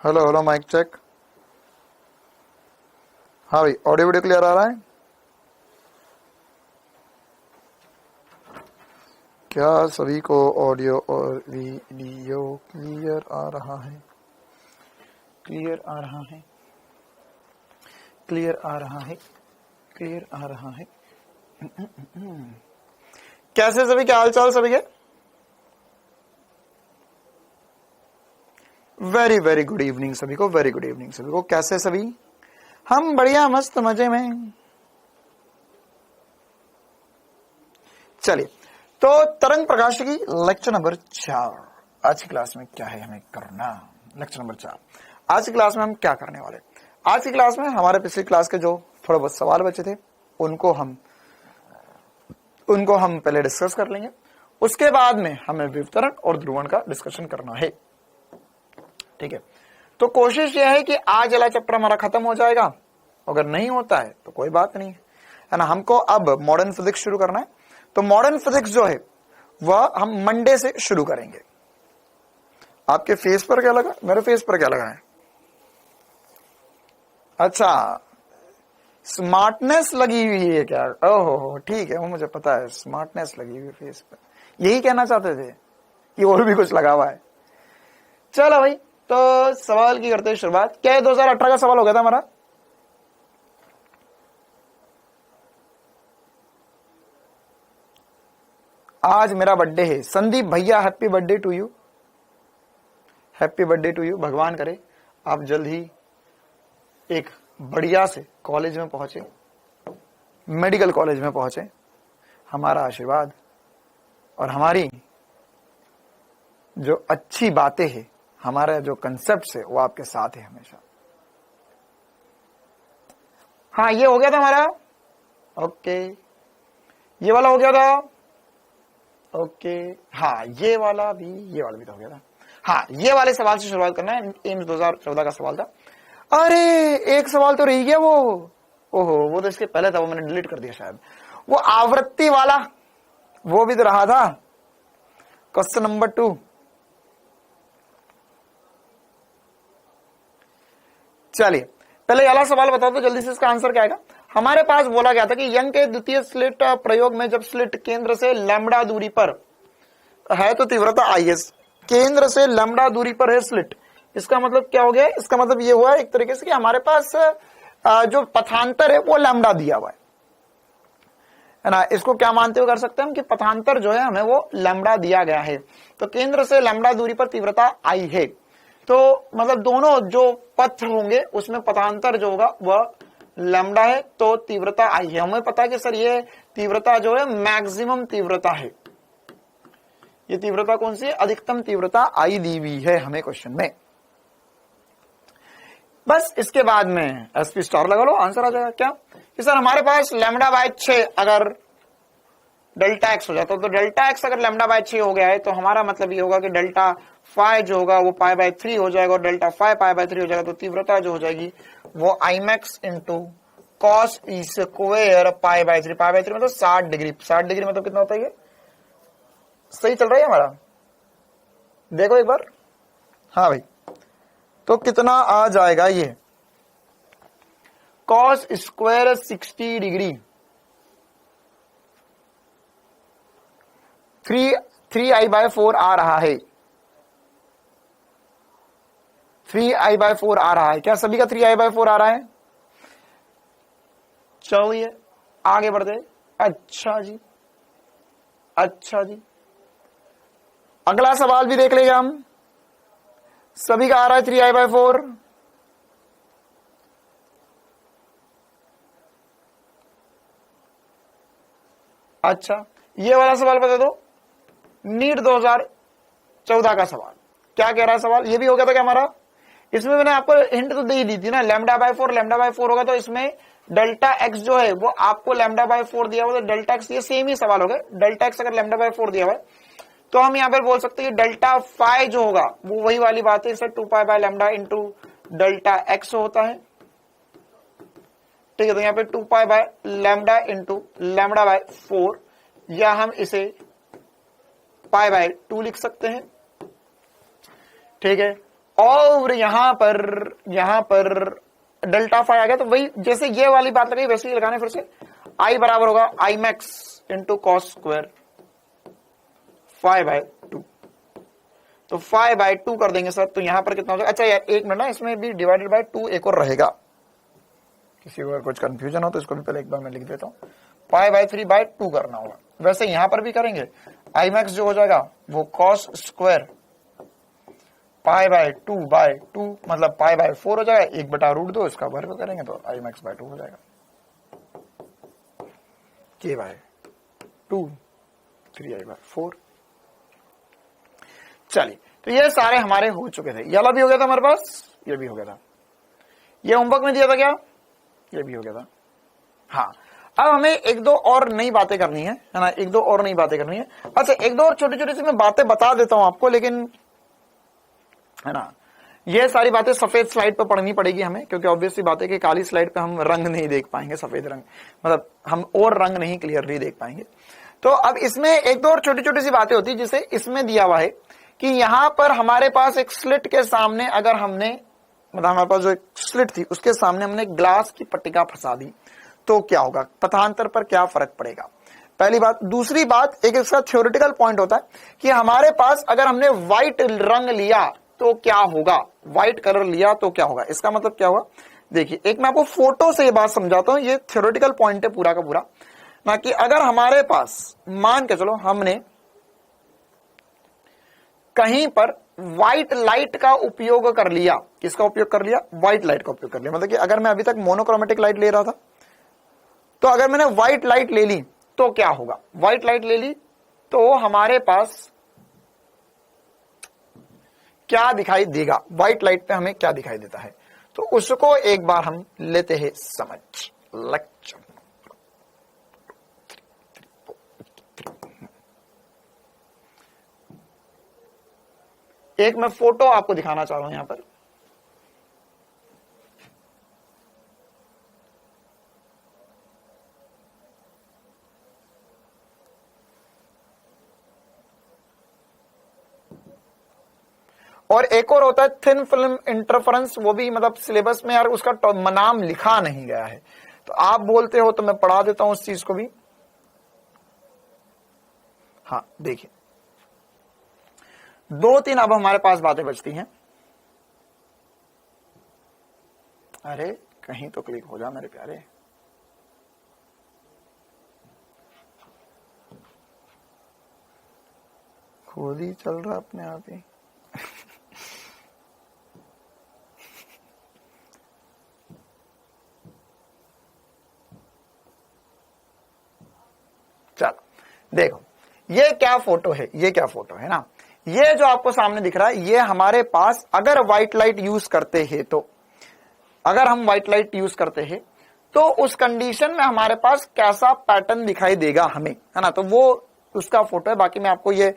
Hello hello, mic check. हाँ भाई, audio video clear आ रहा है क्या? सभी को ऑडियो और वीडियो क्लियर आ रहा है? क्लियर आ रहा है, क्लियर आ रहा है, क्लियर आ रहा है। कैसे सभी, क्या हाल चाल सभी के? वेरी वेरी गुड इवनिंग सभी को, वेरी गुड इवनिंग सभी को। कैसे सभी? हम बढ़िया, मस्त, मजे में। चलिए, तो तरंग प्रकाश की लेक्चर नंबर 4। आज की क्लास में क्या है हमें करना? लेक्चर नंबर 4 आज की क्लास में हम क्या करने वाले? आज की क्लास में हमारे पिछली क्लास के जो थोड़े बहुत सवाल बचे थे उनको हम पहले डिस्कस कर लेंगे। उसके बाद में हमें विवर्तन और ध्रुवण का डिस्कशन करना है। ठीक है, तो कोशिश यह है कि आज वाला चैप्टर हमारा खत्म हो जाएगा। अगर नहीं होता है तो कोई बात नहीं है ना। हमको अब मॉडर्न फिजिक्स शुरू करना है, तो मॉडर्न फिजिक्स जो है वह हम मंडे से शुरू करेंगे। आपके फेस पर क्या लगा? मेरे फेस पर क्या लगा है? अच्छा, स्मार्टनेस लगी हुई है क्या? ओहो ठीक है, वो मुझे पता है, स्मार्टनेस लगी हुई है फेस पर। यही कहना चाहते थे कि और भी कुछ लगा हुआ है? चलो भाई, तो सवाल की करते हैं शुरुआत। क्या 2018 का सवाल हो गया था हमारा? आज मेरा बर्थडे है। संदीप भैया, happy birthday to you, happy birthday to you. भगवान करे आप जल्द ही एक बढ़िया से कॉलेज में पहुंचे, मेडिकल कॉलेज में पहुंचे। हमारा आशीर्वाद और हमारी जो अच्छी बातें हैं, हमारा जो कंसेप्ट है, वो आपके साथ है हमेशा। हाँ, ये हो गया था हमारा। ओके, ये वाला हो गया था। ओके, हाँ ये वाला भी तो हो गया था। हाँ, ये वाले सवाल से शुरुआत करना है। एम्स 2014 का सवाल था। अरे एक सवाल तो रह गया वो। ओहो, वो तो इसके पहले था, वो मैंने डिलीट कर दिया शायद। वो आवृत्ति वाला, वो भी तो रहा था। Question number 2। चलिए, पहले वाला सवाल बताओ तो जल्दी से इसका आंसर क्या आएगा। हमारे पास बोला गया था कि यंग के द्वितीय स्लिट प्रयोग में जब स्लिट केंद्र से लैम्बडा दूरी पर है तो तीव्रता आईएस। केंद्र से लैम्बडा दूरी पर है स्लिट, इसका मतलब क्या हो गया? इसका मतलब ये हुआ एक तरीके से कि हमारे पास जो पथांतर है वो लैम्बडा दिया हुआ है ना। इसको क्या मानते हुए कर सकते हैं हम कि पथांतर जो है हमें वो लैम्बडा दिया गया है। तो केंद्र से लैम्बडा दूरी पर तीव्रता आई है, तो मतलब दोनों जो पथ होंगे उसमें पथांतर जो होगा वह लैम्बडा है, तो तीव्रता आई है। हमें पता है कि सर ये तीव्रता जो है मैक्सिमम तीव्रता है। ये तीव्रता कौन सी है? अधिकतम तीव्रता आई दी हुई है हमें क्वेश्चन में। बस इसके बाद में एसपी स्टार लगा लो, आंसर आ जाएगा। क्या कि सर हमारे पास लैम्बडा बाय 6 अगर डेल्टा एक्स हो जाता, तो डेल्टा एक्स अगर लैम्बडा बाय 6 हो गया है तो हमारा मतलब ये होगा कि डेल्टा फाइ जो होगा वो पाई बाय 3 हो जाएगा, और डेल्टा फाइ पाई बाय 3 हो जाएगा, तो तीव्रता जो हो जाएगी वो I max into cos square pi by 3। Pi by 3 मतलब 60 डिग्री। 60 डिग्री मतलब कितना होता है? ये सही चल रहा है हमारा? देखो एक बार। हाँ भाई, तो कितना आ जाएगा ये? कॉस स्क्वायर 60 डिग्री 3i/4 आ रहा है। 3i/4 आ रहा है। क्या सभी का 3i/4 आ रहा है? चलिए आगे बढ़ते। अच्छा जी, अच्छा जी, अगला सवाल भी देख लेंगे हम। सभी का आ रहा है 3i/4। अच्छा, ये वाला सवाल बता दो। नीट 2014 का सवाल क्या कह रहा है? सवाल ये भी हो गया था क्या हमारा? इसमें मैंने आपको हिंट तो दे ही दी थी ना, लैम्बडा/4 होगा, तो इसमें डेल्टा एक्स जो है वो आपको लैम्बडा/4 दिया हुआ, तो डेल्टा एक्स, ये सेम ही सवाल हो गया। डेल्टा एक्स अगर लैम्बडा/4 दिया हुआ है तो हम यहां पर बोल सकते हैं कि डेल्टा फाइ जो होगा वो वही वाली बात है, इससे 2 pi by lambda into delta x होता है। ठीक है, तो यहाँ पे 2 pi by lambda into lambda by 4, या हम इसे पाई बाय 2 लिख सकते हैं। ठीक है, और यहां पर डेल्टा फाई आ गया, तो वही जैसे ये वाली बात लगाई वैसे ही लगाने फिर से। आई बराबर होगा I max into cos square 5/2, तो 5/2 कर देंगे सर, तो यहां पर कितना हो जाएगा। अच्छा यार एक मिनट ना, इसमें भी डिवाइडेड बाय 2 एक और रहेगा, किसी को अगर कुछ कंफ्यूजन हो तो इसको भी पहले एक बार मैं लिख देता हूं। 5/3/2 करना होगा, वैसे यहां पर भी करेंगे। आई मैक्स जो हो जाएगा वो कॉस स्क्वायर 5/2/2 मतलब 5/4 हो जाएगा, 1/√2 इसका वर्ग करेंगे तो आई मैक्स बाय 2 हो जाएगा, k/2 3i/4। चलिए, तो ये सारे हमारे हो चुके थे। ये वाला भी हो गया था हमारे पास, ये भी हो गया था, ये होमवर्क में दिया था क्या, ये भी हो गया था। हाँ, अब हमें एक दो और नई बातें करनी है ना, एक दो और नई बातें करनी है। अच्छा, एक दो और छोटी छोटी सी मैं बातें बता देता हूं आपको, लेकिन है ना, ये सारी बातें सफेद स्लाइड पर पढ़नी पड़ेगी हमें, क्योंकि ऑब्वियसली बात है कि काली स्लाइड पे हम रंग नहीं देख पाएंगे, सफेद रंग मतलब हम और रंग नहीं क्लियरली देख पाएंगे। तो अब इसमें एक दो और छोटी छोटी सी बातें होती है, जिसे इसमें दिया हुआ है कि यहां पर हमारे पास एक स्लिट के सामने अगर हमने मतलब हमारे पास जो एक स्लिट थी उसके सामने हमने ग्लास की पट्टिका फंसा दी तो क्या होगा, पथांतर पर क्या फर्क पड़ेगा, पहली बात। दूसरी बात, एक इसका थ्योरेटिकल पॉइंट होता है कि हमारे पास अगर हमने व्हाइट रंग लिया तो क्या होगा, व्हाइट कलर लिया तो क्या होगा। इसका मतलब क्या होगा, देखिए एक मैं आपको फोटो से ये बात समझाता हूं, ये थ्योरेटिकल पॉइंट है पूरा का पूरा ना, कि अगर हमारे पास मान के चलो हमने कहीं पर व्हाइट लाइट का उपयोग कर लिया, किसका उपयोग कर लिया, व्हाइट लाइट का उपयोग कर लिया, मतलब कि अगर मैं अभी तक मोनोक्रोमेटिक लाइट ले रहा था तो अगर मैंने व्हाइट लाइट ले ली तो क्या होगा, व्हाइट लाइट ले ली तो हमारे पास क्या दिखाई देगा, व्हाइट लाइट पे हमें क्या दिखाई देता है, तो उसको एक बार हम लेते हैं समझ। लेक्चर एक मैं फोटो आपको दिखाना चाह रहा हूं यहां पर, और एक और होता है थिन फिल्म इंटरफेरेंस, वो भी मतलब सिलेबस में यार उसका नाम लिखा नहीं गया है, तो आप बोलते हो तो मैं पढ़ा देता हूं उस चीज को भी। हाँ देखिए, 2-3 अब हमारे पास बातें बचती हैं। अरे कहीं तो क्लिक हो जा मेरे प्यारे, खुद ही चल रहा अपने आप ही। चलो देखो, ये क्या फोटो है, ये क्या फोटो है ना, ये जो आपको सामने दिख रहा है ये हमारे पास अगर व्हाइट लाइट यूज करते हैं तो, अगर हम व्हाइट लाइट यूज करते हैं तो उस कंडीशन में हमारे पास कैसा पैटर्न दिखाई देगा हमें, है ना, तो वो उसका फोटो है। बाकी मैं आपको ये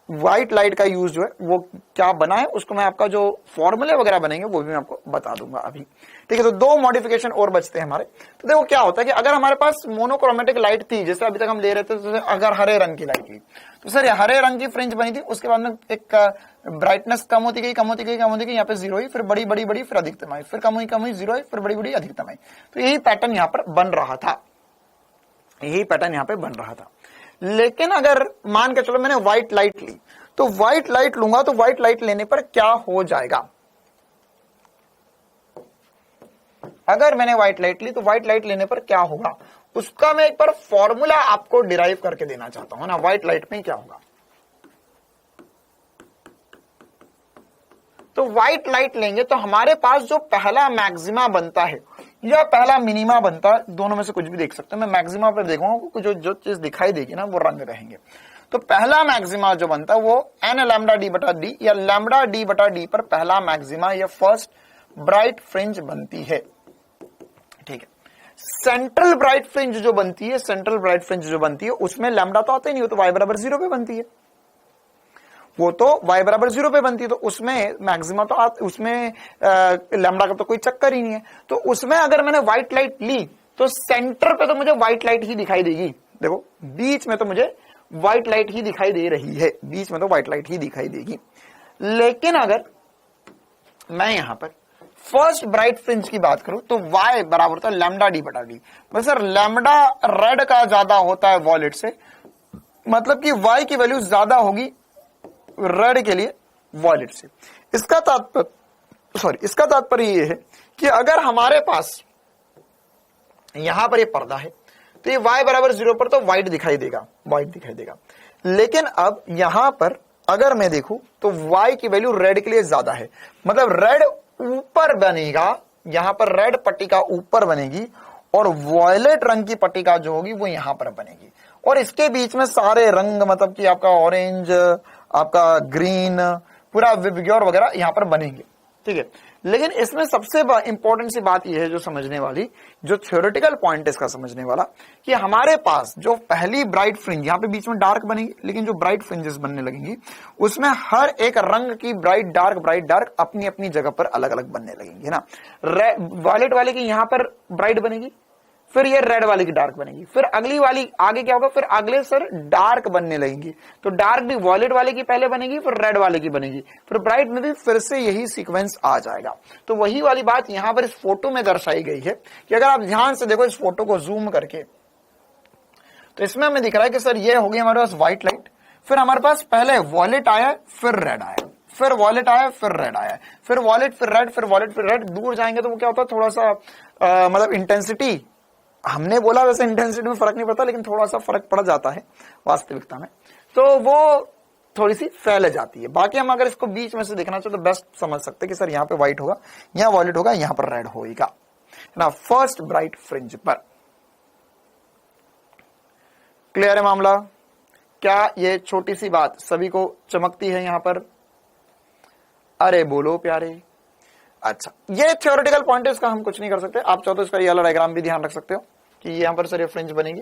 व्हाइट लाइट का यूज जो है वो क्या बना है उसको मैं आपका जो फॉर्मूले वगैरह बनेंगे वो भी मैं आपको बता दूंगा अभी, ठीक है। तो 2 मॉडिफिकेशन और बचते हैं हमारे। तो देखो क्या होता है कि अगर हमारे पास मोनोक्रोमेटिक लाइट थी, जैसे अभी तक हम ले रहे थे, तो अगर हरे रंग की लाइट ली तो सर हरे रंग की फ्रिंज बनी थी, उसके बाद में एक ब्राइटनेस कम होती गई, यहाँ पे 0 हुई, फिर बड़ी फिर अधिकतम आई, फिर कम हुई 0 हुई, फिर बड़ी अधिकतम आई। तो यही पैटर्न यहाँ पर बन रहा था, यही पैटर्न यहाँ पे बन रहा था। लेकिन अगर मान के चलो मैंने व्हाइट लाइट ली, तो व्हाइट लाइट लूंगा तो व्हाइट लाइट लेने पर क्या हो जाएगा, अगर मैंने व्हाइट लाइट ली तो व्हाइट लाइट लेने पर क्या होगा, उसका मैं एक बार फॉर्मूला आपको डिराइव करके देना चाहता हूं ना। व्हाइट लाइट में क्या होगा, तो व्हाइट लाइट लेंगे तो हमारे पास जो पहला मैक्सिमा बनता है या पहला मिनिमा बनता है, दोनों में से कुछ भी देख सकते हैं, मैं मैक्सिमा पर देखूंगा, जो चीज दिखाई देगी ना वो रंग रहेंगे। तो पहला मैक्सिमा जो बनता है वो n लैम्डा डी बटा डी या लैम्डा डी बटा डी पर पहला मैक्सिमा या फर्स्ट ब्राइट फ्रिंज बनती है, ठीक है। सेंट्रल ब्राइट फ्रिंज जो बनती है, सेंट्रल ब्राइट फ्रिंज जो बनती है उसमें लैम्डा तो आता ही नहीं, वो तो y बराबर 0 पे बनती है, वो तो y बराबर 0 पे बनती है, तो उसमें मैक्सिमा तो उसमें लैम्डा का तो कोई चक्कर ही नहीं है। तो उसमें अगर मैंने व्हाइट लाइट ली तो सेंटर पे तो मुझे व्हाइट लाइट ही दिखाई देगी, देखो बीच में तो मुझे व्हाइट लाइट ही दिखाई दे रही है, बीच में तो व्हाइट लाइट ही दिखाई देगी। लेकिन अगर मैं यहां पर फर्स्ट ब्राइट फ्रिंज की बात करूं तो y बराबर होता है लैम्डा डी बटा डी। बस सर लैम्डा रेड का ज्यादा होता है वॉलेट से, मतलब कि y की वैल्यू ज्यादा होगी रेड के लिए वॉलेट से। इसका तात्पर्य ये है कि अगर हमारे पास यहां पर ये पर्दा है तो ये y बराबर 0 पर तो व्हाइट दिखाई देगा, लेकिन अब यहां पर अगर मैं देखूं तो y की वैल्यू रेड के लिए ज्यादा है, मतलब रेड ऊपर बनेगा, यहां पर रेड पट्टिका ऊपर बनेगी और वॉयलेट रंग की पट्टिका जो होगी वो यहां पर बनेगी, और इसके बीच में सारे रंग मतलब कि आपका ऑरेंज, आपका ग्रीन, पूरा विबग्योर वगैरह यहां पर बनेंगे, ठीक है। लेकिन इसमें सबसे इंपॉर्टेंट सी बात यह है जो समझने वाली, जो थ्योरेटिकल पॉइंट इसका समझने वाला, कि हमारे पास जो पहली ब्राइट फ्रिंज यहां पे बीच में डार्क बनेगी, लेकिन जो ब्राइट फ्रिंजेस बनने लगेंगी उसमें हर एक रंग की ब्राइट डार्क अपनी अपनी जगह पर अलग अलग बनने लगेंगी ना। वॉयलेट वाले की यहां पर ब्राइट बनेगी, फिर ये रेड वाले की डार्क बनेगी, फिर अगली वाली आगे क्या होगा, फिर अगले सर डार्क बनने लगेंगी, तो डार्क भी वॉयलेट वाले की पहले बनेगी, फिर रेड वाले की बनेगी, फिर ब्राइट में भी फिर से यही सीक्वेंस आ जाएगा। तो वही वाली बात यहां पर इस फोटो में दर्शाई गई है कि अगर आप ध्यान से देखो इस फोटो को जूम करके, तो इसमें हमें दिख रहा है कि सर ये होगी हमारे पास व्हाइट लाइट, फिर हमारे पास पहले वॉयलेट आया, फिर रेड आया, फिर वॉयलेट आया, फिर रेड आया, फिर वॉयलेट, फिर रेड, फिर वॉयलेट, फिर रेड। दूर जाएंगे तो वो क्या होता है, थोड़ा सा मतलब इंटेंसिटी, हमने बोला वैसे इंटेंसिटी में फर्क नहीं पड़ता, लेकिन थोड़ा सा फर्क पड़ जाता है वास्तविकता में, तो वो थोड़ी सी फैल जाती है। बाकी हम अगर इसको बीच में से देखना चाहे तो बेस्ट समझ सकते हैं कि सर यहाँ पे व्हाइट होगा, यहाँ वॉयलेट होगा, यहाँ पर रेड होगा ना, फर्स्ट ब्राइट फ्रिंज पर। क्लियर है मामला? क्या ये छोटी सी बात सभी को चमकती है यहां पर? अरे बोलो प्यारे। अच्छा, ये थ्योरेटिकल पॉइंट है, इसका हम कुछ नहीं कर सकते। आप चाहो तो इसका ये वाला डायग्राम भी ध्यान रख सकते हो कि यहां पर सर ये फ्रिंज बनेगी,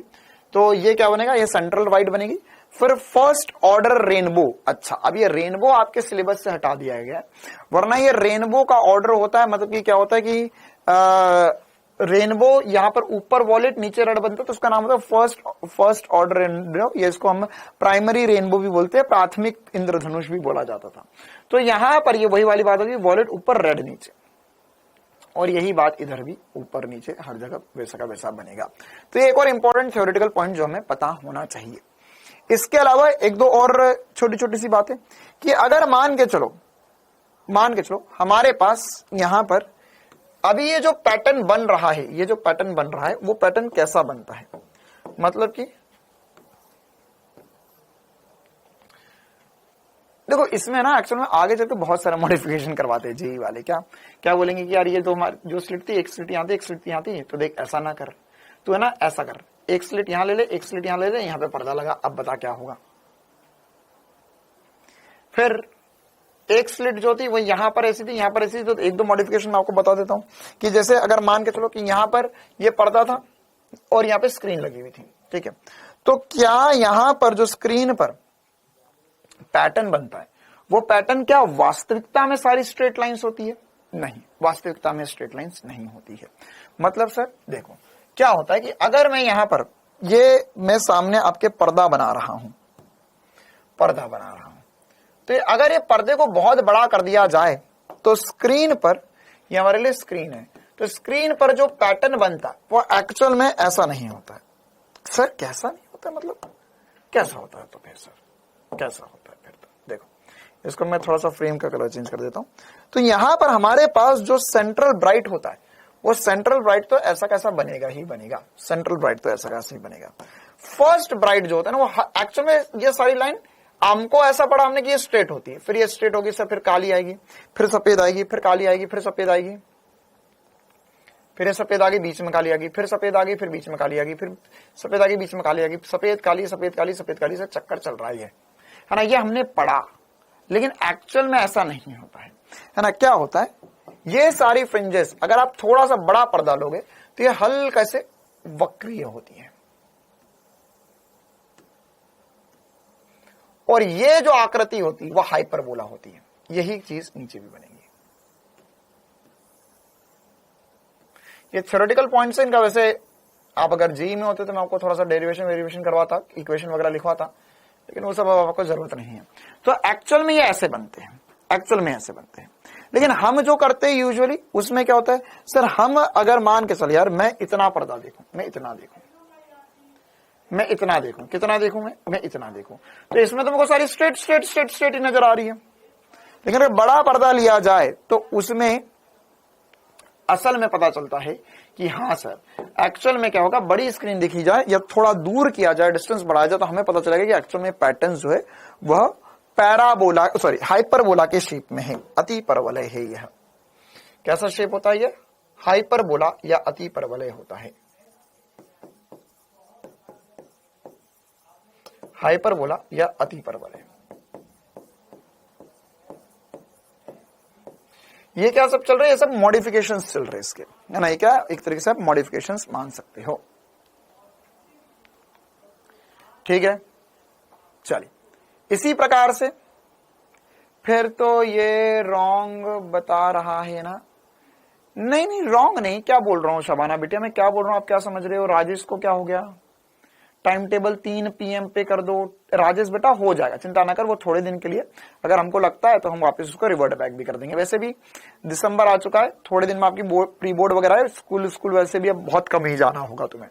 तो ये क्या बनेगा, ये सेंट्रल व्हाइट बनेगी, फिर फर्स्ट ऑर्डर रेनबो। अच्छा, अब ये रेनबो आपके सिलेबस से हटा दिया गया है, वरना ये रेनबो का ऑर्डर होता है, मतलब कि क्या होता है कि रेनबो यहां पर ऊपर वॉलेट नीचे रेड बनता है, तो उसका नाम होता है फर्स्ट ऑर्डर रेनबो। ये इसको हम प्राइमरी रेनबो भी बोलते हैं, प्राथमिक इंद्रधनुष भी बोला जाता था। तो यहां पर ये वही वाली बात होगी, वॉलेट ऊपर रेड नीचे, और यही बात इधर भी ऊपर नीचे हर जगह वैसा का वैसा बनेगा। तो ये एक और इंपॉर्टेंट थ्योरेटिकल पॉइंट जो हमें पता होना चाहिए। इसके अलावा एक दो और छोटी छोटी सी बातें, कि अगर मान के चलो हमारे पास यहां पर अभी ये जो पैटर्न बन रहा है, वो पैटर्न कैसा बनता है, मतलब कि देखो इसमें ना एक्चुअल में आगे चलकर बहुत सारा मॉडिफिकेशन करवाते हैं जेई वाले। क्या बोलेंगे कि यार ये तो हमारी जो स्लिट थी, एक स्लिट यहाँ थी, एक स्लिट यहाँ थी, तो देख ऐसा ना कर, तो है ना ऐसा कर, एक स्लिट यहां ले ले, एक स्लिट यहां ले ले, यहां पे पर्दा लगा, अब बता क्या होगा। फिर एक स्लिट जो थी वो यहां पर ऐसी थी, यहां पर ऐसी थी, तो एक दो मॉडिफिकेशन मैं आपको बता देता हूं कि जैसे अगर मान के चलो कि यहां पर ये पर्दा था और यहां पे स्क्रीन लगी हुई थी, ठीक है, तो क्या यहां पर जो स्क्रीन पर पैटर्न बनता है, वो पैटर्न क्या वास्तविकता में सारी स्ट्रेट लाइंस होती है? नहीं, वास्तविकता में स्ट्रेट लाइंस नहीं होती है। मतलब सर देखो क्या होता है कि अगर मैं यहां पर मैं सामने आपके पर्दा बना रहा हूं, तो अगर ये पर्दे को बहुत बड़ा कर दिया जाए तो स्क्रीन पर, ये हमारे लिए स्क्रीन है, तो स्क्रीन पर जो पैटर्न बनता है वो एक्चुअल में ऐसा नहीं होता है। सर कैसा नहीं होता, मतलब कैसा होता है? तो फिर सर कैसा होता है फिर? तो देखो इसको मैं थोड़ा सा फ्रेम का कलर चेंज कर देता हूं। तो यहां पर हमारे पास जो सेंट्रल ब्राइट होता है, वो सेंट्रल ब्राइट तो ऐसा कैसा बनेगा ही बनेगा, सेंट्रल ब्राइट तो ऐसा कैसा ही बनेगा। फर्स्ट ब्राइट जो होता है ना, वो एक्चुअल में ये सारी लाइन हमको ऐसा पढ़ा हमने कि ये स्ट्रेट होती है, फिर ये स्ट्रेट होगी सर, फिर काली आएगी, फिर सफेद आएगी, फिर काली आएगी, फिर सफेद आएगी, फिर सफेद आगे बीच में काली आएगी, फिर सफेद आगे, फिर बीच में काली आएगी, फिर सफेद आगे बीच में काली आएगी, सफेद काली सफेद काली सफेद काली से चक्कर चल रहा है ना, ये हमने पढ़ा, लेकिन एक्चुअल में ऐसा नहीं होता है ना। क्या होता है, ये सारी फ्रिंजेस अगर आप थोड़ा सा बड़ा पर्दा लोगे तो ये हल्का से वक्रीय होती है, और ये जो आकृति होती है वो हाइपरबोला होती है। यही चीज नीचे भी बनेगी। ये थ्योरेटिकल पॉइंट्स है इनका। वैसे आप अगर जेईई में होते तो मैं आपको थोड़ा सा डेरिवेशन करवाता, इक्वेशन वगैरह लिखवाता, लेकिन वो सब आपको जरूरत नहीं है। तो एक्चुअल में ये ऐसे बनते हैं, लेकिन हम जो करते हैं यूजुअली उसमें क्या होता है सर, हम अगर मान के चल यार मैं इतना पर्दा देखूं, मैं इतना देखूं, मैं इतना देखूं, कितना देखूं, मैं इतना देखूं, तो इसमें तो मुझको सारी स्ट्रेट स्ट्रेट स्ट्रेट स्ट्रेट ही नजर आ रही है। लेकिन अगर बड़ा पर्दा लिया जाए तो उसमें असल में पता चलता है कि हाँ सर, एक्चुअल में क्या होगा, बड़ी स्क्रीन दिखी जाए या थोड़ा दूर किया जाए, डिस्टेंस बढ़ाया जाए, तो हमें पता चलेगा कि एक्चुअल में पैटर्न जो है वह पैराबोला सॉरी हाइपरबोला के शेप में है, अति परवलय है। यह कैसा शेप होता है? यह हाइपरबोला या अति परवलय होता है। हाइपरबोला या अति परवलय, ये क्या सब चल रहे हैं? ये सब मॉडिफिकेशंस चल रहे हैं इसके, है ना? ये क्या एक तरीके से आप मॉडिफिकेशंस मान सकते हो। ठीक है, चलिए इसी प्रकार से फिर तो ये रॉन्ग बता रहा है ना? नहीं नहीं रॉन्ग नहीं, क्या बोल रहा हूं शबाना बिटिया, मैं क्या बोल रहा हूं, आप क्या समझ रहे हो? राजेश को क्या हो गया? टाइम टेबल 3 PM पे कर दो। राजेश बेटा हो जाएगा, चिंता ना कर, वो थोड़े दिन के लिए, अगर हमको लगता है तो हम वापस उसको रिवर्ट बैक भी कर देंगे। वैसे भी दिसंबर आ चुका है, थोड़े दिन में आपकी प्री बोर्ड वगैरह है, स्कूल वैसे भी अब बहुत कम ही जाना होगा तुम्हें।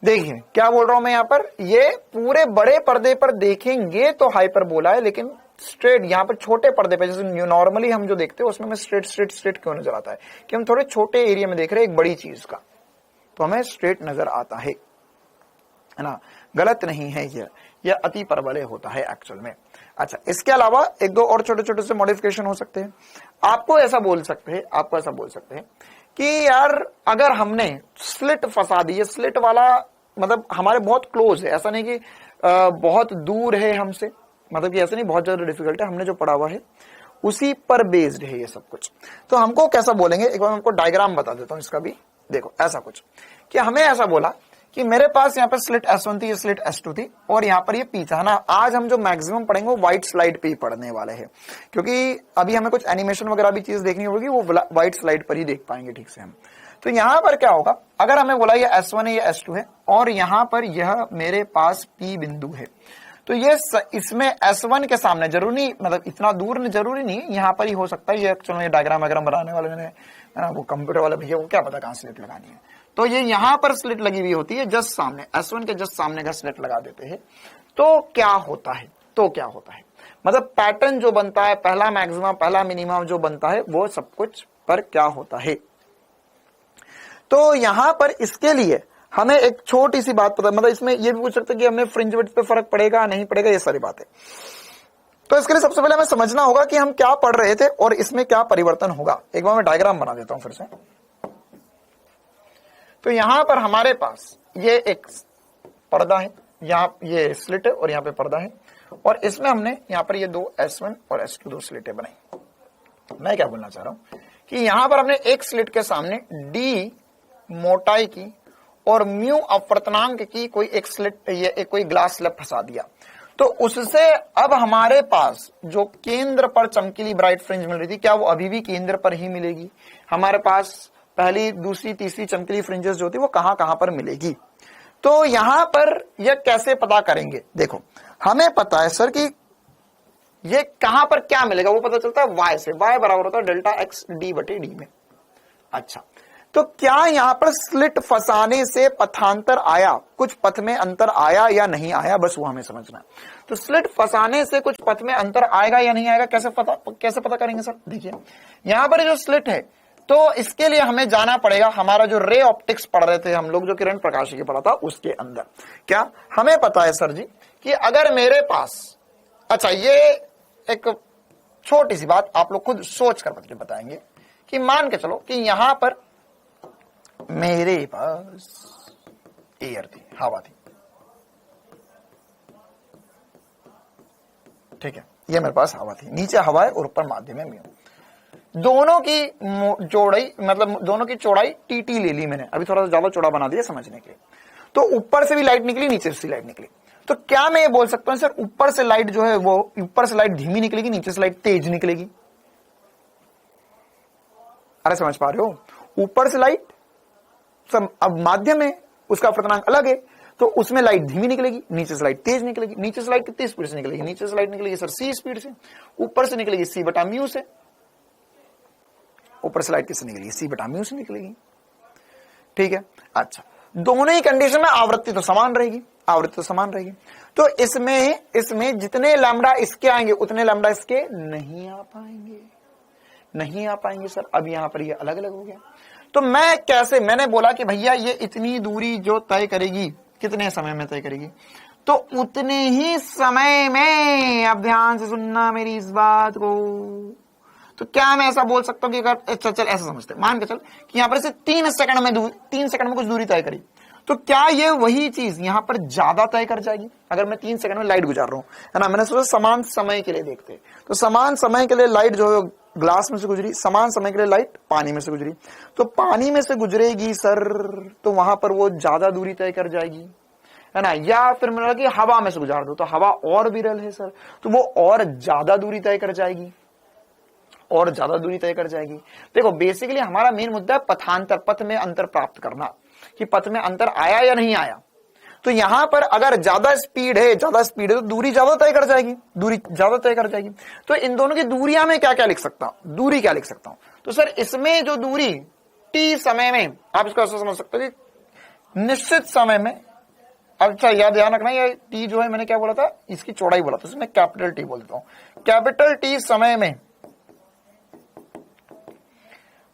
देखिए क्या बोल रहा हूं मैं यहाँ पर, ये पूरे बड़े पर्दे पर देखेंगे तो हाइपरबोला है, लेकिन स्ट्रेट यहाँ पर छोटे पर्दे पे जैसे नॉर्मली हम जो देखते हैं उसमें हमें स्ट्रेट स्ट्रेट स्ट्रेट क्यों नजर आता है? कि हम थोड़े छोटे एरिया में देख रहे हैं एक बड़ी चीज का, तो हमें स्ट्रेट नजर आता है ना? गलत नहीं है, यह अति परवलय होता है एक्चुअल में। अच्छा, इसके अलावा एक दो और छोटे छोटे से मॉडिफिकेशन हो सकते हैं। आपको ऐसा बोल सकते हैं कि यार अगर हमने स्लिट फंसा दी, ये स्लिट वाला मतलब हमारे बहुत क्लोज है, ऐसा नहीं कि बहुत दूर है हमसे, मतलब कि ऐसा नहीं बहुत ज्यादा डिफिकल्ट है, हमने जो पढ़ा हुआ है उसी पर बेस्ड है ये सब कुछ। तो हमको कैसा बोलेंगे, एक बार हमको डायग्राम बता देता हूं इसका भी। देखो ऐसा कुछ कि हमें ऐसा बोला कि मेरे पास यहाँ पर स्लिट S1 थी, ये स्लिट S2 थी, और यहाँ पर ये P था ना। आज हम जो मैक्सिमम पढ़ेंगे वो व्हाइट स्लाइड पे ही पढ़ने वाले हैं, क्योंकि अभी हमें कुछ एनिमेशन वगैरह भी चीज देखनी होगी, वो व्हाइट स्लाइड पर ही देख पाएंगे ठीक से हम। तो यहाँ पर क्या होगा, अगर हमें बोला ये S1 है, ये S2 है, और यहाँ पर यह मेरे पास P बिंदु है, तो ये इसमें S1 के सामने जरूरी नहीं, मतलब इतना दूर जरूरी नहीं, यहाँ पर ही हो सकता है। ये चलो ये डायग्राम वगैरह बनाने वाले मैंने वो कंप्यूटर वाले भैया, वो क्या पता कहाँ स्लिट लगानी है, तो ये यहाँ पर स्लिट लगी हुई होती है जस्ट सामने, S1 के जस्ट सामने का स्लिट लगा देते हैं। तो क्या होता है, मतलब पैटर्न जो बनता है, पहला मैक्सिमम पहला मिनिमम जो बनता है, वो सब कुछ पर क्या होता है। तो यहां पर इसके लिए हमें एक छोटी सी बात पता, मतलब इसमें ये भी पूछ सकते कि हमें फ्रिंज विड्थ पे फर्क पड़ेगा नहीं पड़ेगा, ये सारी बातें। तो इसके लिए सबसे पहले हमें समझना होगा कि हम क्या पढ़ रहे थे और इसमें क्या परिवर्तन होगा। एक बार मैं डायग्राम बना देता हूं फिर से। तो यहां पर हमारे पास ये एक पर्दा है, यहाँ ये स्लिट है और यहाँ पे पर्दा है, और इसमें हमने यहाँ पर ये दो S1 और S2 दो स्लिटें बनाई। मैं क्या बोलना चाह रहा हूं कि यहां पर हमने एक स्लिट के सामने D मोटाई की और म्यू अपवर्तनांक की कोई एक स्लिट, ये एक कोई ग्लास स्लैब फंसा दिया, तो उससे अब हमारे पास जो केंद्र पर चमकीली ब्राइट फ्रिंज मिल रही थी, क्या वो अभी भी केंद्र पर ही मिलेगी? हमारे पास पहली दूसरी तीसरी चमकीली फ्रिंजेस जो थी वो कहां कहां पर मिलेगी? तो यहां पर यह कैसे पता करेंगे? देखो हमें पता है सर कि ये कहां पर क्या मिलेगा, वो पता चलता है y से। y बराबर होता है डेल्टा x d बटे डी में। अच्छा, तो क्या यहां पर स्लिट फंसाने से पथांतर आया, कुछ पथ में अंतर आया या नहीं आया, बस वो हमें समझना है। तो स्लिट फंसाने से कुछ पथ में अंतर आएगा या नहीं आएगा, कैसे पता करेंगे सर? देखिए यहां पर जो स्लिट है, तो इसके लिए हमें जाना पड़ेगा हमारा जो रे ऑप्टिक्स पढ़ रहे थे हम लोग, जो किरण प्रकाशिकी पढ़ा था, उसके अंदर। क्या हमें पता है सर जी कि अगर मेरे पास, अच्छा ये एक छोटी सी बात आप लोग खुद सोच कर मुझे बताएंगे कि मान के चलो कि यहां पर मेरे पास एयर थी, हवा थी, ठीक है, ये मेरे पास हवा थी, नीचे हवा है और ऊपर माध्यम में म्यू। दोनों की चौड़ाई, मतलब दोनों की चौड़ाई टीटी ले ली मैंने, अभी थोड़ा सा ज्यादा चौड़ा बना दिया समझने के लिए। तो ऊपर से भी लाइट निकली, नीचे से लाइट निकली, तो क्या मैं ये बोल सकता हूं सर ऊपर से लाइट जो है वो ऊपर से लाइट धीमी निकलेगी, नीचे से लाइट तेज निकलेगी? अरे समझ पा रहे हो? ऊपर से लाइट अब माध्यम है, उसका अपवर्तनांक अलग है, तो उसमें लाइट धीमी निकलेगी, नीचे से लाइट तेज निकलेगी। नीचे से लाइट कितनी स्पीड से निकलेगी? नीचे से लाइट निकलेगी सर सी स्पीड से, ऊपर से निकलेगी सी बटा म्यू से। ऊपर से लाइट किससे निकलेगी? सी बटा म्यू से निकलेगी। ठीक है, अच्छा, दोनों ही कंडीशन में आवृत्ति तो समान रहेगी, आवृत्ति तो समान रहेगी। तो इसमें जितने लैम्डा इसके आएंगे उतने लैम्डा इसके नहीं आ पाएंगे, नहीं आ पाएंगे सर। अब यहां पर ये अलग अलग हो गया। तो मैं कैसे, मैंने बोला कि भैया ये इतनी दूरी जो तय करेगी कितने समय में तय करेगी, तो उतने ही समय में, अब ध्यान से सुनना मेरी इस बात को, तो क्या मैं ऐसा बोल सकता हूं कि अगर चल ऐसा समझते, मान के चल कि यहां पर से 3 सेकंड में कुछ दूरी तय करी, तो क्या ये वही चीज यहां पर ज्यादा तय कर जाएगी? अगर मैं 3 सेकंड में लाइट गुजार रहा हूं, है ना, मैंने सोचा समान समय के लिए देखते, तो समान समय के लिए लाइट जो है ग्लास में से गुजरी, समान समय के लिए लाइट पानी में से गुजरी, तो पानी में से गुजरेगी सर, तो वहां पर वो ज्यादा दूरी तय कर जाएगी, है ना। या फिर मैंने कि हवा में से गुजार दो, तो हवा और विरल है सर, तो वो और ज्यादा दूरी तय कर जाएगी, और ज्यादा दूरी तय कर जाएगी। देखो बेसिकली हमारा मेन मुद्दा है पथांतर, पथ में अंतर प्राप्त करना, कि पथ में अंतर आया या नहीं आया। तो यहां पर अगर ज्यादा स्पीड है तो दूरी ज्यादा तय कर जाएगी, दूरी ज्यादा तय कर जाएगी। तो इन दोनों की दूरियां में क्या क्या लिख सकता हूं, दूरी क्या लिख सकता हूं? तो सर इसमें जो दूरी टी समय में, आप इसको ऐसा समझ सकते हो कि निश्चित समय में, अच्छा याद ध्यान रखना, ये टी जो है मैंने क्या बोला था, इसकी चौड़ाई बोला था, इसमें कैपिटल टी बोल देता हूं। कैपिटल टी समय में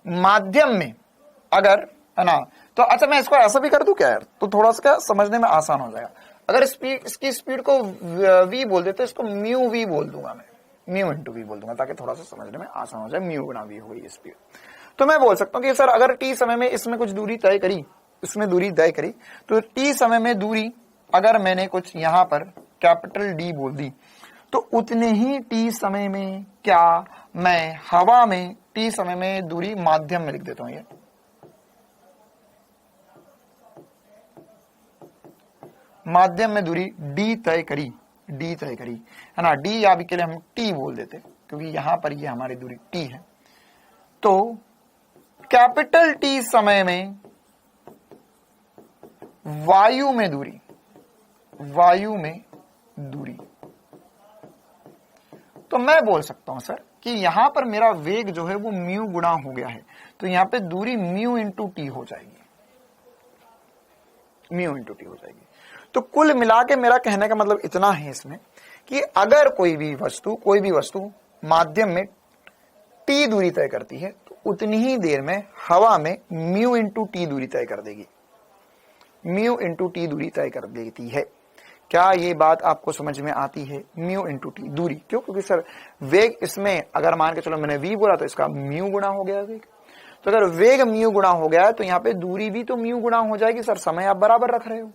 माध्यम में अगर, है ना, तो अच्छा मैं इसको ऐसा भी कर दूं क्या यार, तो थोड़ा सा क्या समझने में आसान हो जाएगा। अगर इसकी स्पीड को v बोल देते, इसको म्यू v बोल दूंगा मैं, म्यू इंटू v बोल दूंगा, ताकि थोड़ा सा समझने में आसान हो जाए। म्यू गुना v हो गई स्पीड। तो मैं बोल सकता हूं कि सर अगर t समय में इसमें कुछ दूरी तय करी, इसमें दूरी तय करी, तो t समय में दूरी अगर मैंने कुछ यहां पर कैपिटल D बोल दी, तो उतने ही t समय में क्या मैं हवा में t समय में दूरी माध्यम में लिख देता हूं। ये माध्यम में दूरी d तय करी, है ना, d या भी के लिए हम t बोल देते, क्योंकि यहां पर ये हमारी दूरी t है। तो कैपिटल T समय में वायु में दूरी, तो मैं बोल सकता हूं सर कि यहां पर मेरा वेग जो है वो म्यू गुणा हो गया है, तो यहां पे दूरी म्यू इंटू टी हो जाएगी, म्यू इंटू टी हो जाएगी। तो कुल मिला के मेरा कहने का मतलब इतना है इसमें कि अगर कोई भी वस्तु माध्यम में टी दूरी तय करती है, तो उतनी ही देर में हवा में म्यू इंटू टी दूरी तय कर देगी, म्यू इंटू टी दूरी तय कर देती है। क्या ये बात आपको समझ में आती है? म्यू इंटू टी दूरी, क्यों? क्योंकि सर वेग इसमें अगर मान के चलो मैंने v बोला, तो इसका म्यू गुणा हो गया वेग। तो अगर वेग म्यू गुणा हो गया तो यहाँ पे दूरी भी तो म्यू गुणा हो जाएगी सर, समय आप बराबर रख रहे हो।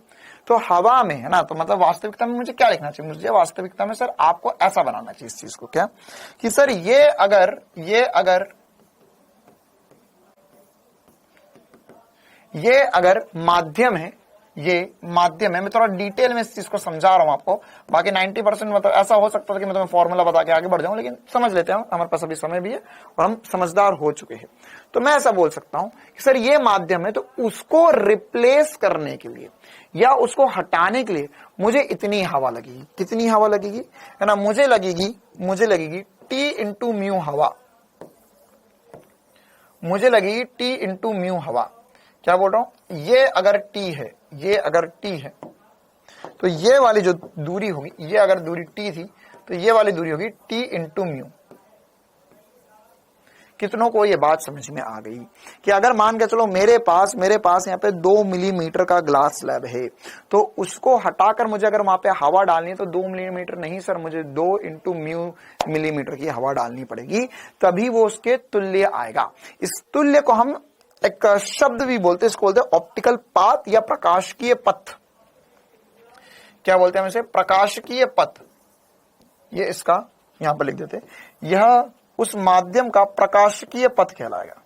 तो हवा में, है ना, तो मतलब वास्तविकता में मुझे क्या लिखना चाहिए? मुझे वास्तविकता में सर आपको ऐसा बनाना चाहिए इस चीज को, क्या कि सर ये अगर माध्यम है, मैं थोड़ा डिटेल में इस चीज को समझा रहा हूं आपको, बाकी 90% मतलब ऐसा हो सकता था कि मैं तुम्हें फॉर्मूला बता के आगे बढ़ जाऊं, लेकिन समझ लेते हैं, हमारे पास अभी समय भी है और हम समझदार हो चुके हैं। तो मैं ऐसा बोल सकता हूं कि सर ये माध्यम है, तो उसको रिप्लेस करने के लिए या उसको हटाने के लिए मुझे इतनी हवा लगेगी। कितनी हवा लगेगी, है ना, मुझे लगेगी टी इंटू म्यू हवा, मुझे लगेगी टी इंटू म्यू हवा। क्या बोल रहा हूं? ये अगर t है, तो ये वाली जो दूरी होगी, ये अगर दूरी t थी, तो ये वाली दूरी होगी t इंटू म्यू। कितनों को ये बात समझ में आ गई कि अगर मान के चलो मेरे पास यहाँ पे 2 मिलीमीटर का ग्लास स्लैब है, तो उसको हटाकर मुझे अगर वहां पे हवा डालनी है, तो 2 मिलीमीटर नहीं सर, मुझे 2 इंटू म्यू मिलीमीटर की हवा डालनी पड़ेगी, तभी वो उसके तुल्य आएगा। इस तुल्य को हम एक शब्द भी बोलते हैं, इसको बोलते हैं ऑप्टिकल पाथ या प्रकाशिकीय पथ। क्या बोलते हैं हम इसे? प्रकाशिकीय पथ। ये इसका यहां पर लिख देते हैं, यह उस माध्यम का प्रकाशिकीय पथ कहलाएगा।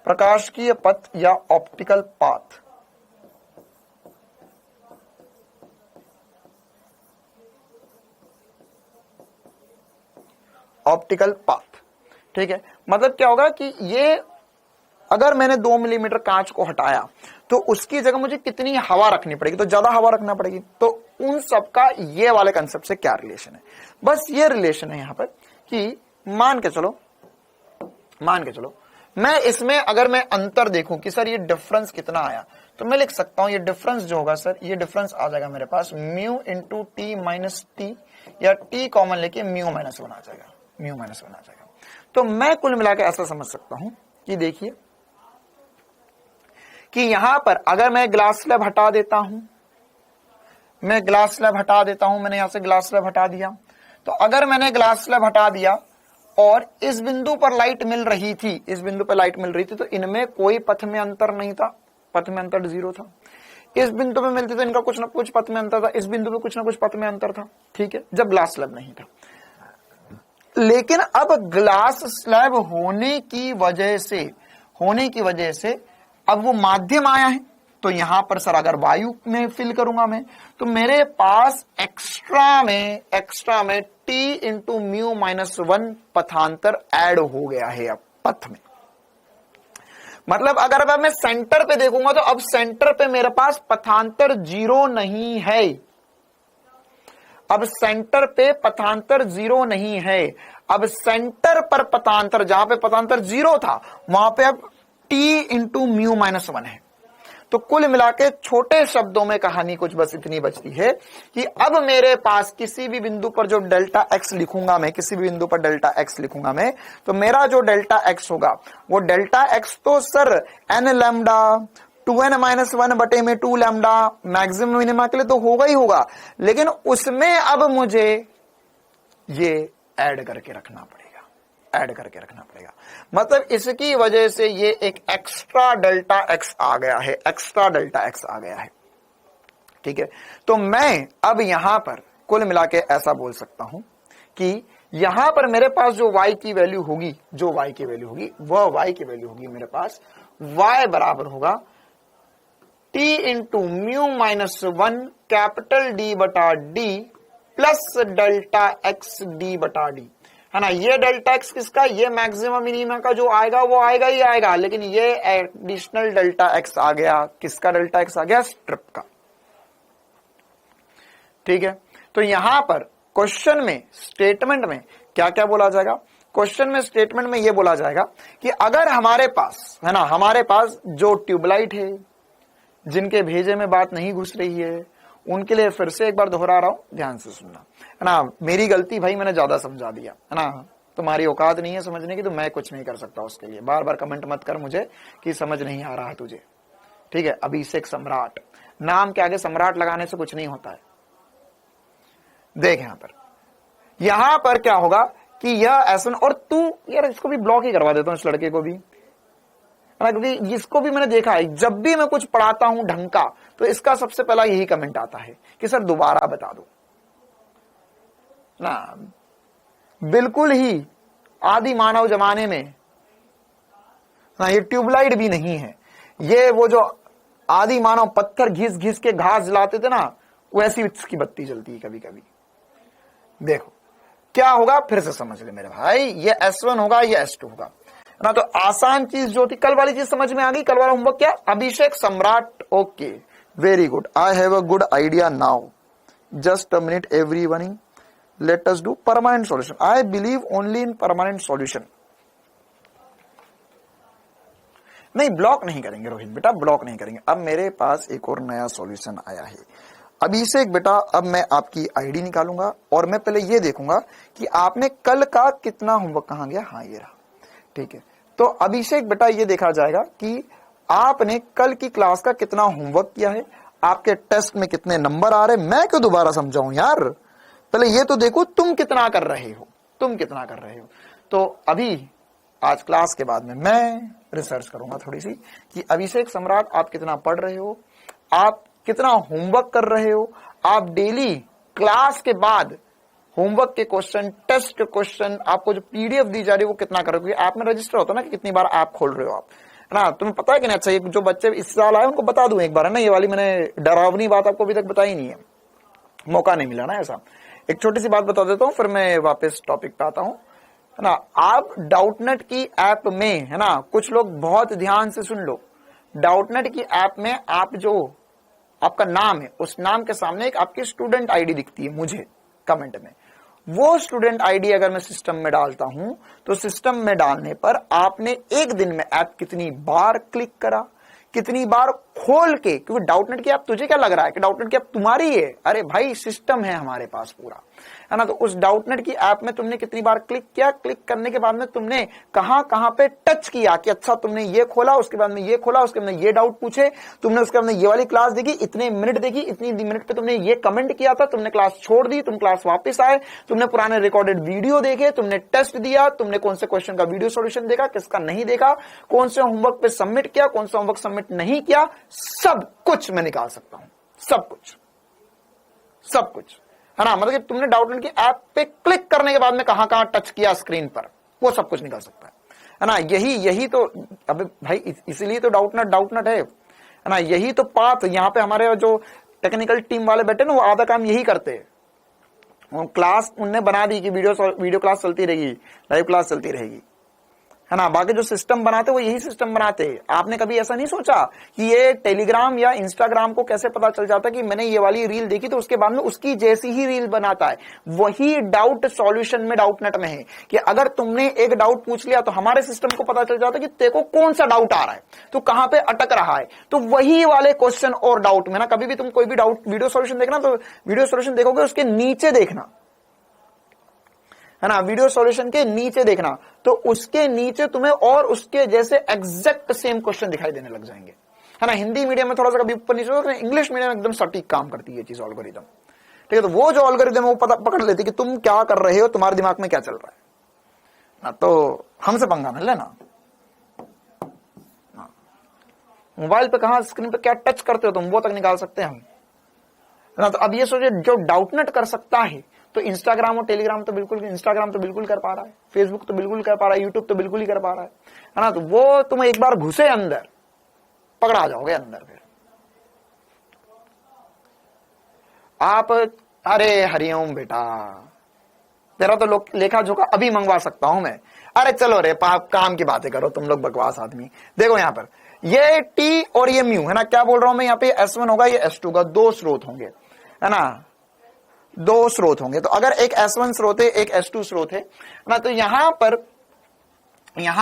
प्रकाशिकीय पथ या ऑप्टिकल पाथ। ऑप्टिकल पाथ, ठीक है। मतलब क्या होगा कि ये अगर मैंने 2 मिलीमीटर कांच को हटाया तो उसकी जगह मुझे कितनी हवा रखनी पड़ेगी, तो ज्यादा हवा रखना पड़ेगी। तो उन सब का ये वाले कंसेप्ट से क्या रिलेशन है, बस ये रिलेशन है यहां पर कि मान के चलो मैं इसमें अगर मैं अंतर देखूं कि सर ये डिफरेंस कितना आया, तो मैं लिख सकता हूं ये डिफरेंस जो होगा सर, ये डिफरेंस आ जाएगा मेरे पास mu into T minus T, या टी कॉमन लेके म्यू माइनस 1 आ जाएगा। तो मैं कुल मिलाकर ऐसा समझ सकता हूं कि देखिए कि यहां पर अगर मैं ग्लास स्लैब हटा देता हूं, मैंने यहां से ग्लास स्लैब हटा दिया, तो अगर मैंने ग्लास स्लैब हटा दिया और इस बिंदु पर लाइट मिल रही थी, तो इनमें कोई पथ में अंतर नहीं था, पथ में अंतर 0 था। इस बिंदु पे मिलती तो इनका कुछ ना कुछ पथ में अंतर था, इस बिंदु पे कुछ ना कुछ पथ में अंतर था, ठीक है, जब ग्लास स्लैब नहीं था। लेकिन अब ग्लास स्लैब होने की वजह से अब वो माध्यम आया है, तो यहां पर सर अगर वायु में फिल करूंगा मैं, तो मेरे पास एक्स्ट्रा में टी इंटू म्यू माइनस 1 पथांतर ऐड हो गया है अब पथ में। मतलब अगर अब मैं सेंटर पे देखूंगा तो अब सेंटर पे मेरे पास पथांतर 0 नहीं है, अब सेंटर पे पथांतर 0 नहीं है। अब सेंटर पर पथांतर, जहां पे पथांतर 0 था वहां पे अब टी इंटू म्यू माइनस 1 है। तो कुल मिलाके छोटे शब्दों में कहानी कुछ बस इतनी बचती है कि अब मेरे पास किसी भी बिंदु पर जो डेल्टा एक्स लिखूंगा मैं, तो मेरा जो डेल्टा एक्स होगा वो डेल्टा एक्स तो सर एन लैम्डा 2n-1 बटे में 2 लैम्डा मैक्सिमम मिनिमा के लिए तो होगा ही होगा, लेकिन उसमें अब मुझे ये ऐड करके रखना पड़ेगा। मतलब इसकी वजह से ये एक एक्स्ट्रा डेल्टा एक्स आ गया है, ठीक है। तो मैं अब यहां पर कुल मिला के ऐसा बोल सकता हूं कि यहां पर मेरे पास जो y की वैल्यू होगी मेरे पास y बराबर होगा t into mu minus 1 capital D बटा D plus delta x D बटा D, है ना। ये डेल्टा एक्स किसका, ये मैक्सिमम मिनिमा का जो आएगा वो आएगा ही आएगा, लेकिन ये एडिशनल डेल्टा एक्स आ गया, किसका डेल्टा एक्स आ गया, स्ट्रिप का, ठीक है। तो यहां पर क्वेश्चन में स्टेटमेंट में क्या क्या बोला जाएगा, क्वेश्चन में स्टेटमेंट में ये बोला जाएगा कि अगर हमारे पास जो ट्यूबलाइट है जिनके भेजे में बात नहीं घुस रही है, उनके लिए फिर से एक बार दोहरा रहा हूं, ध्यान से सुनना, है ना। मेरी गलती भाई, मैंने ज्यादा समझा दिया, है ना। तुम्हारी औकात नहीं है समझने की, तो मैं कुछ नहीं कर सकता उसके लिए। बार बार कमेंट मत कर मुझे कि समझ नहीं आ रहा तुझे, ठीक है। अभिषेक सम्राट, नाम के आगे सम्राट लगाने से कुछ नहीं होता है। देख यहां पर क्या होगा कि यह ऐसा, और तू यार इसको भी ब्लॉक ही करवा देता हूं, इस लड़के को भी, क्योंकि इसको भी मैंने देखा है, जब भी मैं कुछ पढ़ाता हूं ढंग का तो इसका सबसे पहला यही कमेंट आता है कि सर दोबारा बता दो ना। बिल्कुल ही आदि मानव जमाने में ना ये ट्यूबलाइट भी नहीं है, ये वो जो आदि मानव पत्थर घिस घिस के घास जलाते थे ना, वैसी इसकी बत्ती जलती है कभी कभी। देखो क्या होगा, फिर से समझ ले मेरे भाई, ये S1 होगा, ये S2 होगा ना। तो आसान चीज जो थी, कल वाली चीज समझ में आ गई। कल वाला होमवर्क क्या, अभिषेक सम्राट, okay very good, I have a good idea now, just a minute everyone, let us do permanent solution. I believe only in permanent solution. नहीं, ब्लॉक नहीं करेंगे रोहित बेटा, ब्लॉक नहीं करेंगे। अब मेरे पास एक और नया सॉल्यूशन आया है। अभिषेक बेटा, अब मैं आपकी आईडी निकालूंगा और मैं पहले ये देखूंगा कि आपने कल का कितना होमवर्क, कहां गया, हाँ ये रहा, ठीक है। तो अभिषेक बेटा ये देखा जाएगा कि आपने कल की क्लास का कितना होमवर्क किया है, आपके टेस्ट में कितने नंबर आ रहे। मैं क्यों दोबारा समझाऊं यार, पहले ये तो देखो तुम कितना कर रहे हो, तो अभी आज क्लास के बाद में मैं रिसर्च करूंगा थोड़ी सी कि अभिषेक सम्राट आप कितना पढ़ रहे हो, आप कितना होमवर्क कर रहे हो, आप डेली क्लास के बाद होमवर्क के क्वेश्चन, टेस्ट के क्वेश्चन, आपको जो पीडीएफ दी जा रही है वो कितना कर रहे हो। ऐप में रजिस्टर होता है ना कि कितनी बार ऐप खोल रहे हो आप, है ना। तुम्हें पता है कि नहीं, अच्छा जो बच्चे इस साल आए उनको बता दूं एक बार, है ना। ये वाली मैंने डरावनी बात आपको अभी तक बताई नहीं है, मौका नहीं मिला ना ऐसा। एक छोटी सी बात बता देता हूं, फिर मैं वापस टॉपिक पे आता हूं। है ना। आप डाउटनेट की ऐप में, है ना, कुछ लोग बहुत ध्यान से सुन लो, डाउटनेट की ऐप में आप जो आपका नाम है, उस नाम के सामने एक आपकी स्टूडेंट आईडी दिखती है मुझे कमेंट में, वो स्टूडेंट आईडी अगर मैं सिस्टम में डालता हूं तो सिस्टम में डालने पर आपने एक दिन में ऐप कितनी बार क्लिक करा, कितनी बार खोल के, क्योंकि डाउटनेट की ऐप तुझे क्या लग रहा है कि डाउटनेट की ऐप तुम्हारी है, अरे भाई सिस्टम है हमारे पास पूरा, है ना। तो उस डाउटनेट की ऐप में तुमने कितनी बार क्लिक किया, क्लिक करने के बाद में तुमने कहां कहां पे टच किया कि अच्छा तुमने ये खोला, उसके बाद में ये खोला, उसके बाद में ये डाउट पूछे तुमने, उसके बाद में ये वाली क्लास देखी, इतने मिनट देखी, इतनी मिनट पे तुमने ये कमेंट किया था, तुमने क्लास छोड़ दी, तुम क्लास वापस आए, तुमने पुराने रिकॉर्डेड वीडियो देखे, तुमने टेस्ट दिया, तुमने कौन से क्वेश्चन का वीडियो सॉल्यूशन देखा, किसका नहीं देखा, कौन से होमवर्क पे सबमिट किया, कौन सा होमवर्क सबमिट नहीं किया, सब कुछ मैं निकाल सकता हूं, सब कुछ, सब कुछ, है ना। मतलब कि तुमने डाउटनेट की ऐप पे क्लिक करने के बाद में कहां कहां टच किया स्क्रीन पर, वो सब कुछ निकल सकता है ना। यही तो, अबे भाई इसीलिए तो डाउटनेट है ना। यही तो पाथ, यहाँ पे हमारे जो टेक्निकल टीम वाले बैठे ना, वो आधा काम यही करते हैं। वो क्लास उनने बना दी कि वीडियो क्लास चलती रहेगी, लाइव क्लास चलती रहेगी, है ना। बाकी जो सिस्टम बनाते वो यही सिस्टम बनाते हैं। आपने कभी ऐसा नहीं सोचा कि ये टेलीग्राम या इंस्टाग्राम को कैसे पता चल जाता कि मैंने ये वाली रील देखी तो उसके बाद में उसकी जैसी ही रील बनाता है। वही डाउट सॉल्यूशन में डाउटनेट में है कि अगर तुमने एक डाउट पूछ लिया तो हमारे सिस्टम को पता चल जाता कि तेरे को कौन सा डाउट आ रहा है, तो कहां पे अटक रहा है, तो वही वाले क्वेश्चन और डाउट में ना, कभी भी तुम कोई भी डाउट वीडियो सॉल्यूशन देखना तो वीडियो सॉल्यूशन देखोगे उसके नीचे देखना, है ना। वीडियो सॉल्यूशन के नीचे देखना, तो उसके नीचे तुम्हें और उसके जैसे एग्जैक्ट सेम क्वेश्चन दिखाई देने लग जाएंगे, है ना। हिंदी मीडियम में थोड़ा सा कभी ऊपर नीचे होगा, इंग्लिश मीडियम में एकदम सटीक काम करती है ये चीज, एल्गोरिदम, ठीक है। तो वो जो एल्गोरिदम है वो पकड़ लेती कि तुम क्या कर रहे हो, तुम्हारे दिमाग में क्या चल रहा है ना। तो हमसे पंगा मिल लेना, मोबाइल पे कहां स्क्रीन पे क्या टच करते हो तुम, वो तक निकाल सकते हैं हम, है ना। तो अब ये सोचिए, जो डाउटनेट कर सकता है तो इंस्टाग्राम और टेलीग्राम तो बिल्कुल, इंस्टाग्राम तो बिल्कुल कर पा रहा है, फेसबुक तो बिल्कुल कर पा रहा है, यूट्यूब तो बिल्कुल ही कर पा रहा है ना। तो वो तुम एक बार घुसे अंदर, पकड़ा जाओगे अंदर। फिर आप, अरे हरिओम बेटा, तेरा तो लेखा जोखा अभी मंगवा सकता हूं मैं, अरे चलो रे काम की बातें करो तुम लोग बकवास आदमी। देखो यहां पर ये टी और ये म्यू, है ना। क्या बोल रहा हूं मैं, यहाँ पे S1 होगा, ये S2 का, दो स्रोत होंगे, है ना, दो स्रोत होंगे। तो अगर एक S1 स्रोत है, एक S2 स्रोत है ना, तो यहां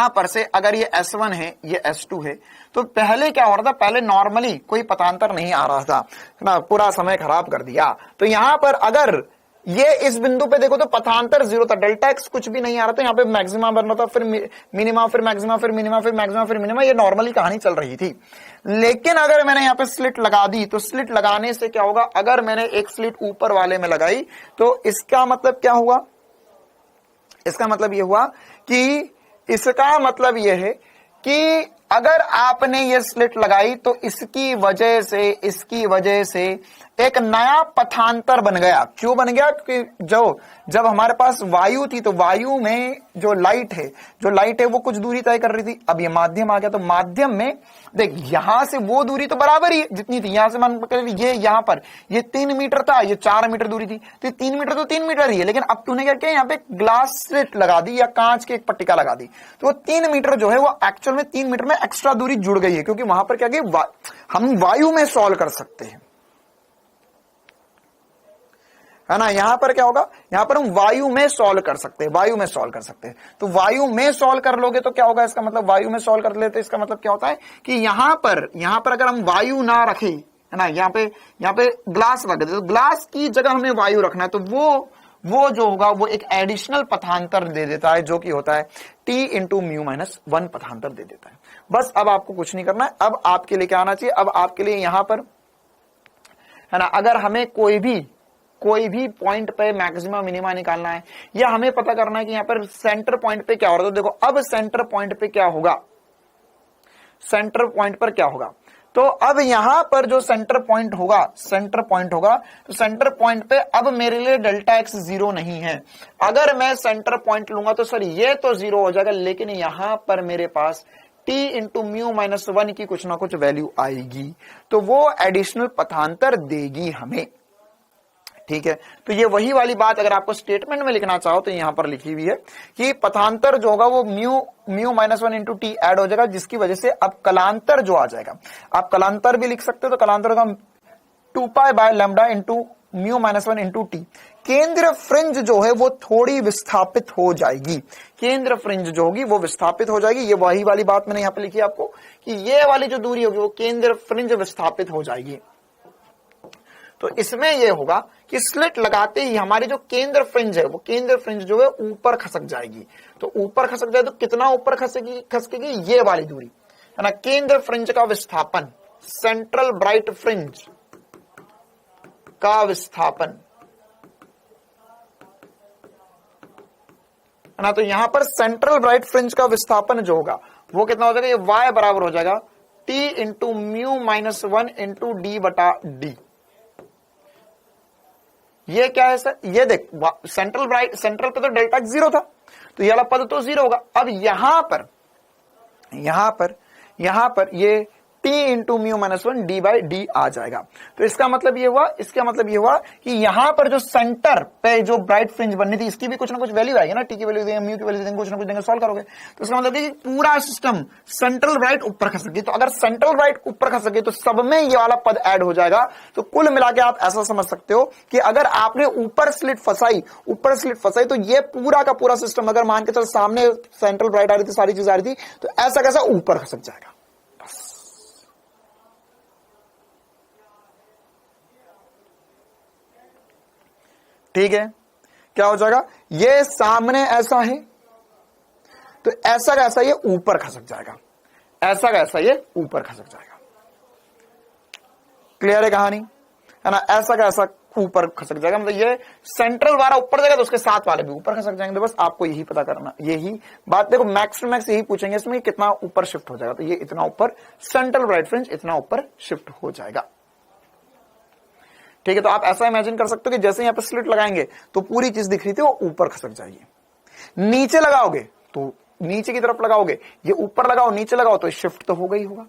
पर से अगर ये S1 है, ये S2 है, तो पहले क्या हो रहा था, पहले नॉर्मली कोई पथांतर नहीं आ रहा था, है ना, पूरा समय खराब कर दिया। तो यहां पर अगर ये इस बिंदु पे देखो तो पथांतर 0 था, डेल्टा एक्स कुछ भी नहीं आ रहा था, यहाँ पे मैक्सिमा बन रहा था, फिर मिनिमा, फिर मैक्सिमा, फिर मिनिमा, फिर मैक्सिमा, फिर मिनिमा, ये नॉर्मली कहानी चल रही थी। लेकिन अगर मैंने यहाँ पे स्लिट लगा दी, तो स्लिट लगाने से क्या होगा, अगर मैंने एक स्लिट ऊपर वाले में लगाई तो इसका मतलब क्या हुआ, इसका मतलब ये हुआ कि, इसका मतलब ये है कि अगर आपने ये स्लिट लगाई तो इसकी वजह से एक नया पथांतर बन गया। क्यों बन गया, क्योंकि जब हमारे पास वायु थी तो वायु में जो लाइट है वो कुछ दूरी तय कर रही थी। अब ये माध्यम आ गया, तो माध्यम में देख, यहां से वो दूरी तो बराबर ही है जितनी थी, यहां से मान ये यहां पर ये 3 मीटर था, ये 4 मीटर दूरी थी, तो 3 मीटर तो 3 मीटर ही है। लेकिन अब तूने क्या किया, यहाँ पे ग्लास स्लिट लगा दी या कांच की एक पट्टिका लगा दी, तो वो 3 मीटर जो है वो एक्चुअल में 3 मीटर में एक्स्ट्रा दूरी जुड़ गई है, क्योंकि वहां पर क्या कि हम वायु में सॉल्व कर सकते हैं, है ना। यहां पर क्या होगा, यहां पर हम वायु में सॉल्व कर सकते हैं, तो वायु में सॉल्व कर लोगे तो क्या होगा, इसका मतलब वायु में सॉल्व कर लेते, इसका मतलब क्या होता है कि यहां पर अगर हम वायु ना रखें, है ना, यहाँ पे ग्लास रख देते, तो ग्लास की जगह हमें वायु रखना है, तो वो जो होगा वो एक एडिशनल पथांतर दे देता है, जो कि होता है T इंटू म्यू माइनस 1 पथांतर दे देता है। बस अब आपको कुछ नहीं करना है, अब आपके लिए क्या आना चाहिए, अब आपके लिए यहां पर, है ना, अगर हमें कोई भी पॉइंट पे मैक्सिमा मिनिमा निकालना है, या हमें पता करना है कि यहां पर सेंटर पॉइंट पे क्या हो रहा है, तो देखो अब सेंटर पॉइंट पे क्या होगा, तो अब यहां पर जो सेंटर पॉइंट होगा, तो सेंटर पॉइंट पे अब मेरे लिए डेल्टा एक्स 0 नहीं है। अगर मैं सेंटर पॉइंट लूंगा तो सर ये तो 0 हो जाएगा, लेकिन यहां पर मेरे पास T इंटू म्यू माइनस 1 की कुछ ना कुछ वैल्यू आएगी, तो वो एडिशनल पथांतर देगी हमें। ठीक है, तो ये वही वाली बात अगर आपको स्टेटमेंट में लिखना चाहो तो यहां पर लिखी हुई है कि पथांतर जो होगा वो mu minus one into t add हो जाएगा, जिसकी वजह से अब कलांतर जो आ जाएगा, आप कलांतर भी लिख सकते हो, तो कलांतर का 2 pi by lambda into mu minus one into T. केंद्र फ्रिंज जो है वो थोड़ी विस्थापित हो जाएगी, केंद्र फ्रिंज जो होगी वो विस्थापित हो जाएगी। ये वही वाली बात मैंने यहां पे लिखी है आपको कि ये वाली जो दूरी होगी वो केंद्र फ्रिंज विस्थापित हो जाएगी। तो इसमें यह होगा कि स्लिट लगाते ही हमारी जो केंद्र फ्रिंज है वो केंद्र फ्रिंज जो है ऊपर खसक जाएगी। तो ऊपर खसक जाए तो कितना ऊपर खसकेगी, ये वाली दूरी है ना, केंद्र फ्रिंज का विस्थापन, सेंट्रल ब्राइट फ्रिंज का विस्थापन है ना। तो यहां पर सेंट्रल ब्राइट फ्रिंज का विस्थापन जो होगा वो कितना हो जाएगा, ये y बराबर हो जाएगा t into mu minus one into D बटा डी। ये क्या है सर, ये देख सेंट्रल पे तो डेल्टा एक्स 0 था, तो ये वाला पद तो 0 होगा। अब यहां पर ये t into mu minus one D by D आ जाएगा। तो इसका मतलब ये हुआ कि यहां पर जो सेंटर पे जो ब्राइट फ्रिंज बननी थी इसकी भी कुछ ना कुछ वैल्यू आएगी ना, टी की वैल्यू देंगे, म्यू की वैल्यू देंगे, कुछ ना कुछ देंगे, सॉल्व करोगे। तो इसका मतलब कि पूरा सिस्टम सेंट्रल ब्राइट ऊपर खसक गई। तो अगर सेंट्रल ब्राइट ऊपर खसक गई तो सब में ये वाला पद ऐड हो जाएगा। तो कुल मिला के आप ऐसा समझ सकते हो कि अगर आपने ऊपर स्लिट फंसाई तो ये पूरा का पूरा सिस्टम, अगर मान के चल सामने सेंट्रल ब्राइट आ रही थी, सारी चीज आ रही थी, तो ऐसा कैसा ऊपर खसक जाएगा। ठीक है, क्या हो जाएगा, ये सामने ऐसा है तो ऐसा का ऐसा ये ऊपर खसक जाएगा, ऐसा का ऐसा ये ऊपर खसक जाएगा। क्लियर है कहानी, है ना, ऐसा का ऐसा ऊपर खसक जाएगा, मतलब ये सेंट्रल वाला ऊपर जाएगा तो उसके साथ वाले भी ऊपर खसक जाएंगे। बस आपको यही पता करना, यही बात देखो, मैक्स टू मैक्स यही पूछेंगे इसमें कितना ऊपर शिफ्ट हो जाएगा। तो ये इतना ऊपर, सेंट्रल ब्राइट फ्रिंज इतना ऊपर शिफ्ट हो जाएगा। ठीक है, तो आप ऐसा इमेजिन कर सकते हो कि जैसे यहां पर स्लिट लगाएंगे तो पूरी चीज दिख रही थी वो ऊपर खसक जाएगी। नीचे लगाओगे तो नीचे की तरफ लगाओगे, ये ऊपर लगाओ नीचे लगाओ तो शिफ्ट तो होगा ही होगा,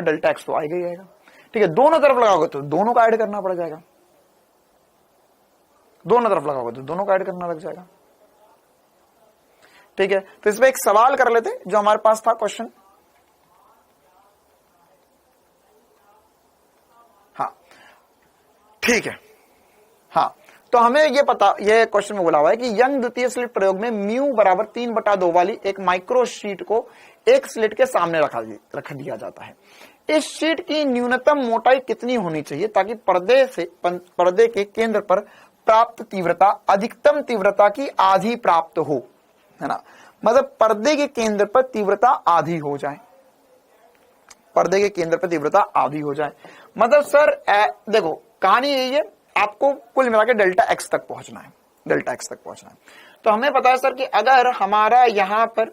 डेल्टा एक्स तो आएगा ही आएगा। ठीक है, दोनों तरफ लगाओगे तो दोनों का ऐड करना पड़ जाएगा, दोनों तरफ लगाओगे तो दोनों का ऐड करना लग जाएगा। ठीक है, तो इसमें एक सवाल कर लेते जो हमारे पास था क्वेश्चन। ठीक है, हाँ, तो हमें ये क्वेश्चन में बोला हुआ है कि यंग द्वितीय स्लिट प्रयोग में म्यू बराबर 3/2 वाली एक माइक्रो शीट को एक स्लिट के सामने रख दिया जाता है। इस शीट की न्यूनतम मोटाई कितनी होनी चाहिए ताकि पर्दे के केंद्र पर प्राप्त तीव्रता अधिकतम तीव्रता की आधी प्राप्त हो, है ना, मतलब पर्दे के केंद्र पर तीव्रता आधी हो जाए, पर्दे के केंद्र पर तीव्रता आधी हो जाए। मतलब सर देखो कहानी यही है, आपको कुल मिला के डेल्टा एक्स तक पहुंचना है, तो हमें पता है सर कि अगर हमारा यहां पर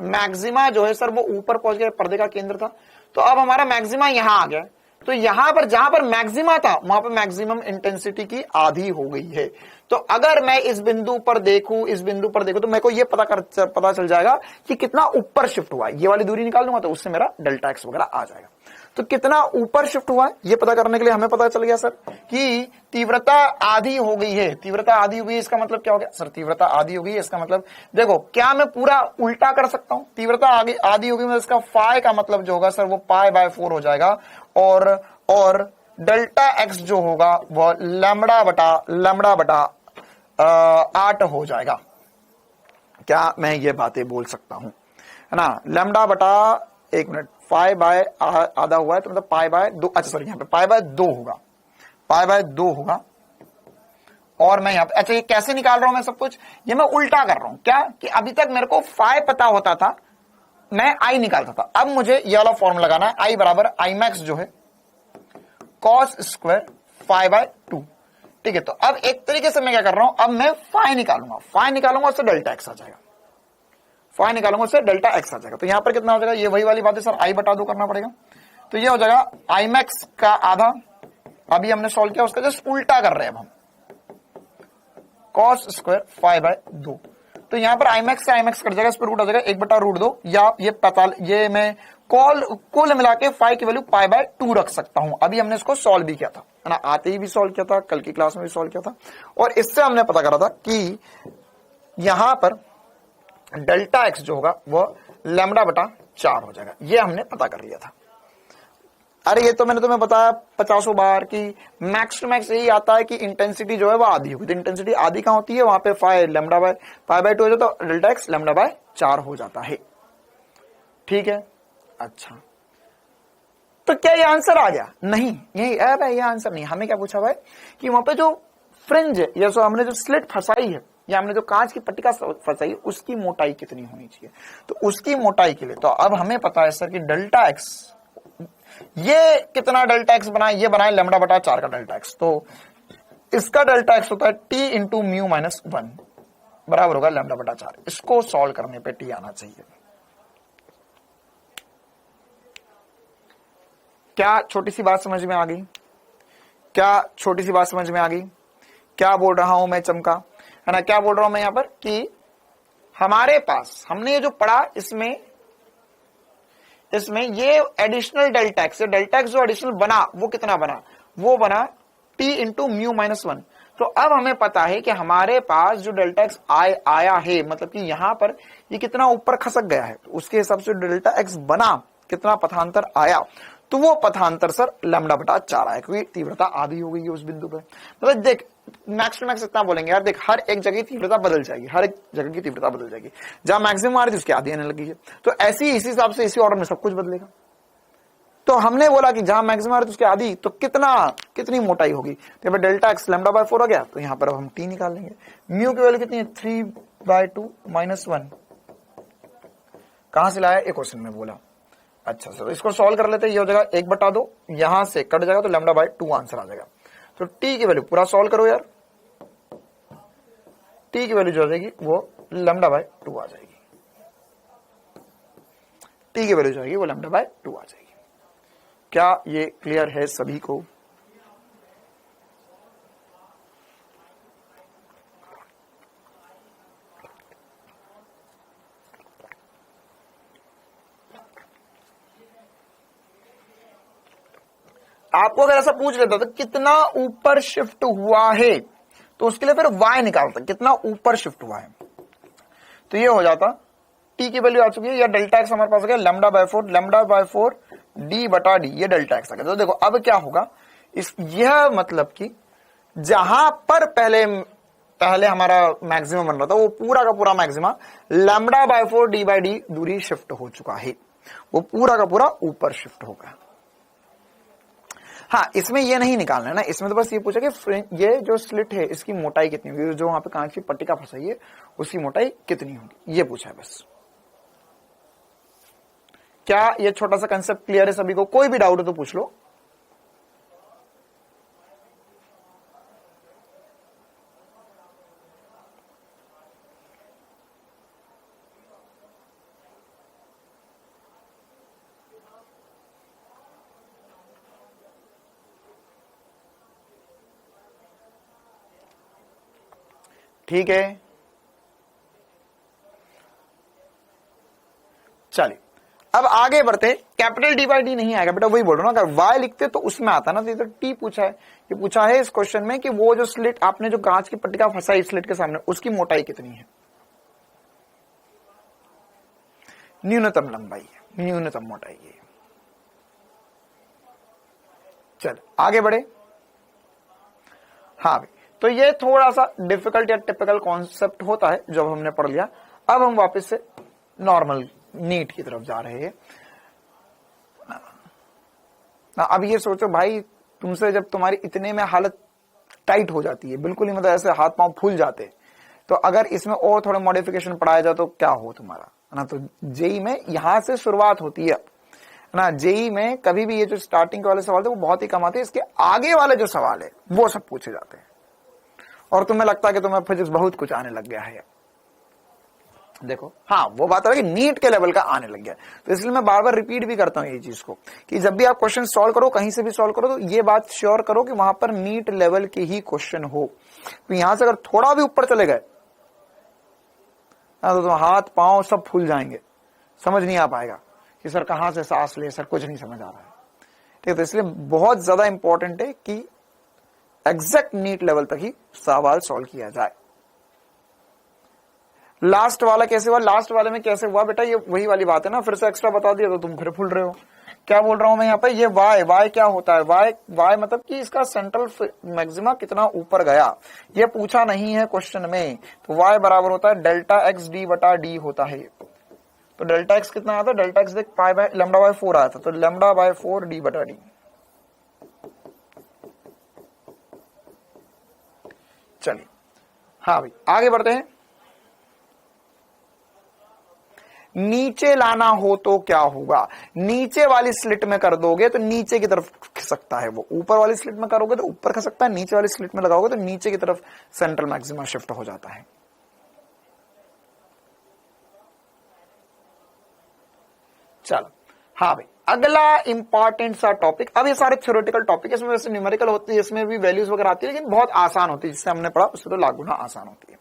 मैक्सिमा जो है सर वो ऊपर पहुंच गया, पर्दे का केंद्र था, तो अब हमारा मैक्सिमा यहां आ गया, तो यहां पर जहां पर मैक्सिमा था वहां पर मैक्सिमम इंटेंसिटी की आधी हो गई है। तो अगर मैं इस बिंदु पर देखूं तो मेरे को ये पता चल जाएगा कि कितना ऊपर शिफ्ट हुआ है। ये वाली दूरी निकाल दूंगा तो उससे मेरा डेल्टा एक्स वगैरह आ जाएगा। तो कितना ऊपर शिफ्ट हुआ है ये पता करने के लिए हमें पता चल गया सर कि तीव्रता आधी हो गई है। इसका मतलब क्या हो गया सर, तीव्रता आधी हो गई है, इसका मतलब देखो क्या मैं पूरा उल्टा कर सकता हूं, तीव्रता आधी हो गई मतलब इसका फाई का मतलब जो होगा सर वो π/4 हो जाएगा, और डेल्टा एक्स जो होगा वो लैम्बडा बटा 8 हो जाएगा। क्या मैं ये बातें बोल सकता हूं, है ना, लैम्बडा बटा 1 मिनट π/आधा हुआ है तो मतलब π/2, अच्छा सर यहाँ पे π/2 होगा, और मैं यहाँ पे अच्छा ये कैसे निकाल रहा हूं मैं सब कुछ, ये मैं उल्टा कर रहा हूं क्या कि अभी तक मेरे को फाई पता होता था, मैं आई निकालता था, अब मुझे ये वाला फॉर्मूला लगाना है, आई बराबर आई मैक्स जो है cos स्क्वायर π/2। ठीक है, तो अब एक तरीके से मैं क्या कर रहा हूं, अब मैं फाई निकालूंगा उससे डेल्टा एक्स आ जाएगा, तो यहां पर कितना हो जाएगा, ये वही वाली बात है सर, आई बटा 2 करना पड़ेगा, तो ये हो जाएगा आई मैक्स का आधा, अभी हमने सॉल्व किया उसका जस्ट उल्टा कर रहे हैं अब हम, cos स्क्वायर π/2, तो यहां पर आई मैक्स से आई मैक्स कट जाएगा, इस पर रूट आ जाएगा 1/√2, या ये मैं कुल मिला के फाई की वैल्यू पाई बाय 2 रख सकता हूं। अभी हमने इसको सॉल्व भी किया था, है ना, आते ही भी सॉल्व किया था, कल की क्लास में भी सॉल्व किया था, और इससे हमने पता करा था कि यहां पर डेल्टा एक्स जो होगा वो लैम्डा बटा 4 हो जाएगा। ये हमने पता कर लिया था। अरे ये तो मैंने तुम्हें बताया 50 बार कि मैक्स टू मैक्स यही आता है कि इंटेंसिटी जो है वो आधी होगी। तो इंटेंसिटी आधी कहां होती है, वहां पे phi lambda by pi by 2 हो जाता है, तो डेल्टा एक्स लैम्डा बाय 4 हो जाता है। ठीक है, अच्छा, तो क्या ये आंसर आ गया? नहीं, ये आंसर नहीं। हमें क्या पूछा भाई कि वहां पे जो फ्रिंज है या जो हमने जो स्लिट फंसाई है या हमने जो कांच की पट्टिका फंसाई है उसकी मोटाई कितनी होनी चाहिए। तो उसकी मोटाई के लिए तो अब हमें पता है सर कि डेल्टा एक्स, ये कितना डेल्टा एक्स बनाए, ये बनाए लैम्डा बटा 4 का डेल्टा एक्स, तो इसका डेल्टा एक्स होता है टी इंटू म्यू माइनस 1 बराबर होगा लैम्डा बटा 4। इसको सॉल्व करने पे टी आना चाहिए। क्या छोटी सी बात समझ में आ गई? क्या छोटी सी बात समझ में आ गई? क्या बोल रहा हूं मैं चमका, है ना, क्या बोल रहा हूं मैं यहां पर कि हमारे पास हमने ये जो पढ़ा इसमें ये एडिशनल डेल्टा एक्स जो एडिशनल बना वो कितना बना, वो बना टी इंटू म्यू माइनस 1। तो अब हमें पता है कि हमारे पास जो डेल्टा एक्स आया है, मतलब कि यहां पर ये कितना ऊपर खसक गया है, तो उसके हिसाब से डेल्टा एक्स बना कितना पथांतर आया, तो वो पथांतर सर लैम्डा बटा 4 आया, क्योंकि तीव्रता आधी हो गई है उस बिंदु पे। मतलब देख मैक्स टू मैक्स इतना बोलेंगे यार, देख हर एक जगह तीव्रता बदल जाएगी, हर एक जगह की तीव्रता बदल जाएगी। जहां मैक्सिमम आ रही थी उसकी आधी आने लगी है, तो ऐसी इसी हिसाब से इसी ऑर्डर में सब कुछ बदलेगा। तो हमने बोला कि जहां मैक्सिमम आ रही थी उसकी आधी, तो कितनी मोटाई होगी, तो डेल्टा एक्स लैम्डा बाय 4 हो गया। तो यहां पर अब हम टी निकाल लेंगे। म्यू की वैल्यू कितनी है, 3/2 माइनस 1। कहां से लाया, एक क्वेश्चन में बोला। अच्छा सर, इसको सॉल्व कर लेते हैं। ये हो जाएगा 1/2, यहां से कट जाएगा तो लैम्डा बाय 2 आंसर आ जाएगा। तो टी की वैल्यू पूरा सॉल्व करो यार, टी की वैल्यू जो आ जाएगी वो लैम्डा बाय 2 आ जाएगी। टी की वैल्यू जो आएगी वो लैम्डा बाय 2 आ जाएगी। क्या ये क्लियर है सभी को? आपको अगर ऐसा पूछ लेता तो कितना ऊपर शिफ्ट हुआ है, तो उसके लिए फिर y निकालता, कितना ऊपर शिफ्ट हुआ है। तो ये हो जाता t की वैल्यू आ चुकी है, या डेल्टा एक्स हमारे पास हो गया लैम्डा बाय 4 d बटा d, ये डेल्टा एक्स आ गया। तो देखो अब क्या होगा, यह मतलब कि जहां पर पहले हमारा मैक्सिमम बन रहा था वो पूरा का पूरा maximum lambda by 4 d by D दूरी शिफ्ट हो चुका है, वो पूरा का पूरा ऊपर शिफ्ट होगा। हाँ, इसमें ये नहीं निकालना है ना, इसमें तो बस ये पूछा कि ये जो स्लिट है इसकी मोटाई कितनी होगी, जो वहां पे कांच की पट्टिका फंसाई है उसकी मोटाई कितनी होगी, ये पूछा है बस। क्या ये छोटा सा कंसेप्ट क्लियर है सभी को? कोई भी डाउट हो तो पूछ लो। ठीक है, चलिए अब आगे बढ़ते। कैपिटल डी बाई डी नहीं आएगा बेटा, वही बोल रहा हूं ना, अगर वाई लिखते तो उसमें आता ना, तो टी पूछा है। ये पूछा है इस क्वेश्चन में कि वो जो स्लिट आपने जो कांच की पट्टिका फंसाई स्लिट के सामने, उसकी मोटाई कितनी है, न्यूनतम लंबाई है, न्यूनतम मोटाई है। चल आगे बढ़े। हाँ भाई, तो ये थोड़ा सा डिफिकल्ट या टिपिकल कॉन्सेप्ट होता है जब हमने पढ़ लिया। अब हम वापस से नॉर्मल नीट की तरफ जा रहे हैं। अब ये सोचो भाई, तुमसे जब तुम्हारी इतने में हालत टाइट हो जाती है, बिल्कुल ही मतलब ऐसे हाथ पांव फूल जाते, तो अगर इसमें और थोड़े मॉडिफिकेशन पढ़ाया जाए तो क्या हो तुम्हारा, है ना। तो जेई में यहां से शुरुआत होती है ना। जेई में कभी भी ये जो स्टार्टिंग के वाले सवाल थे वो बहुत ही कम आते हैं, इसके आगे वाले जो सवाल है वो सब पूछे जाते हैं, और तुम्हें लगता है कि तुम्हें फिजिक्स बहुत कुछ आने लग गया है। देखो हाँ, वो बात है कि नीट के लेवल का आने लग गया, तो इसलिए मैं बार बार रिपीट भी करता हूं ये चीज को कि जब भी आप क्वेश्चन सॉल्व करो, कहीं से भी सॉल्व करो, तो ये बात श्योर करो कि वहां पर नीट लेवल के ही क्वेश्चन हो। तो यहां से अगर थोड़ा भी ऊपर चले गए तो हाथ पांव सब फूल जाएंगे, समझ नहीं आ पाएगा कि सर कहां से सांस ले, सर कुछ नहीं समझ आ रहा है। ठीक है, तो इसलिए बहुत ज्यादा इंपॉर्टेंट है कि एग्जैक्ट नीट लेवल तक ही सवाल सॉल्व किया जाए। लास्ट वाला कैसे हुआ, लास्ट वाले में कैसे हुआ बेटा, ये वही वाली बात है ना, फिर से एक्स्ट्रा बता दिया तो तुम फिर भूल रहे हो। क्या बोल रहा हूं मैं यहाँ पे, ये वाई क्या होता है, वाई मतलब कि इसका सेंट्रल मैक्सिमा कितना ऊपर गया, ये पूछा नहीं है क्वेश्चन में। तो वाई बराबर होता है डेल्टा एक्स डी बटा डी होता है। तो डेल्टा एक्स कितना आता है, डेल्टा एक्स देख पाई बाय लैम्डा बाय 4 आया था, तो लैम्डा बाय 4 डी बटा डी। चलिए हाँ भाई आगे बढ़ते हैं। नीचे लाना हो तो क्या होगा, नीचे वाली स्लिट में कर दोगे तो नीचे की तरफ खिसकता है वो, ऊपर वाली स्लिट में करोगे तो ऊपर खिसकता है, नीचे वाली स्लिट में लगाओगे तो नीचे की तरफ सेंट्रल मैक्सिमा शिफ्ट हो जाता है। चलो हाँ भाई अगला इंपॉर्टेंट सा टॉपिक, अब ये सारे थ्योरेटिकल टॉपिक, इसमें वैसे न्यूमेरिकल होती है, इसमें भी वैल्यूज वगैरह आती है, लेकिन बहुत आसान होती है, जिससे हमने पढ़ा उससे तो लागू ना आसान होती है।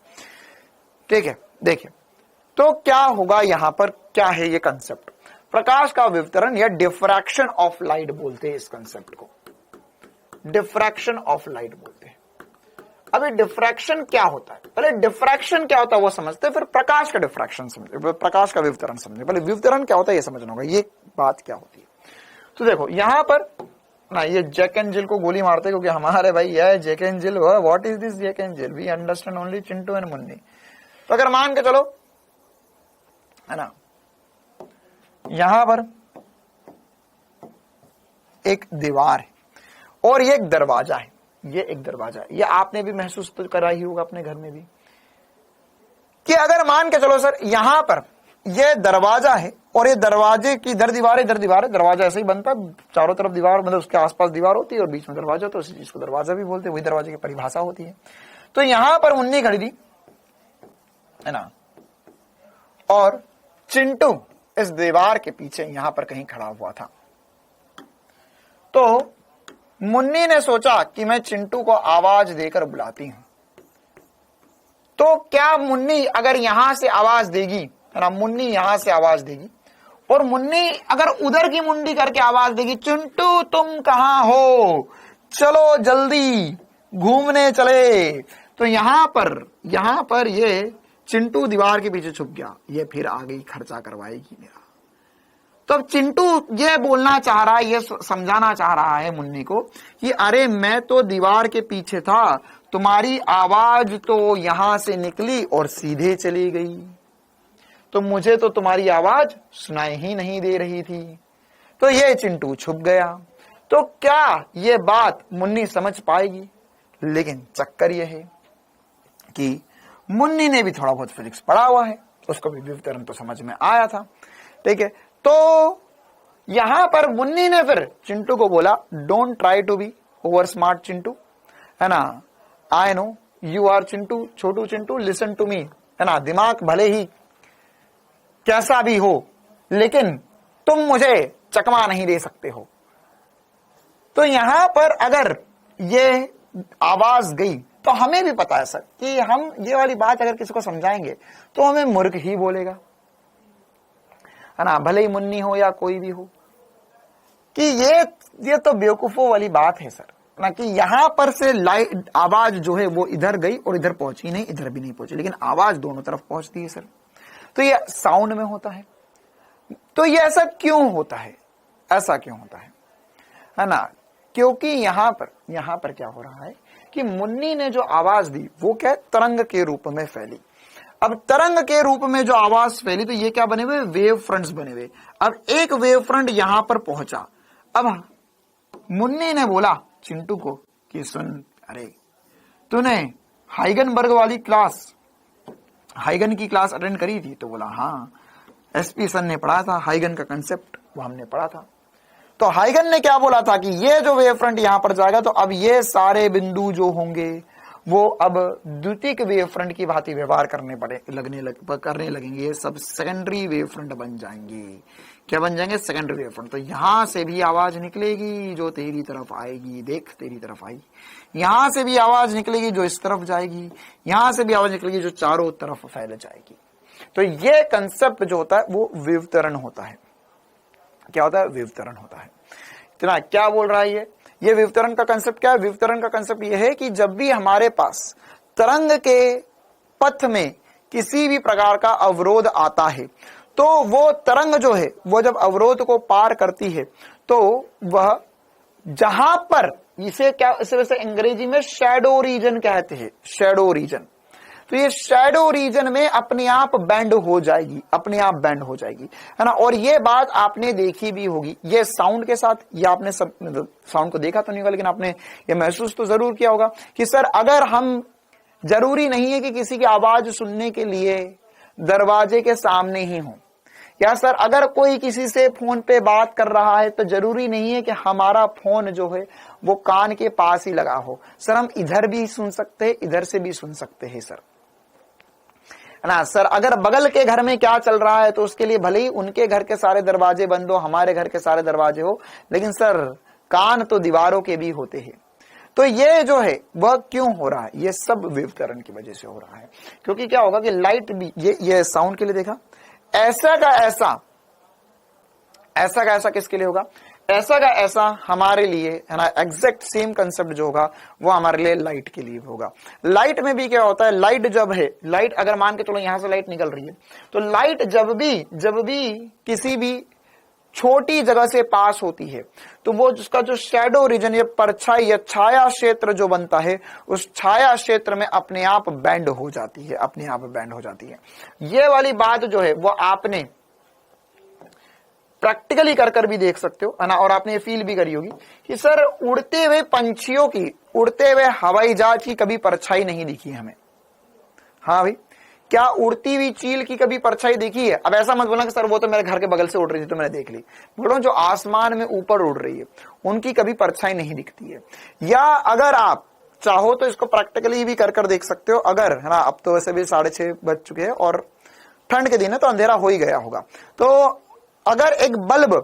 ठीक है, देखिए तो क्या होगा यहां पर, क्या है ये कंसेप्ट, प्रकाश का विवर्तन या डिफ्रैक्शन ऑफ लाइट बोलते हैं इस कंसेप्ट को, डिफ्रैक्शन ऑफ लाइट बोलते हैं। अभी डिफ्रैक्शन क्या होता है, पहले डिफ्रैक्शन क्या होता है वो समझते, फिर प्रकाश का डिफ्रैक्शन समझे, प्रकाश का विवर्तन समझे। पहले विवर्तन क्या होता है ये समझना होगा, ये बात क्या होती है। तो देखो यहां पर ना, ये जैक एंड जिल को गोली मारते क्योंकि हमारे भाई ये Jack and Jill, what is this Jack and Jill, we understand only Chintu and Munni. तो अगर मान के चलो है ना, यहां पर एक दीवार है और ये एक दरवाजा है, ये एक दरवाजा है, ये आपने भी महसूस तो करा ही होगा अपने घर में भी, कि अगर मान के चलो सर यहां पर ये दरवाजा है और ये दरवाजे की इधर दीवार है, दरवाजा ऐसे ही बनता है, चारों तरफ दीवार मतलब उसके आसपास दीवार होती है और बीच में दरवाजा, तो उसी चीज को दरवाजा भी बोलते हैं, वही दरवाजे की परिभाषा होती है। तो यहां पर मुन्नी खड़ी थी है ना, और चिंटू इस दीवार के पीछे यहां पर कहीं खड़ा हुआ था। तो मुन्नी ने सोचा कि मैं चिंटू को आवाज देकर बुलाती हूं। तो क्या मुन्नी अगर यहां से आवाज देगी है ना, मुन्नी यहां से आवाज देगी और मुन्नी अगर उधर की मुंडी करके आवाज देगी, चिंटू तुम कहां हो, चलो जल्दी घूमने चले, तो यहां पर ये चिंटू दीवार के पीछे छुप गया, ये फिर आ गई खर्चा करवाएगी मेरा। तो अब चिंटू ये बोलना चाह रहा है, ये समझाना चाह रहा है मुन्नी को कि अरे मैं तो दीवार के पीछे था, तुम्हारी आवाज तो यहां से निकली और सीधे चली गई, तो मुझे तो तुम्हारी आवाज सुनाई ही नहीं दे रही थी। तो ये चिंटू छुप गया। तो क्या ये बात मुन्नी समझ पाएगी, लेकिन चक्कर ये है कि मुन्नी ने भी थोड़ा बहुत फिजिक्स पढ़ा हुआ है, उसको भी विवर्तन तो समझ में आया था। ठीक है, तो यहां पर मुन्नी ने फिर चिंटू को बोला, don't try to be over smart Chintu, है ना, I know you are Chintu, Chhotu Chintu, listen to me, है ना, दिमाग भले ही कैसा भी हो लेकिन तुम मुझे चकमा नहीं दे सकते हो। तो यहां पर अगर ये आवाज गई तो हमें भी पता है सर कि हम ये वाली बात अगर किसी को समझाएंगे तो हमें मूर्ख ही बोलेगा, है ना, भले ही मुन्नी हो या कोई भी हो, कि ये तो बेवकूफों वाली बात है सर ना, कि यहां पर से लाइट आवाज जो है वो इधर गई और इधर पहुंची नहीं, इधर भी नहीं पहुंची, लेकिन आवाज दोनों तरफ पहुंचती है सर। तो ये साउंड में होता है। तो ये ऐसा क्यों होता है, ऐसा क्यों होता है ना, क्योंकि यहां पर क्या हो रहा है कि मुन्नी ने जो आवाज दी वो क्या तरंग के रूप में फैली। अब तरंग के रूप में जो आवाज फैली तो ये क्या बने हुए, वेव फ्रंट्स बने हुए। अब एक वेव फ्रंट यहां पर पहुंचा। अब मुन्नी ने बोला चिंटू को कि सुन, अरे तूने हाइगनबर्ग वाली क्लास, हाइगन की क्लास अटेंड करी थी? तो बोला हाँ, एसपी सर ने पढ़ा था हाइगन का कंसेप्ट, वो हमने पढ़ा था। तो हाइगन ने क्या बोला था कि ये जो वेव फ्रंट यहां पर जाएगा तो अब ये सारे बिंदु जो होंगे वो अब द्वितीयक वेव फ्रंट की भांति व्यवहार करने लगेंगे, ये सब सेकेंडरी वेव फ्रंट बन जाएंगे। क्या बन जाएंगे? Secondary wave front. तो यहां से भी आवाज निकलेगी जो तेरी तरफ आएगी, देख तेरी तरफ आई, यहां से भी आवाज निकलेगी जो इस तरफ जाएगी, यहां से भी आवाज निकलेगी जो चारों तरफ फैल जाएगी। तो ये कंसेप्ट जो होता है वो विवर्तन होता है। क्या होता है, विवर्तन होता है। इतना क्या बोल रहा है ये विवर्तन का कंसेप्ट क्या है? विवर्तन का कंसेप्ट ये है कि जब भी हमारे पास तरंग के पथ में किसी भी प्रकार का अवरोध आता है, तो वो तरंग जो है वो जब अवरोध को पार करती है तो वह जहां पर इसे क्या, इसे वैसे अंग्रेजी में शैडो रीजन कहते हैं, शैडो रीजन। तो ये शैडो रीजन में अपने आप बैंड हो जाएगी, अपने आप बैंड हो जाएगी, है ना। और ये बात आपने देखी भी होगी, ये साउंड के साथ, ये आपने सब साउंड को देखा तो नहीं होगा, लेकिन आपने ये महसूस तो जरूर किया होगा कि सर अगर हम, जरूरी नहीं है कि किसी की आवाज सुनने के लिए दरवाजे के सामने ही हो, या सर अगर कोई किसी से फोन पे बात कर रहा है तो जरूरी नहीं है कि हमारा फोन जो है वो कान के पास ही लगा हो। सर हम इधर भी सुन सकते हैं, इधर से भी सुन सकते हैं सर, है ना। सर अगर बगल के घर में क्या चल रहा है तो उसके लिए भले ही उनके घर के सारे दरवाजे बंद हो, हमारे घर के सारे दरवाजे हो, लेकिन सर कान तो दीवारों के भी होते हैं। तो ये जो है वह क्यों हो रहा है? ये सब विवर्तन की वजह से हो रहा है। क्योंकि क्या होगा कि लाइट भी, ये साउंड के लिए देखा, ऐसा का ऐसा किसके लिए होगा? ऐसा का ऐसा हमारे लिए, है ना, एग्जैक्ट सेम कंसेप्ट जो होगा वो हमारे लिए लाइट के लिए होगा। लाइट में भी क्या होता है, लाइट जब है, लाइट अगर मान के चलो यहां से लाइट निकल रही है, तो लाइट जब भी किसी भी छोटी जगह से पास होती है तो वो जिसका जो शैडो रीजन, ये परछाई या छाया क्षेत्र जो बनता है, उस छाया क्षेत्र में अपने आप बैंड हो जाती है, अपने आप बैंड हो जाती है। ये वाली बात जो है वो आपने प्रैक्टिकली कर भी देख सकते हो, है ना। और आपने ये फील भी करी होगी कि सर उड़ते हुए पंछियों की, उड़ते हुए हवाई जहाज की कभी परछाई नहीं दिखी हमें। हाँ भाई, क्या उड़ती हुई चील की कभी परछाई देखी है? अब ऐसा मत बोलना कि सर वो तो मेरे घर के बगल से उड़ रही थी तो मैंने देख ली। बोल रहा हूं जो आसमान में ऊपर उड़ रही है उनकी कभी परछाई नहीं दिखती है। या अगर आप चाहो तो इसको प्रैक्टिकली भी कर देख सकते हो। अगर, है ना, अब तो वैसे भी 6:30 बज चुके हैं और ठंड के दिन है तो अंधेरा हो ही गया होगा। तो अगर एक बल्ब,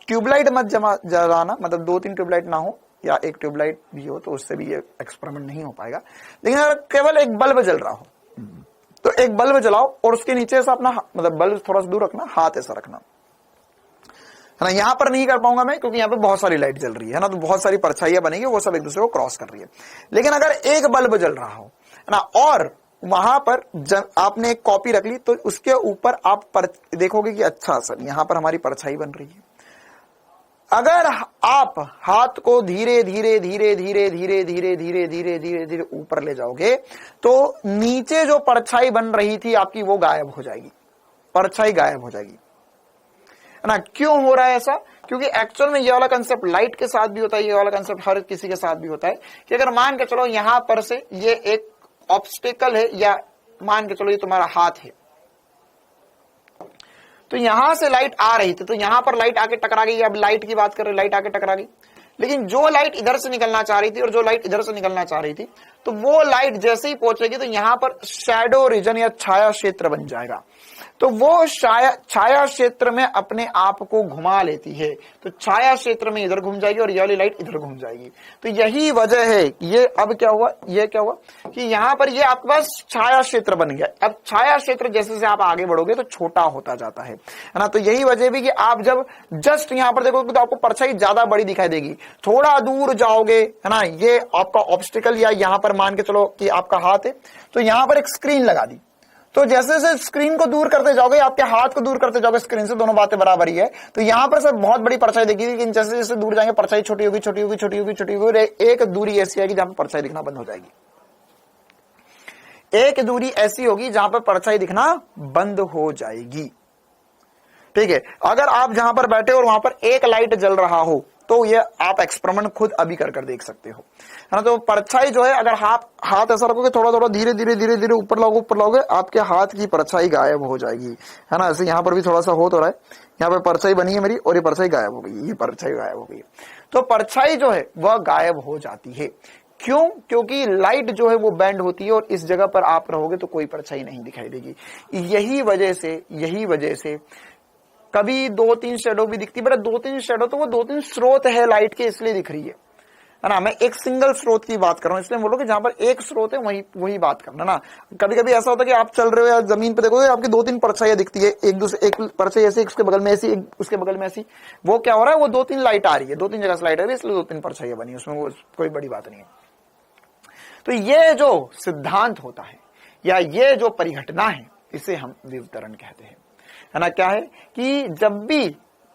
ट्यूबलाइट मत जलाना, मतलब 2-3 ट्यूबलाइट ना हो या एक ट्यूबलाइट भी हो तो उससे भी ये एक्सपेरिमेंट नहीं हो पाएगा। लेकिन अगर केवल एक बल्ब जल रहा हो तो एक बल्ब जलाओ और उसके नीचे से अपना, मतलब बल्ब थोड़ा सा दूर रखना, हाथ ऐसा रखना, है ना। यहां पर नहीं कर पाऊंगा मैं क्योंकि यहाँ पे बहुत सारी लाइट जल रही है ना, तो बहुत सारी परछाइयां बनेगी, वो सब एक दूसरे को क्रॉस कर रही है। लेकिन अगर एक बल्ब जल रहा हो, है ना, और वहां पर आपने एक कॉपी रख ली तो उसके ऊपर आप देखोगे कि अच्छा सर यहां पर हमारी परछाई बन रही है। अगर आप हाथ को धीरे धीरे धीरे धीरे धीरे धीरे धीरे धीरे धीरे धीरे ऊपर ले जाओगे तो नीचे जो परछाई बन रही थी आपकी वो गायब हो जाएगी, परछाई गायब हो जाएगी, है ना। क्यों हो रहा है ऐसा? क्योंकि एक्चुअल में ये वाला कंसेप्ट लाइट के साथ भी होता है, ये वाला कंसेप्ट हर किसी के साथ भी होता है कि अगर मान के चलो यहां पर से ये एक ऑब्स्टिकल है, या मान के चलो ये तुम्हारा हाथ है, तो यहां से लाइट आ रही थी तो यहां पर लाइट आके टकरा गई। अब लाइट की बात कर रहे, लाइट आके टकरा गई, लेकिन जो लाइट इधर से निकलना चाह रही थी और जो लाइट इधर से निकलना चाह रही थी, तो वो लाइट जैसे ही पहुंचेगी तो यहां पर शैडो रीजन या छाया क्षेत्र बन जाएगा। तो वो छाया क्षेत्र में अपने आप को घुमा लेती है, तो छाया क्षेत्र में इधर घूम जाएगी और ये वाली लाइट इधर घूम जाएगी। तो यही वजह है ये अब क्या हुआ, ये क्या हुआ कि यहां पर ये आपके पास छाया क्षेत्र बन गया। अब छाया क्षेत्र जैसे जैसे आप आगे बढ़ोगे तो छोटा होता जाता है ना। तो यही वजह भी कि आप जब जस्ट यहां पर देखोगे तो आपको परछाई ज्यादा बड़ी दिखाई देगी। थोड़ा दूर जाओगे, है ना, ये आपका ऑब्स्टिकल, या यहां पर मान के चलो कि आपका हाथ है तो यहां पर एक स्क्रीन लगा दी, तो जैसे जैसे स्क्रीन को दूर करते जाओगे, आपके हाथ को दूर करते जाओगे स्क्रीन से, दोनों बातें बराबर ही है, तो यहां पर सब बहुत बड़ी परछाई दिखेगी। लेकिन जैसे जैसे दूर जाएंगे परछाई छोटी होगी, छोटी होगी, छोटी होगी, छोटी होगी, एक दूरी ऐसी आएगी जहां पर परछाई दिखना बंद हो जाएगी। एक दूरी ऐसी होगी जहां पर परछाई दिखना बंद हो जाएगी। ठीक है, अगर आप जहां पर बैठे और वहां पर एक लाइट जल रहा हो तो ये आप एक्सपेरिमेंट खुद अभी कर देख सकते हो, है ना। तो परछाई जो है, अगर हाथ ऐसा रखोगे, थोड़ा थोड़ा धीरे धीरे धीरे धीरे ऊपर लाओगे, आपके हाथ की परछाई गायब हो जाएगी, है ना। ऐसे यहाँ पर भी थोड़ा सा हो तो रहा है, यहाँ पर परछाई बनी है मेरी और ये परछाई गायब हो गई, ये परछाई गायब हो गई। तो परछाई जो है वह गायब हो जाती है। क्यों? क्योंकि लाइट जो है वो बैंड होती है और इस जगह पर आप रहोगे तो कोई परछाई नहीं दिखाई देगी। यही वजह से कभी 2-3 शेडो भी दिखती है, बट 2-3 शेडो तो वो 2-3 स्रोत है लाइट के, इसलिए दिख रही है है ना। मैं एक सिंगल स्रोत की बात कर रहा हूं, इसलिए बोलो कि जहां पर एक स्रोत है वही बात करना ना। कभी कभी ऐसा होता है कि आप चल रहे हो या जमीन पे देखोगे आपकी 2-3 परछाइयां दिखती है, एक दूसरे, एक परछाई ऐसी, उसके बगल में ऐसी, एक उसके बगल में ऐसी। वो क्या हो रहा है, वो 2-3 लाइट आ रही है, 2-3 जगह से लाइट आ रही है, इसलिए 2-3 परछाइयां बनी, उसमें वो कोई बड़ी बात नहीं है। तो ये जो सिद्धांत होता है या ये जो परिघटना है, इसे हम विवर्तन कहते हैं, है ना। क्या है कि जब भी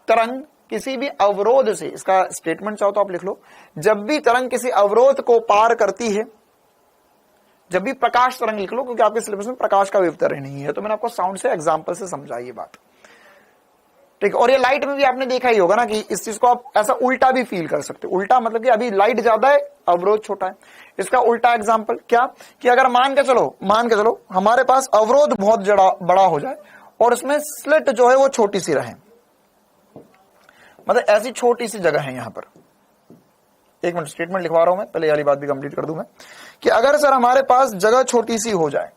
तरंग किसी भी अवरोध से, इसका स्टेटमेंट चाहो तो आप लिख लो, जब भी तरंग किसी अवरोध को पार करती है, जब भी प्रकाश तरंग लिख लो, क्योंकि आपके सिलेबस में प्रकाश का विवर्तन नहीं है, तो मैंने आपको साउंड से एग्जांपल से समझाई ये बात, ठीक। और ये लाइट में भी आपने देखा ही होगा ना कि इस चीज को आप ऐसा उल्टा भी फील कर सकते हो। उल्टा मतलब कि अभी लाइट ज्यादा है, अवरोध छोटा है। इसका उल्टा एग्जांपल क्या, कि अगर मान के चलो हमारे पास अवरोध बहुत बड़ा हो जाए और उसमें स्लिट जो है वो छोटी सी रहे, मतलब ऐसी छोटी सी जगह है यहां पर। एक मिनट, स्टेटमेंट लिखवा रहा हूं मैं, पहले वाली बात भी कंप्लीट कर दूं मैं, कि अगर सर हमारे पास जगह छोटी सी हो जाए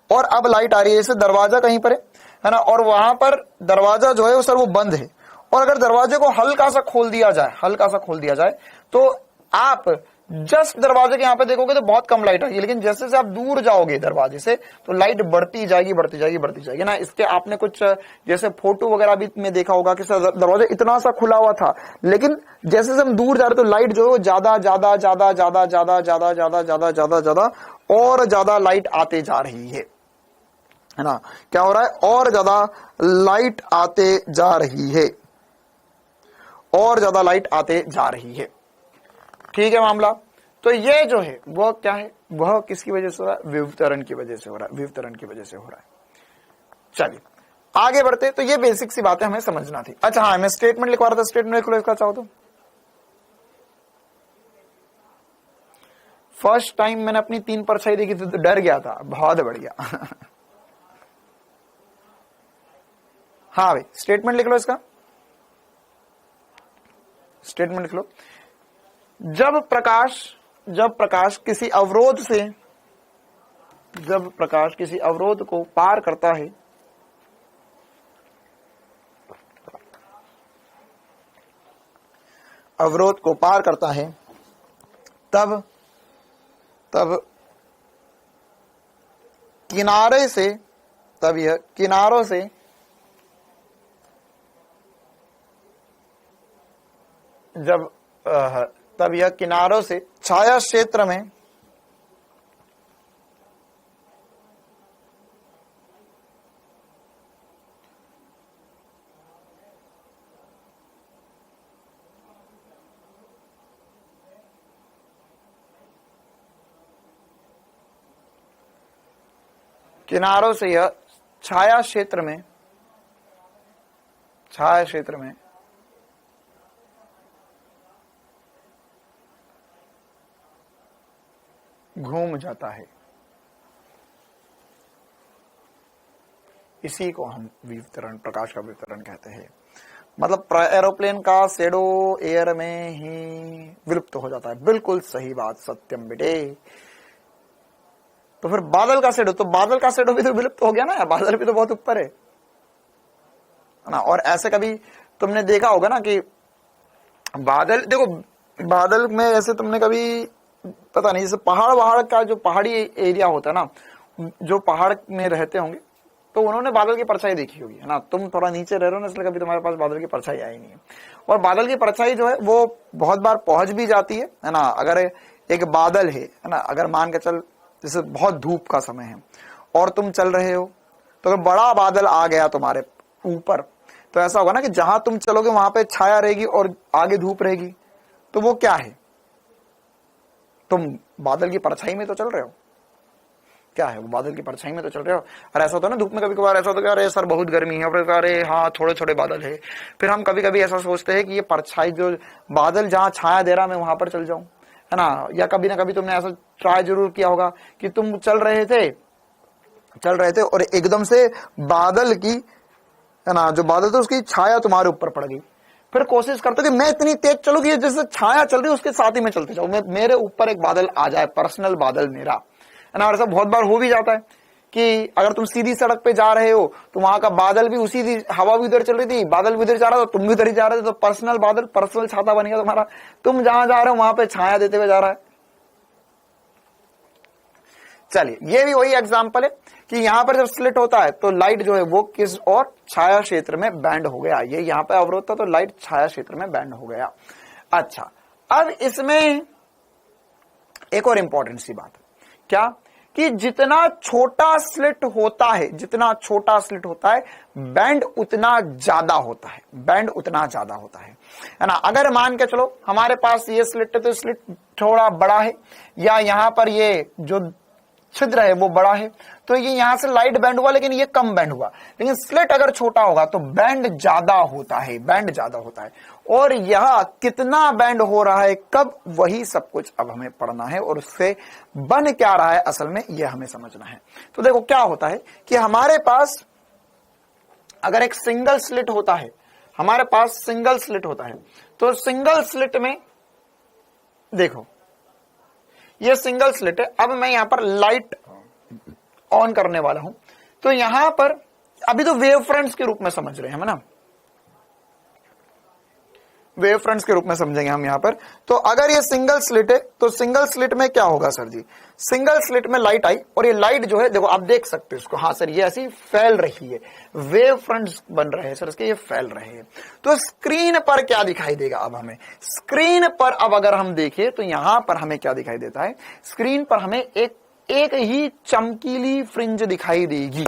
और अब लाइट आ रही है, जैसे दरवाजा कहीं पर है ना, और वहां पर दरवाजा जो है वो सर वो बंद है, और अगर दरवाजे को हल्का सा खोल दिया जाए तो आप जस्ट दरवाजे के यहां पे देखोगे तो बहुत कम लाइट आएगी, लेकिन जैसे जैसे आप दूर जाओगे दरवाजे से तो लाइट बढ़ती जाएगी ना। इसके आपने कुछ जैसे फोटो वगैरह भी में देखा होगा कि दरवाजा इतना सा खुला हुआ था, लेकिन जैसे हम दूर जा रहे तो लाइट जो है वो ज्यादा और ज्यादा लाइट आते जा रही है ना। क्या हो रहा है, और ज्यादा लाइट आते जा रही है, और ज्यादा लाइट आते जा रही है, ठीक है मामला। तो ये जो है वह क्या है, वह किसकी वजह से हो रहा है, विवर्तन की वजह से हो रहा है। चलिए आगे बढ़ते, तो ये बेसिक सी बातें हमें समझना थी। अच्छा हाँ, मैं स्टेटमेंट लिखवा रहा था, स्टेटमेंट लिख लो इसका चाहो तो। फर्स्ट टाइम मैंने अपनी 3 परछाई देखी थी तो डर गया था, बहुत बढ़िया। हाँ भाई, स्टेटमेंट लिख लो इसका, स्टेटमेंट लिख लो। जब प्रकाश किसी अवरोध को पार करता है, तब यह किनारों से छाया क्षेत्र में यह छाया क्षेत्र में घूम जाता है, इसी को हम विवर्तन, प्रकाश का विवर्तन कहते हैं। मतलब एरोप्लेन का शैडो एयर में ही विलुप्त हो जाता है। बिल्कुल सही बात, सत्यम बेटे। तो फिर बादल का शैडो भी तो विलुप्त हो गया ना, बादल भी तो बहुत ऊपर है ना। और ऐसे कभी तुमने देखा होगा ना कि बादल, देखो बादल में ऐसे तुमने कभी पता नहीं, जैसे पहाड़ का जो पहाड़ी एरिया होता है ना, जो पहाड़ में रहते होंगे तो उन्होंने बादल की परछाई देखी होगी, है ना। तुम थोड़ा नीचे रह रहे हो ना, इसलिए कभी तुम्हारे पास बादल की परछाई आई नहीं है। और बादल की परछाई जो है वो बहुत बार पहुंच भी जाती है ना। अगर एक बादल है ना, अगर मान के चल जैसे बहुत धूप का समय है और तुम चल रहे हो, तो अगर बड़ा बादल आ गया तुम्हारे ऊपर, तो ऐसा होगा ना कि जहां तुम चलोगे वहां पे छाया रहेगी और आगे धूप रहेगी, तो वो क्या है, तुम बादल की परछाई में तो चल रहे हो। क्या है वो, बादल की परछाई में तो चल रहे हो। और ऐसा होता है ना धूप में, कभी कभार ऐसा होता है अरे सर बहुत गर्मी है, और अरे हाँ थोड़े छोटे बादल है। फिर हम कभी कभी ऐसा सोचते हैं कि ये परछाई जो बादल जहां छाया दे रहा मैं वहां पर चल जाऊं, है ना। या कभी ना कभी तुमने ऐसा ट्राई जरूर किया होगा कि तुम चल रहे थे और एकदम से बादल की, है ना, जो बादल थे उसकी छाया तुम्हारे ऊपर पड़ गई। फिर कोशिश करते कि मैं इतनी तेज चलूं कि जैसे छाया चल रही है उसके साथ ही मैं चलते जाऊं, मेरे ऊपर एक बादल आ जाए, पर्सनल बादल मेरा, है ना। और ऐसा बहुत बार हो भी जाता है कि अगर तुम सीधी सड़क पे जा रहे हो तो वहां का बादल भी उसी, हवा भी उधर चल रही थी, बादल भी उधर जा रहा था, तुम भी उधर ही जा रहे थे, तो पर्सनल बादल, पर्सनल छाता बन गया तुम्हारा, तुम जहां जा रहे हो वहां पे छाया देते हुए जा रहा है। चलिए, ये भी वही एग्जांपल है कि यहां पर जब स्लिट होता है तो लाइट जो है वो किस और छाया क्षेत्र में बैंड हो गया। ये यहां पे अवरोध था तो लाइट छाया क्षेत्र में बैंड हो गया। अच्छा, अब इसमें एक और इंपॉर्टेंट सी बात है, क्या कि जितना छोटा स्लिट होता है, जितना छोटा स्लिट होता है, बैंड उतना ज्यादा होता है, बैंड उतना ज्यादा होता है ना। अगर मान के चलो हमारे पास ये स्लिट है तो स्लिट थोड़ा बड़ा है, या यहां पर ये जो छिद्र है वो बड़ा है, तो ये यहां से लाइट बैंड हुआ लेकिन ये कम बैंड हुआ। लेकिन स्लिट अगर छोटा होगा तो बैंड ज्यादा होता है, बैंड ज्यादा होता है। और यह कितना बैंड हो रहा है, कब, वही सब कुछ अब हमें पढ़ना है, और उससे बन क्या रहा है असल में यह हमें समझना है। तो देखो क्या होता है कि हमारे पास अगर एक सिंगल स्लिट होता है, हमारे पास सिंगल स्लिट होता है, तो सिंगल स्लिट में देखो ये सिंगल स्लिट है। अब मैं यहां पर लाइट ऑन करने वाला हूं, तो यहां पर अभी तो वेव फ्रंट्स के रूप में समझ रहे हैं हम ना, वेव फ्रंट्स के रूप में समझेंगे हम यहां पर। तो अगर ये सिंगल स्लिट है तो सिंगल स्लिट में क्या होगा सर जी, सिंगल स्लिट में लाइट आई, और ये लाइट जो है देखो आप देख सकते हो इसको, हाँ सर ये ऐसी फैल रही है, वेव फ्रंट्स बन रहे हैं सर इसके, ये फैल रहे हैं। तो स्क्रीन पर क्या दिखाई देगा अब हमें, स्क्रीन पर अब अगर हम देखें तो यहां पर हमें क्या दिखाई देता है, स्क्रीन पर हमें एक ही चमकीली फ्रिंज दिखाई देगी,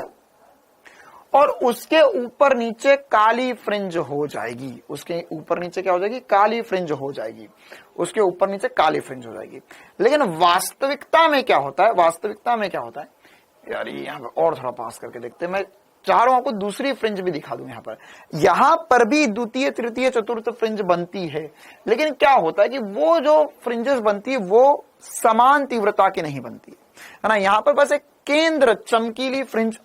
और उसके ऊपर नीचे काली फ्रिंज हो जाएगी, उसके ऊपर नीचे क्या हो जाएगी, काली फ्रिंज हो जाएगी, उसके ऊपर नीचे काली फ्रिंज हो जाएगी। लेकिन वास्तविकता में क्या होता है, वास्तविकता में क्या होता है यार, ये यहां पर और थोड़ा पास करके देखते हैं, मैं चाह रहा हूं आपको दूसरी फ्रिंज भी दिखा दूं। यहां पर भी द्वितीय तृतीय चतुर्थ फ्रिंज बनती है, लेकिन क्या होता है कि वो जो फ्रिंजेस बनती है वो समान तीव्रता की नहीं बनती है ना। यहां पर बस एक केंद्र चमकीली फ्रिंज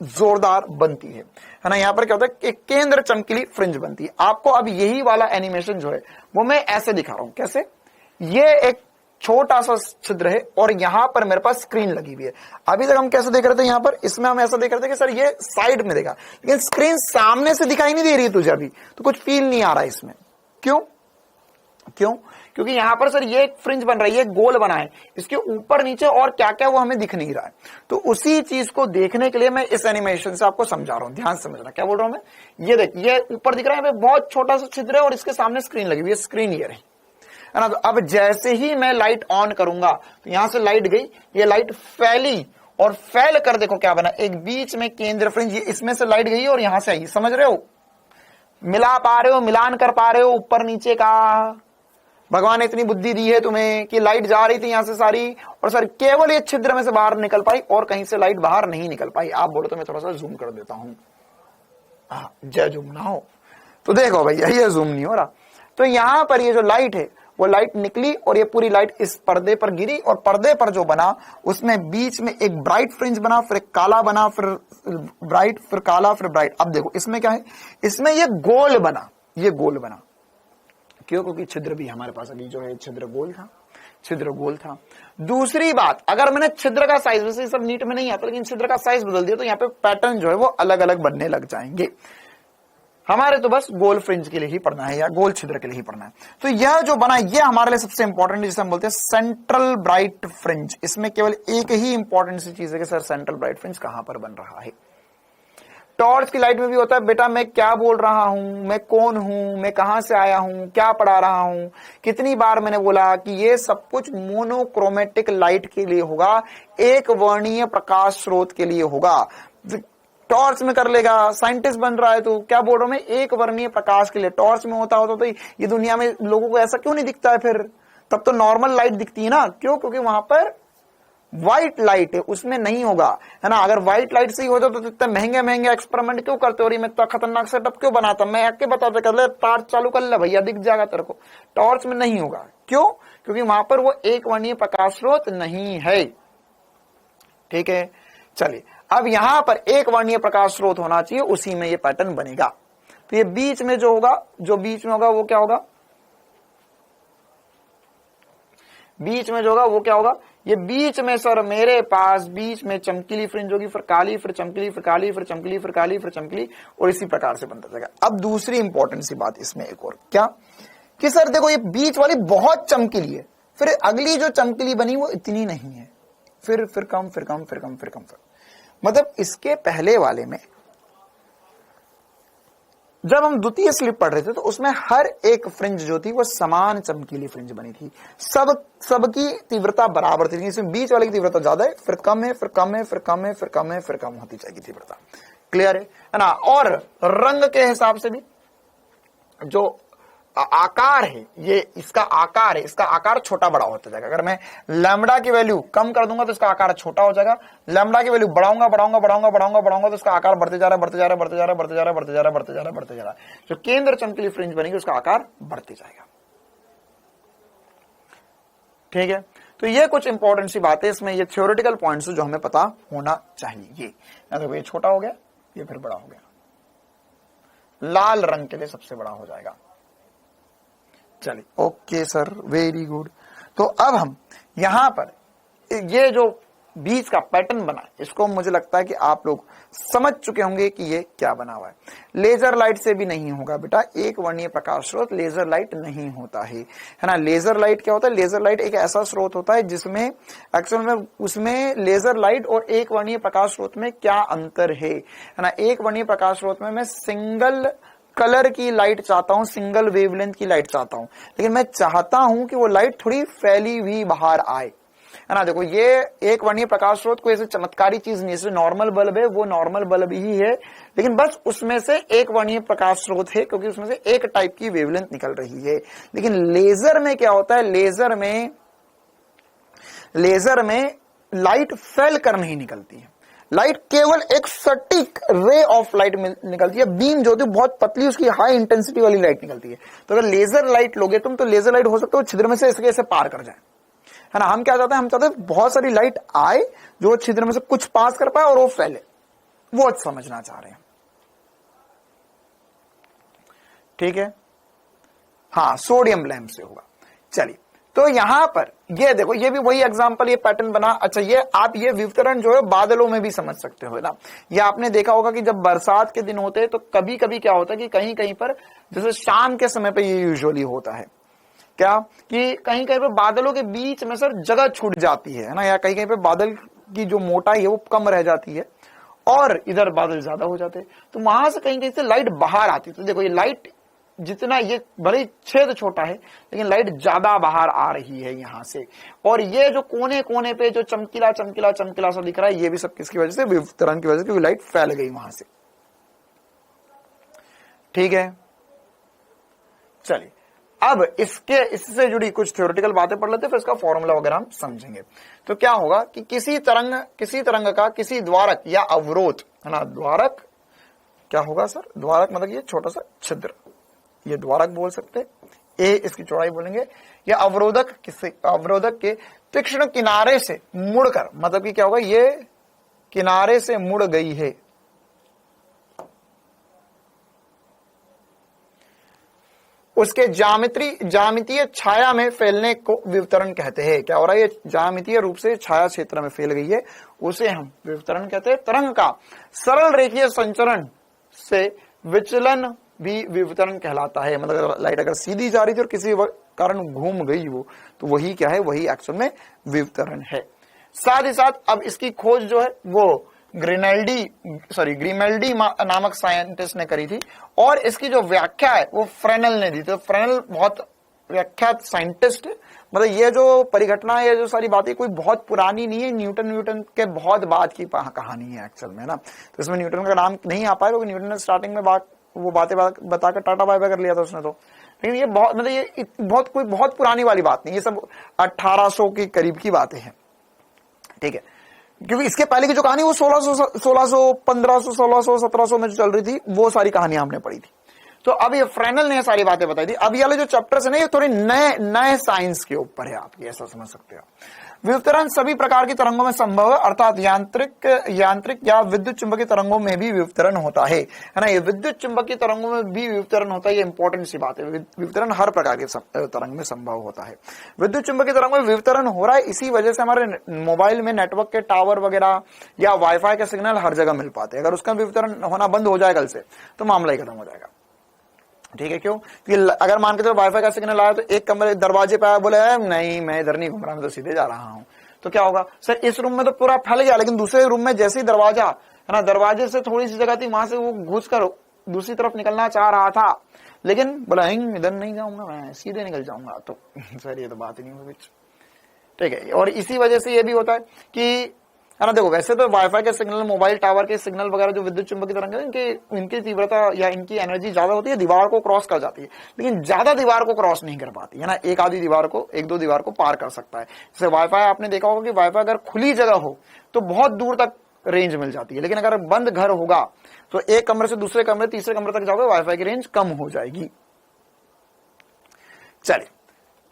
जोरदार बनती है ना। यहां पर क्या होता है, एक केंद्र चमकीली फ्रिंज बनती है। आपको अब यही वाला एनिमेशन जो है वो मैं ऐसे दिखा रहा हूं, कैसे, ये एक छोटा सा छिद्र है और यहां पर मेरे पास स्क्रीन लगी हुई है। अभी तक हम कैसे देख रहे थे, यहां पर इसमें हम ऐसा देख रहे थे कि सर ये साइड में देखा, लेकिन स्क्रीन सामने से दिखाई नहीं दे रही है तुझे अभी, तो कुछ फील नहीं आ रहा है इसमें। क्यों, क्योंकि यहां पर सर ये एक फ्रिंज बन रहा है, ये गोल बना है, इसके ऊपर नीचे और क्या क्या वो हमें दिख नहीं रहा है। तो उसी चीज को देखने के लिए मैं इस एनिमेशन से आपको समझा रहा हूं, ध्यान से समझना क्या बोल रहा हूं मैं। ये देख, ये ऊपर दिख रहा है, बहुत छोटा सा छिद्र है और इसके सामने स्क्रीन लगी हुई है, स्क्रीन ये रही है ना। तो अब जैसे ही मैं लाइट ऑन करूंगा तो यहां से लाइट गई, ये लाइट फैली, और फैल कर देखो क्या बना, एक बीच में केंद्र फ्रिंज, इसमें से लाइट गई और यहां से आई, समझ रहे हो, मिला पा रहे हो, मिलान कर पा रहे हो ऊपर नीचे का। भगवान ने इतनी बुद्धि दी है तुम्हें कि लाइट जा रही थी यहां से सारी, और सर केवल ये छिद्र में से बाहर निकल पाई और कहीं से लाइट बाहर नहीं निकल पाई। आप बोलो तो मैं थोड़ा सा जूम कर देता हूं, जय जूम ना हो तो देखो भैया ये जूम नहीं हो रहा। तो यहां पर ये जो लाइट है वो लाइट निकली और ये पूरी लाइट इस पर्दे पर गिरी, और पर्दे पर जो बना उसमें बीच में एक ब्राइट फ्रिंज बना, फिर एक काला बना, फिर ब्राइट, फिर काला, फिर ब्राइट। अब देखो इसमें क्या है, इसमें ये गोल बना, ये गोल बना, क्यों, क्योंकि छिद्र भी हमारे पास अभी जो है छिद्र गोल था, छिद्र गोल था। दूसरी बात, अगर मैंने छिद्र का साइज, वैसे सब नीट में नहीं आता, लेकिन छिद्र का साइज बदल दिया तो यहाँ पे पैटर्न जो है वो अलग अलग बनने लग जाएंगे। हमारे तो बस गोल फ्रिंज के लिए ही पढ़ना है या गोल छिद्र के लिए ही पढ़ना है। तो यह जो बना ये हमारे लिए सबसे इंपॉर्टेंट है, जिसे हम बोलते हैं सेंट्रल ब्राइट फ्रिंज। इसमें केवल एक ही इंपॉर्टेंट सी चीज है कि सर सेंट्रल ब्राइट फ्रिंज कहां पर बन रहा है। टॉर्च की लाइट में भी होता है, बेटा मैं क्या बोल रहा हूं, मैं कौन हूं, मैं कहां से आया हूं, क्या पढ़ा रहा हूं, कितनी बार मैंने बोला कि ये सब कुछ मोनोक्रोमेटिक लाइट के लिए होगा, एक वर्णीय प्रकाश स्रोत के लिए होगा। टॉर्च में कर लेगा, साइंटिस्ट बन रहा है तो क्या बोल रहा हूं मैं, एक वर्णीय प्रकाश के लिए। टॉर्च में होता तो ये दुनिया में लोगों को ऐसा क्यों नहीं दिखता है, फिर तब तो नॉर्मल लाइट दिखती है ना। क्यों, क्योंकि वहां पर व्हाइट लाइट है, उसमें नहीं होगा, है ना। अगर व्हाइट लाइट से ही होता तो इतने महंगे महंगे एक्सपेरिमेंट क्यों करते हो, और मैं इतना खतरनाक सेटअप क्यों बनाता, मैं आके बताता, कर ले टॉर्च चालू कर ले भैया, दिख जाएगा तेरे को। टॉर्च में नहीं होगा, क्यों, क्योंकि वहां पर वो एक वर्णीय प्रकाश स्रोत नहीं है। ठीक है, चलिए अब यहां पर एक वर्णीय प्रकाश स्रोत होना चाहिए, उसी में ये पैटर्न बनेगा। तो ये बीच में जो होगा, जो बीच में होगा वो क्या होगा, बीच में जो होगा वो क्या होगा, ये बीच में सर मेरे पास बीच में चमकीली फ्रिंज होगी, फिर काली, फिर चमकीली, फिर काली, फिर चमकीली, फिर काली, फिर चमकीली, और इसी प्रकार से बनता जाएगा। अब दूसरी इंपॉर्टेंट सी बात इसमें एक और क्या कि सर देखो ये बीच वाली बहुत चमकीली है, फिर अगली जो चमकीली बनी वो इतनी नहीं है, फिर कम, फिर कम, फिर कम, फिर कम, फिर मतलब इसके पहले वाले में जब हम द्वितीय स्लिप पढ़ रहे थे तो उसमें हर एक फ्रिंज जो थी वो समान चमकीली फ्रिंज बनी थी, सबकी तीव्रता बराबर थी। इसमें बीच वाले की तीव्रता ज्यादा है, फिर कम है, फिर कम है, फिर कम है, फिर कम है, फिर कम होती जाएगी तीव्रता। क्लियर है ना। और रंग के हिसाब से भी जो आकार है, ये इसका आकार है, इसका आकार छोटा बड़ा होता जाएगा। अगर मैं लैम्बडा की वैल्यू कम कर दूंगा तो इसका आकार छोटा हो जाएगा, लैम्बडा की वैल्यू बढ़ाऊंगा तो इसका आकार बढ़ते जा रहा है। जो केंद्र चमकीली फ्रिंज बनेगी उसका आकार बढ़ते जाएगा। ठीक है, तो ये कुछ इंपॉर्टेंट सी बातें इसमें, ये थ्योरेटिकल पॉइंट्स जो हमें पता होना चाहिए। ये छोटा हो गया, ये फिर बड़ा हो गया, लाल रंग के लिए सबसे बड़ा हो जाएगा। चलिए, ओके सर, वेरी गुड। तो अब हम यहां पर ये जो बीच का पैटर्न बना इसको मुझे लगता है कि आप लोग समझ चुके होंगे कि ये क्या बना हुआ है। लेजर लाइट से भी नहीं होगा बेटा, एक वर्णीय प्रकाश स्रोत लेजर लाइट नहीं होता है ना। लेजर लाइट क्या होता है, लेजर लाइट एक ऐसा स्रोत होता है जिसमें एक्चुअल में उसमें लेजर लाइट और एक वर्णीय प्रकाश स्रोत में क्या अंतर है ना। एक वर्णीय प्रकाश स्रोत में मैं सिंगल कलर की लाइट चाहता हूं, सिंगल वेवलेंथ की लाइट चाहता हूं, लेकिन मैं चाहता हूं कि वो लाइट थोड़ी फैली हुई बाहर आए, है ना। देखो ये एक वर्णीय प्रकाश स्रोत कोई ऐसी चमत्कारी चीज नहीं है, जैसे नॉर्मल बल्ब है वो नॉर्मल बल्ब ही है, लेकिन बस उसमें से एक वर्णीय प्रकाश स्रोत है क्योंकि उसमें से एक टाइप की वेवलेंथ निकल रही है। लेकिन लेजर में क्या होता है, लेजर में लाइट फैल कर नहीं निकलती है, लाइट केवल एक सटीक रे ऑफ लाइट निकलती है, बीम जो होती है बहुत पतली, उसकी हाई इंटेंसिटी वाली लाइट निकलती है। तो अगर लेजर लाइट लोगे तुम तो लेजर लाइट हो सकता है छिद्र में से ऐसे पार कर जाए, है ना। हम क्या चाहते हैं, हम चाहते हैं बहुत सारी लाइट आए जो छिद्र में से कुछ पास कर पाए और वो फैले, वो समझना चाह रहे हैं। ठीक है, हाँ, सोडियम लैंप से होगा। चलिए, तो यहां पर ये देखो, ये भी वही एग्जांपल, ये पैटर्न बना। अच्छा, ये आप ये विवर्तन जो है बादलों में भी समझ सकते हो ना। ये आपने देखा होगा कि जब बरसात के दिन होते हैं तो कभी कभी क्या होता है कि कहीं कहीं पर, जैसे शाम के समय पे ये यूजुअली होता है क्या कि कहीं कहीं पे बादलों के बीच में सर जगह छूट जाती है ना, या कहीं कहीं पे बादल की जो मोटाई है वो कम रह जाती है और इधर बादल ज्यादा हो जाते हैं, तो वहां से कहीं कहीं से लाइट बाहर आती है। तो देखो ये लाइट जितना, ये भले छेद छोटा है लेकिन लाइट ज्यादा बाहर आ रही है यहां से, और ये जो कोने कोने पे जो चमकीला चमकीला चमकीला सा दिख रहा है, ये भी सब किसकी वजह से, विवर्तन की वजह से, क्योंकि लाइट फैल गई वहां से। ठीक है, चलिए अब इससे जुड़ी कुछ थ्योरेटिकल बातें पढ़ लेते हैं, फिर इसका फॉर्मूला वगैरह हम समझेंगे। तो क्या होगा कि किसी तरंग का किसी द्वारक या अवरोध, है ना, द्वारक क्या होगा सर, द्वारक मतलब ये छोटा सा छिद्र, ये द्वारक बोल सकते, ए इसकी चौड़ाई बोलेंगे, या अवरोधक के तीक्ष्ण किनारे से मुड़कर, मतलब कि क्या होगा, ये किनारे से मुड़ गई है, उसके ज्यामितीय छाया में फैलने को विवर्तन कहते हैं। क्या हो रहा है, ये ज्यामितीय रूप से छाया क्षेत्र में फैल गई है, उसे हम विवर्तन कहते हैं। तरंग का सरल रेखीय संचरण से विचलन भी विवर्तन कहलाता है। मतलब लाइट अगर सीधी जा रही थी और किसी कारण घूम गई हो तो वही क्या है, वही एक्चुअल में विवर्तन है। साथ ही साथ अब इसकी खोज जो है वो ग्रिमेल्डी नामक साइंटिस्ट ने करी थी, और इसकी जो व्याख्या है वो फ्रेनेल ने दी थी। तो फ्रेनेल बहुत व्याख्यात साइंटिस्ट है, मतलब ये जो परिघटना है, ये जो सारी बातें कोई बहुत पुरानी नहीं है, न्यूटन के बहुत बाद की कहानी है एक्चुअल में ना। तो इसमें न्यूटन का नाम नहीं आ पाया क्योंकि न्यूटन ने स्टार्टिंग में वो बातें बताकर टाटा बाय बाय कर लिया था उसने। तो लेकिन ये बहुत, मतलब ये कोई बहुत पुरानी वाली बात नहीं, ये सब 1800 के करीब की बातें हैं। ठीक है, क्योंकि इसके पहले की जो कहानी वो 1600, 1500, 1600, 1700 में जो चल रही थी वो सारी कहानियां हमने पढ़ी थी। तो अब ये फ्रेनल ने सारी बातें बताई थी। अब ये वाले जो चैप्टर्स है ना, ये थोड़े नए साइंस के ऊपर है, आप ऐसा समझ सकते हो। विवर्तन सभी प्रकार की तरंगों में संभव है, अर्थात यांत्रिक या विद्युत चुंबकीय तरंगों में भी विवर्तन होता है ना। ये विद्युत चुंबकीय तरंगों में भी विवर्तन होता है, ये इंपॉर्टेंट सी बात है। विवर्तन हर प्रकार के तरंग में संभव होता है। विद्युत चुंबकीय तरंगों में विवर्तन हो रहा है, इसी वजह से हमारे मोबाइल में नेटवर्क के टावर वगैरह या वाईफाई के सिग्नल हर जगह मिल पाते हैं। अगर उसका विवर्तन होना बंद हो जाए कल से, तो मामला ही खत्म हो जाएगा। ठीक है, क्यों? क्योंकि अगर मान के चलो वाईफाई का सिग्नल आया, तो एक कमरे दरवाजे पे आया, बोले नहीं मैं इधर नहीं घूम रहा, मैं तो सीधे जा रहा हूं, तो क्या होगा? सर इस रूम में तो पूरा फैल गया, लेकिन दूसरे रूम में जैसे ही दरवाजा है ना, दरवाजे से थोड़ी सी जगह थी, वहां से वो घुस कर दूसरी तरफ निकलना चाह रहा था, लेकिन बोला इधर नहीं जाऊंगा, मैं सीधे निकल जाऊंगा। तो सर ये तो बात ही नहीं हुई। ठीक है, और इसी वजह से ये भी होता है कि है ना, देखो वैसे तो वाईफाई के सिग्नल, मोबाइल टावर के सिग्नल वगैरह जो विद्युत चुंबकीय तरंग है, इनकी तीव्रता या इनकी एनर्जी ज्यादा होती है, दीवार को क्रॉस कर जाती है, लेकिन ज्यादा दीवार को क्रॉस नहीं कर पाती है ना। एक आधी दीवार को, एक दो दीवार को पार कर सकता है। जैसे वाईफाई आपने देखा होगा कि वाईफाई अगर खुली जगह हो तो बहुत दूर तक रेंज मिल जाती है, लेकिन अगर बंद घर होगा तो एक कमरे से दूसरे कमरे, तीसरे कमरे तक जाओगे, वाईफाई की रेंज कम हो जाएगी। चलिए,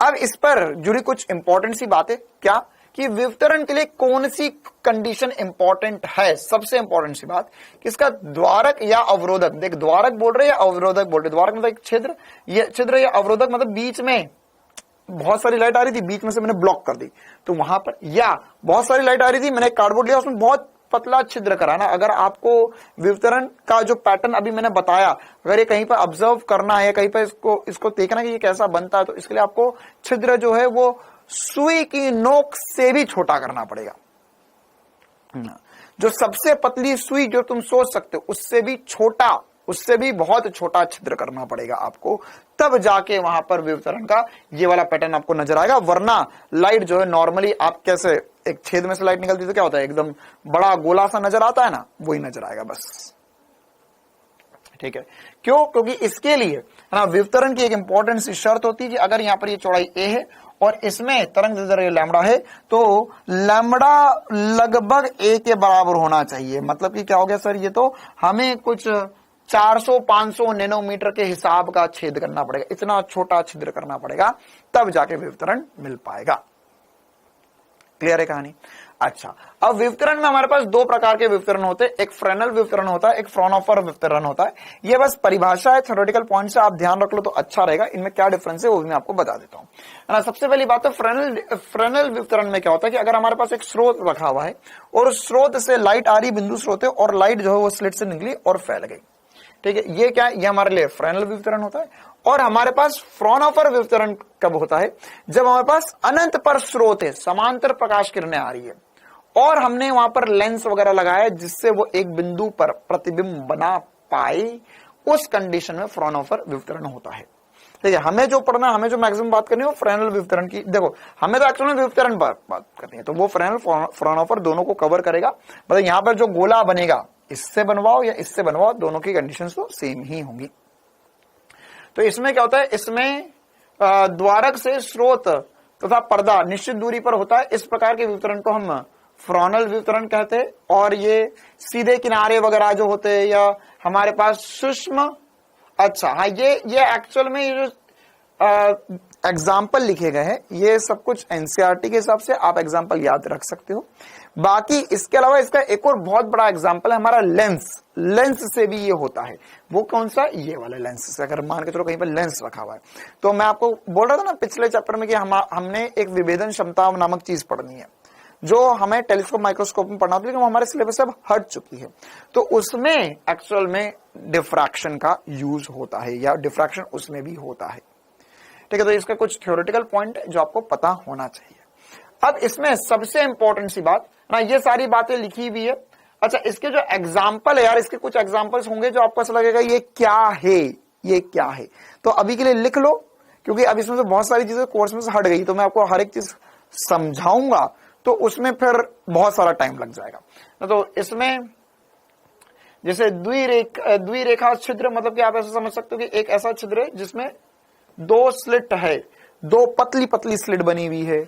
अब इस पर जुड़ी कुछ इंपॉर्टेंट सी बातें, क्या कि विवर्तन के लिए कौन सी कंडीशन इंपॉर्टेंट है। सबसे इंपॉर्टेंट सी बात कि इसका द्वारक या अवरोधक, देख द्वारक बोल रहे या अवरोधक बोल रहे। द्वारक मतलब एक छिद्र, ये छिद्र या अवरोधक मतलब बीच में बहुत सारी लाइट आ रही थी, बीच में से मैंने ब्लॉक कर दी, तो वहां पर, या बहुत सारी लाइट आ रही थी, मैंने कार्डबोर्ड लिया, उसमें बहुत पतला छिद्र कराना। अगर आपको विवर्तन का जो पैटर्न अभी मैंने बताया, अगर ये कहीं पर ऑब्जर्व करना है, कहीं पर इसको देखना कि ये कैसा बनता है, तो इसके लिए आपको छिद्र जो है वो सुई की नोक से भी छोटा करना पड़ेगा। जो सबसे पतली सुई जो तुम सोच सकते हो, उससे भी छोटा, उससे भी बहुत छोटा छिद्र करना पड़ेगा आपको, तब जाके वहां पर विवर्तन का ये वाला पैटर्न आपको नजर आएगा। वरना लाइट जो है नॉर्मली आप कैसे एक छेद में से लाइट निकलती है तो क्या होता है, एकदम बड़ा गोला सा नजर आता है ना, वही नजर आएगा बस। ठीक है, क्यों? क्योंकि इसके लिए है ना, विवर्तन की एक इंपॉर्टेंट सी शर्त होती है कि अगर यहां पर ये चौड़ाई ए है और इसमें तरंग दैर्ध्य लैम्बडा है, तो लैम्बडा लगभग ए के बराबर होना चाहिए। मतलब कि क्या हो गया सर, ये तो हमें कुछ 400-500 नैनोमीटर के हिसाब का छेद करना पड़ेगा, इतना छोटा छिद्र करना पड़ेगा, तब जाके विवर्तन मिल पाएगा। क्लियर है कहानी? अच्छा, अब विवर्तन में हमारे पास दो प्रकार के विवर्तन होते हैं, एक फ्रेनल विवर्तन होता है, एक फ्राउनहोफर विवर्तन होता है। ये बस परिभाषा है, थ्योरेटिकल पॉइंट से आप ध्यान रख लो तो अच्छा रहेगा। इनमें क्या डिफरेंस है वो भी मैं आपको बता देता हूं, है ना। सबसे पहली बात है फ्रेनल विवर्तन में क्या होता है कि अगर हमारे पास एक स्रोत रखा हुआ है और उस स्रोत से लाइट आ रही, बिंदु स्रोत है, और लाइट जो है वो स्लिट से निकली और फैल गई। ठीक है, ये क्या है, ये हमारे लिए फ्रेनल विवर्तन होता है। और हमारे पास फ्राउनहोफर विवर्तन कब होता है, जब हमारे पास अनंत पर स्रोत है, समांतर प्रकाश किरणें आ रही है और हमने वहां पर लेंस वगैरह लगाया जिससे वो एक बिंदु पर प्रतिबिंब बना पाए, उस कंडीशन में फ्राउनहोफर विवर्तन होता है। ठीक है, हमें जो पढ़ना, हमें जो मैक्सिमम बात करनी है वो फ्रेनल विवर्तन की। देखो हमें तो एक्चुअली विवर्तन बात करनी है, तो वो फ्रेनल फ्राउनहोफर दोनों को कवर करेगा। मतलब यहां पर जो गोला बनेगा, इससे बनवाओ या इससे बनवाओ, दोनों की कंडीशंस तो सेम ही होंगी। तो इसमें क्या होता है, इसमें द्वारक से स्रोत तथा पर्दा निश्चित दूरी पर होता है। इस प्रकार के विवर्तन को हम फ्रॉनल विवर्तन कहते हैं। और ये सीधे किनारे वगैरह जो होते हैं, या हमारे पास सूक्ष्म, अच्छा हाँ, ये एक्चुअल में ये जो एग्जाम्पल लिखे गए हैं, ये सब कुछ एनसीईआरटी के हिसाब से आप एग्जाम्पल याद रख सकते हो। बाकी इसके अलावा इसका एक और बहुत बड़ा एग्जाम्पल है हमारा लेंस। लेंस से भी ये होता है। वो कौन सा, ये वाला लेंस से। अगर मान के चलो कहीं पर लेंस रखा हुआ है, तो मैं आपको बोल रहा था ना पिछले चैप्टर में कि हमने एक विभेदन क्षमता नामक चीज पढ़नी है, जो हमें टेलीस्कोप माइक्रोस्कोप में पढ़ना होता है, लेकिन हमारे सिलेबस से अब हट चुकी है। तो उसमें एक्चुअल में डिफ्रैक्शन का यूज होता है, या डिफ्रैक्शन उसमें भी होता है। ठीक है, तो इसका कुछ थ्योरेटिकल पॉइंट है जो आपको पता होना चाहिए। अब इसमें सबसे इंपॉर्टेंट सी बात ना, ये सारी बातें लिखी हुई है। अच्छा, इसके जो एग्जाम्पल है यार, इसके कुछ एग्जाम्पल्स होंगे जो आपको ऐसा लगेगा ये क्या है, ये क्या है। तो अभी के लिए लिख लो, क्योंकि अब इसमें से बहुत सारी चीजें कोर्स में से हट गई, तो मैं आपको हर एक चीज समझाऊंगा, तो उसमें फिर बहुत सारा टाइम लग जाएगा। तो इसमें जैसे द्विरेखा छिद्र, मतलब कि आप ऐसा समझ सकते हो कि एक ऐसा छिद्र है जिसमें दो स्लिट है, दो पतली पतली स्लिट बनी हुई है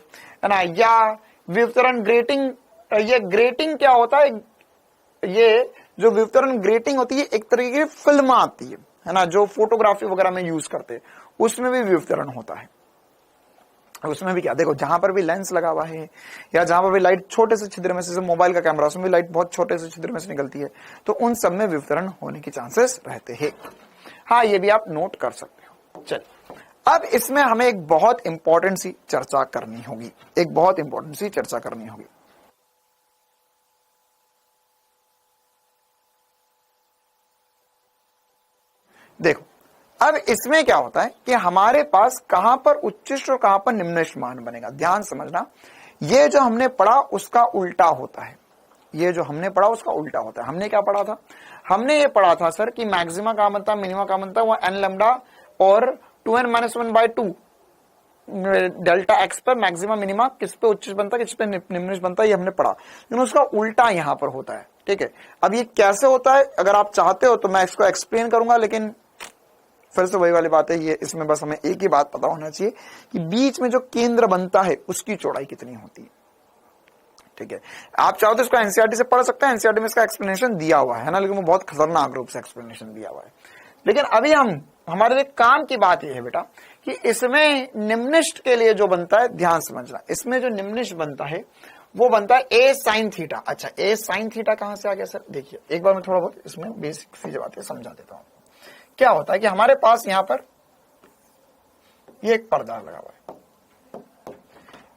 ना। या विवर्तन ग्रेटिंग, ये ग्रेटिंग क्या होता है, ये जो विवर्तन ग्रेटिंग होती है एक तरीके की फिल्म आती है है ना, जो फोटोग्राफी वगैरह में यूज करते हैं उसमें भी विवर्तन होता है। उसमें भी क्या, देखो जहां पर भी लेंस लगा हुआ है या जहां पर भी लाइट छोटे से छिद्र में से, जैसे मोबाइल का कैमरा उसमें भी लाइट बहुत छोटे से छिद्र में से निकलती है, तो उन सब में विवर्तन होने के चांसेस रहते हैं। हाँ, ये भी आप नोट कर सकते हो। चलिए, अब इसमें हमें एक बहुत इंपॉर्टेंट सी चर्चा करनी होगी, एक बहुत इंपॉर्टेंट सी चर्चा करनी होगी। देखो, अब इसमें क्या होता है कि हमारे पास कहां पर उच्चिष्ट और कहां पर निम्निष्ट मान बनेगा। ध्यान समझना, ये जो हमने पढ़ा उसका उल्टा होता है, ये जो हमने पढ़ा उसका उल्टा होता है। हमने क्या पढ़ा था? हमने ये पढ़ा था सर कि मैक्सिमा का बनता, मिनिमा का बनता, वो एन लैम्डा और 2n-1/2 डेल्टा एक्स पर मैक्सिमा मिनिमा किस पे उच्च बनता है, किस पे निम्न बनता है, ये हमने पढ़ा। लेकिन उसका उल्टा यहां पर होता है। ठीक है, अब ये कैसे होता है अगर आप चाहते हो तो मैं इसको एक्सप्लेन करूंगा, लेकिन फिर से वही वाली बात है, ये इसमें बस हमें एक ही बात पता होना चाहिए कि बीच में जो केंद्र बनता है उसकी चौड़ाई कितनी होती है। ठीक है, आप चाहो तो इसको एनसीईआरटी से पढ़ सकते हैं, एनसीईआरटी में इसका एक्सप्लेनेशन दिया हुआ है ना, लेकिन वो बहुत खतरनाक रूप से एक्सप्लेनेशन दिया हुआ है। लेकिन अभी हमारे लिए काम की बात यह है बेटा कि इसमें निम्निष्ट के लिए जो बनता है, ध्यान समझना, इसमें जो निम्निष्ट बनता है वो बनता है ए साइन थीटा। अच्छा, ए साइन थीटा कहां से आ गया सर? देखिए, एक बार मैं थोड़ा बहुत इसमें बेसिक सी बातें समझा देता हूं। क्या होता है कि हमारे पास यहां पर ये एक पर्दा लगा हुआ है,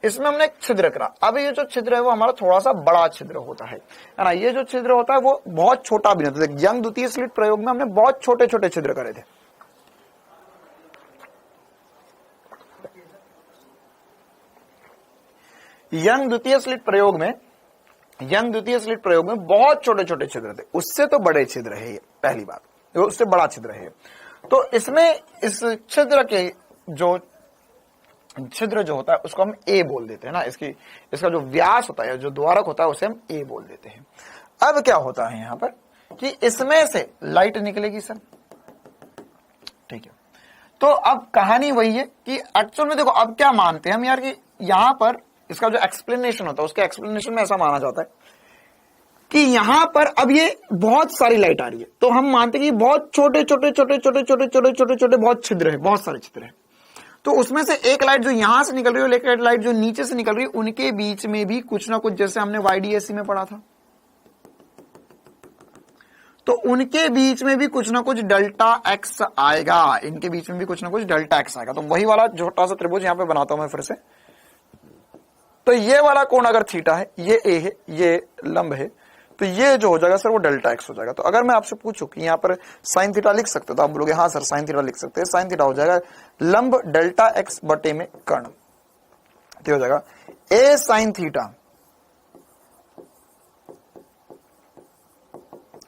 इसमें हमने एक छिद्र करा। अब ये जो छिद्र है वो हमारा थोड़ा सा बड़ा छिद्र होता है ना। ये जो छिद्र होता है वो बहुत छोटा भी नहीं होता। यंग द्वितीय स्लिट प्रयोग में हमने बहुत छोटे छोटे छिद्र करे थे। यंग द्वितीय स्लिट प्रयोग में बहुत छोटे छोटे छिद्र थे, उससे तो बड़े छिद्र है ये, पहली बात, उससे बड़ा छिद्र है। तो इसमें इस छिद्र के जो छिद्र जो होता है उसको हम ए बोल देते हैं ना, इसका जो व्यास होता है, जो द्वारक होता है, उसे हम ए बोल देते हैं। अब क्या होता है यहां पर कि इसमें से लाइट निकलेगी सर। ठीक है, तो अब कहानी वही है कि एक्चुअल में देखो अब क्या मानते हैं हम यार कि यहां पर इसका जो एक्सप्लेनेशन होता है उसके एक्सप्लेनेशन में ऐसा माना जाता है कि यहां पर अब ये बहुत सारी लाइट आ रही है, तो हम मानते हैं कि बहुत छोटे छोटे छोटे छोटे छोटे छोटे छोटे छोटे बहुत छिद्र है, बहुत सारे छिद्र है। तो उसमें से एक लाइट जो यहां से निकल रही है और एक लाइट जो नीचे से निकल रही है, उनके बीच में भी कुछ ना कुछ, जैसे हमने YDAC में पढ़ा था, तो उनके बीच में भी कुछ ना कुछ डेल्टा एक्स आएगा, इनके बीच में भी कुछ ना कुछ डेल्टा एक्स आएगा। तो वही वाला छोटा सा त्रिभुज यहां पे बनाता हूं मैं फिर से। तो ये वाला कोण अगर थीटा है, ये ए है, ये लंब है, तो ये जो हो जाएगा सर वो डेल्टा एक्स हो जाएगा। तो अगर मैं आपसे पूछूं कि यहाँ पर साइन थीटा लिख सकते हो, तो आप बोलोगे हाँ सर साइन थीटा लिख सकते हैं। साइन थीटा हो जाएगा लंब डेल्टा एक्स बटे में कर्ण, तो हो जाएगा ए साइन थीटा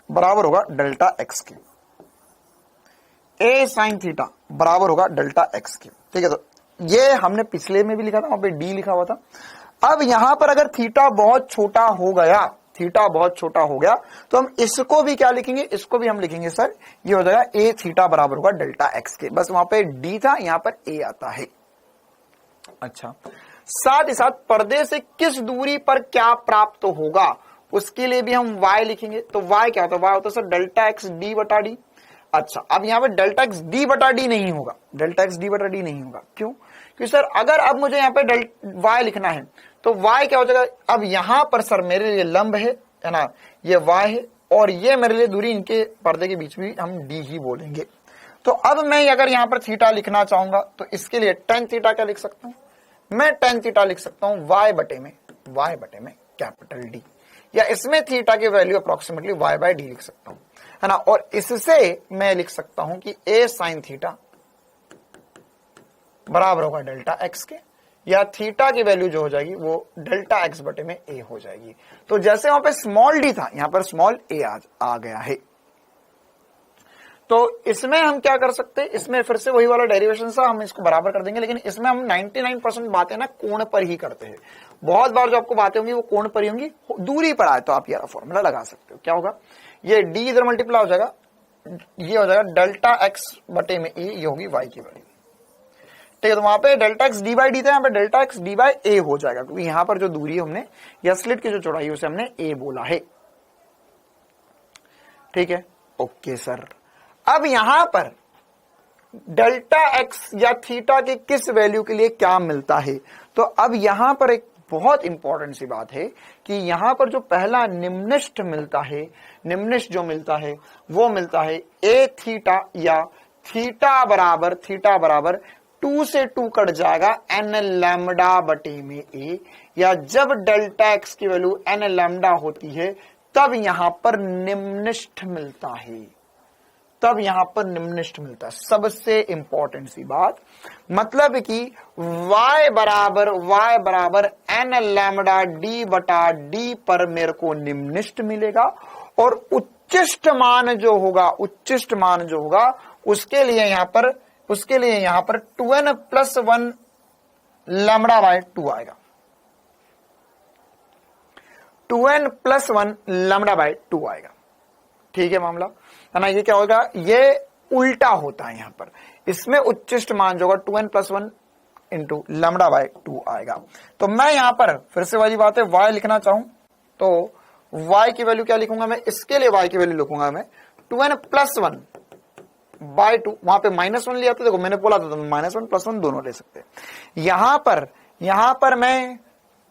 बराबर होगा डेल्टा एक्स के। ए साइन थीटा बराबर होगा डेल्टा एक्स के। ठीक है, तो ये हमने पिछले में भी लिखा था, वहां पे डी लिखा हुआ था। अब यहां पर अगर थीटा बहुत छोटा हो गया, थीटा बहुत छोटा हो गया, तो हम इसको भी क्या लिखेंगे, इसको भी हम लिखेंगे सर, ये हो जाएगा ए थीटा बराबर होगा डेल्टा एक्स के। बस वहां पे डी था, यहां पर ए आता है। अच्छा, साथ ही साथ पर्दे से किस दूरी पर क्या प्राप्त होगा उसके लिए भी हम y लिखेंगे। तो y क्या होता है? y होता है सर डेल्टा एक्स डी बटा डी। अच्छा, अब यहां पर डेल्टा एक्स डी बटा डी नहीं होगा, डेल्टा एक्स डी बटा डी नहीं होगा। क्यों? क्योंकि सर अगर अब मुझे यहाँ पे y लिखना है तो y क्या हो जाएगा, अब यहां पर सर मेरे लिए लंब है ना, ये y है, और ये मेरे लिए दूरी, इनके पर्दे के बीच में हम d ही बोलेंगे। तो अब मैं अगर यहां पर थीटा लिखना चाहूंगा तो इसके लिए टेन थीटा क्या लिख सकता हूं मैं? टेन थीटा लिख सकता हूं y बटे में कैपिटल D, या इसमें थीटा की value approximately y by d लिख सकता हूं, है ना। और इससे मैं लिख सकता हूं कि a साइन थीटा बराबर होगा डेल्टा एक्स के, या थीटा की वैल्यू जो हो जाएगी वो डेल्टा एक्स बटे में ए हो जाएगी। तो जैसे वहां पे स्मॉल डी था, यहां पर स्मॉल ए आ गया है। तो इसमें हम क्या कर सकते हैं, इसमें फिर से वही वाला डेरिवेशन सा हम इसको बराबर कर देंगे, लेकिन इसमें हम 99% बातें ना कोण पर ही करते हैं। बहुत बार जो आपको बातें होंगी वो कोण पर ही होंगी, दूरी पर आए तो आप ये फॉर्मूला लगा सकते हो। क्या होगा, ये डी इधर मल्टीप्लाई हो जाएगा, ये हो जाएगा डेल्टा एक्स बटे में ए, ये होगी वाई की वैल्यू। ठीक है, तो वहां पे delta x D by D था, यहाँ पे डेल्टा एक्स डी बाई ए हो जाएगा, क्योंकि यहां पर जो दूरी हमने या स्लिट की जो चौड़ाई उसे हमने ए बोला है। ठीक है, ओके सर। अब यहां पर डेल्टा एक्स या थीटा के किस वैल्यू के लिए क्या मिलता है, तो अब यहां पर एक बहुत इंपॉर्टेंट सी बात है कि यहां पर जो पहला निम्निष्ठ मिलता है, निम्निष्ठ जो मिलता है वो मिलता है ए थीटा, या थीटा बराबर 2 से 2 कट जाएगा एन लैम्डा बटे में ए, या जब डेल्टा एक्स की वैल्यू एन लैम्डा होती है तब यहां पर निम्निष्ठ मिलता है, तब यहां पर निम्निष्ठ मिलता है। सबसे इंपॉर्टेंट सी बात, मतलब कि y बराबर एन लैम्डा डी बटा डी पर मेरे को निम्निष्ठ मिलेगा, और उच्चिष्ट मान जो होगा उसके लिए यहां पर 2n + 1 लैम्डा बाय 2 आएगा, 2n + 1 लैम्डा बाय 2 आएगा। ठीक है मामला है ना। ये क्या होगा, ये उल्टा होता है यहां पर, इसमें उच्चिष्ट मान जो होगा 2n + 1 इंटू लैम्डा बाय 2 आएगा। तो मैं यहां पर फिर से वही बात है, y लिखना चाहूं तो y की वैल्यू क्या लिखूंगा मैं, इसके लिए y की वैल्यू लिखूंगा मैं 2n + 1 बाय 2, वहां पे -1 लिया था, देखो मैंने बोला था -1 + 1 दोनों ले सकते हैं। यहां पर मैं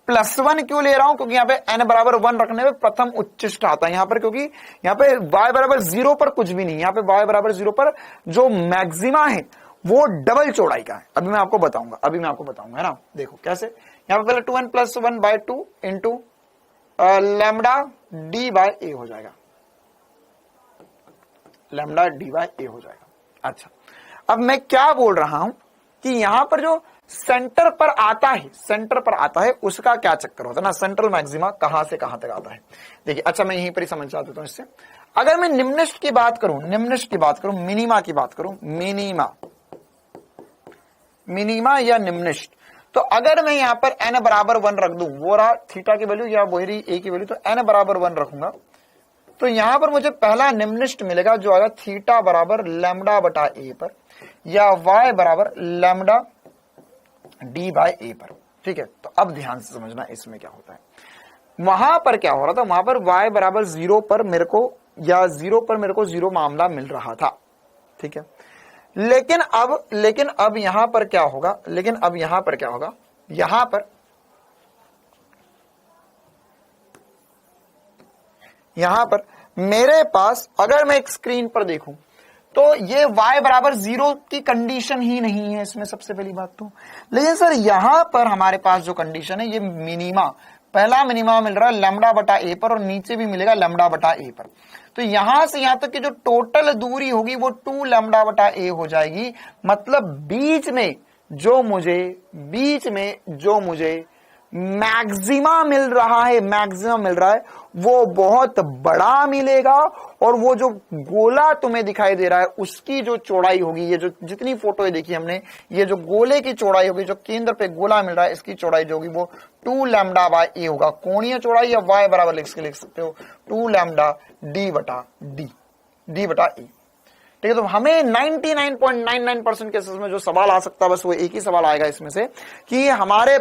+1 क्यों ले रहा हूं, क्योंकि यहां पे n बराबर 1 रखने में प्रथम उच्चिष्ट आता है यहां पर, क्योंकि यहां पे y बराबर 0 पर कुछ भी नहीं, यहां पे y बराबर 0 पर जो मैक्सिमा है वो डबल चौड़ाई का है। अभी मैं आपको बताऊंगा है ना। देखो कैसे, यहां पे पहले 2n + 1 by 2 into lambda D by A हो जाएगा, लैम्डा डी बाय ए हो जाएगा। अच्छा, अब मैं क्या बोल रहा हूं कि यहां पर जो सेंटर पर आता है उसका क्या चक्कर होता है ना, सेंट्रल मैक्सिमा कहां से कहां तक आता है। देखिए, अच्छा मैं यहीं पर ही समझा देता हूं इससे। अगर मैं निम्निष्ठ की बात करूं, मिनिमा की बात करूं, मिनिमा या निम्निष्ठ, तो अगर मैं यहां पर n बराबर 1 रख दूं, वो रहा थीटा की वैल्यू या वही रही ए की वैल्यू, तो n बराबर 1 रखूंगा तो यहां पर मुझे पहला निम्निष्ठ मिलेगा जो आएगा थीटा बराबर लैम्डा बटा ए पर, या y बराबर लैम्डा डी बाय ए पर। ठीक है, तो अब ध्यान से समझना इसमें क्या होता है। वहां पर क्या हो रहा था, वहां पर y बराबर 0 पर मेरे को 0 मामला मिल रहा था। ठीक है, लेकिन अब यहां पर क्या होगा, यहां पर मेरे पास अगर मैं एक स्क्रीन पर देखूं तो ये y बराबर 0 की कंडीशन ही नहीं है इसमें, सबसे पहली बात तो। लेकिन सर यहां पर हमारे पास जो कंडीशन है, ये मिनिमा, पहला मिनिमा मिल रहा है लैम्डा बटा ए पर, और नीचे भी मिलेगा लैम्डा बटा ए पर। तो यहां से यहां तक की जो टोटल दूरी होगी वो 2 लैम्डा बटा ए हो जाएगी। मतलब बीच में जो मुझे मैक्सिमा मिल रहा है वो बहुत बड़ा मिलेगा, और वो जो गोला तुम्हें दिखाई दे रहा है उसकी जो चौड़ाई होगी, ये जो जितनी फोटो देखी हमने, ये जो गोले की चौड़ाई होगी, जो केंद्र पे गोला मिल रहा है इसकी चौड़ाई जो होगी वो 2 लैम्डा बाय ए होगा। कोणीय चौड़ाई या y बराबर लिख सकते हो 2 लैम्डा डी बटा ए। ठीक है, तो हमें 99.99% केसेस में जो सवाल आ सकता है बस वो एक ही सवाल आएगा इसमें से, कि हमारे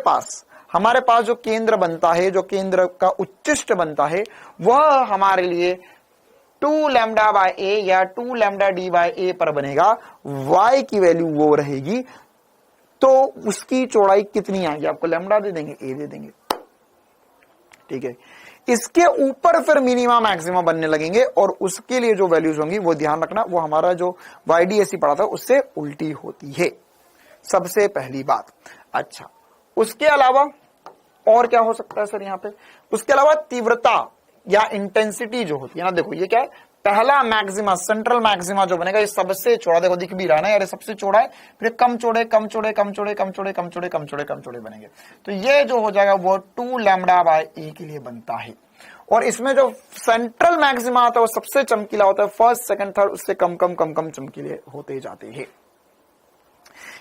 पास जो केंद्र बनता है, जो केंद्र का उच्चिष्ट बनता है, वह हमारे लिए 2 लैम्डा बाय ए या 2 लैम्डा डी बाय ए पर बनेगा। y की वैल्यू वो रहेगी, तो उसकी चौड़ाई कितनी आएगी, आपको लैम्डा दे देंगे, ए दे देंगे। ठीक है, इसके ऊपर फिर मिनिमा मैक्सिमा बनने लगेंगे, और उसके लिए जो वैल्यूज होंगी वो ध्यान रखना, वो हमारा जो YDSC पढ़ा था उससे उल्टी होती है, सबसे पहली बात। अच्छा, उसके अलावा और क्या हो सकता है सर यहाँ पे, उसके अलावा तीव्रता या इंटेंसिटी जो होती है ना, देखो ये क्या है, पहला मैक्सिमा, सेंट्रल मैक्सिमा जो बनेगा ये सबसे चौड़ा, देखो दिख भी रहा है ना यार, सबसे चौड़ा है, फिर कम चौड़े बनेंगे। तो ये जो हो जाएगा वो 2 लैम्डा बाय ए के लिए बनता है। और इसमें जो सेंट्रल मैक्सिमा आता है वो सबसे चमकीला होता है, फर्स्ट सेकंड थर्ड उससे कम चमकीले होते जाते हैं।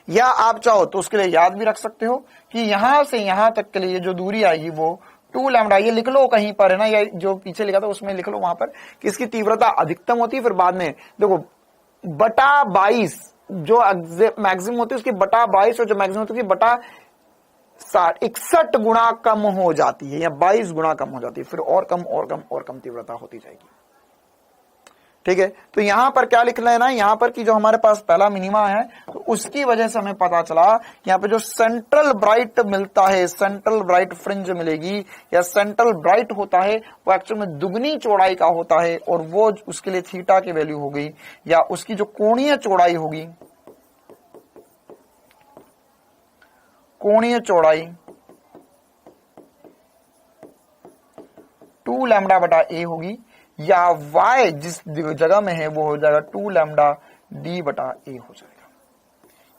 या आप चाहो तो उसके लिए याद भी रख सकते हो कि यहां से यहां तक के लिए जो दूरी आएगी वो 2 लैम्डा, ये लिख लो कहीं पर है ना, या जो पीछे लिखा था उसमें लिख लो वहां पर कि इसकी तीव्रता अधिकतम होती है, फिर बाद में देखो बटा 22 जो मैक्सिमम होती है उसकी बटा 22, और जो मैक्सिमम होती है बटा 61 गुना कम हो जाती है, या 22 गुना कम हो जाती है, फिर और कम तीव्रता होती जाएगी। ठीक है, तो यहां पर क्या लिख लेना है, यहां पर कि जो हमारे पास पहला मिनिमा है तो उसकी वजह से हमें पता चला यहां पे जो सेंट्रल ब्राइट मिलता है, सेंट्रल ब्राइट फ्रिंज मिलेगी या सेंट्रल ब्राइट होता है वो एक्चुअल में दुगनी चौड़ाई का होता है और वो उसके लिए थीटा की वैल्यू हो गई या उसकी जो कोणीय चौड़ाई होगी, कोणीय चौड़ाई 2 लैम्डा बटा ए होगी या y जिस जगह में है वो हो जाएगा 2 लैम्डा d बटा ए हो जाएगा।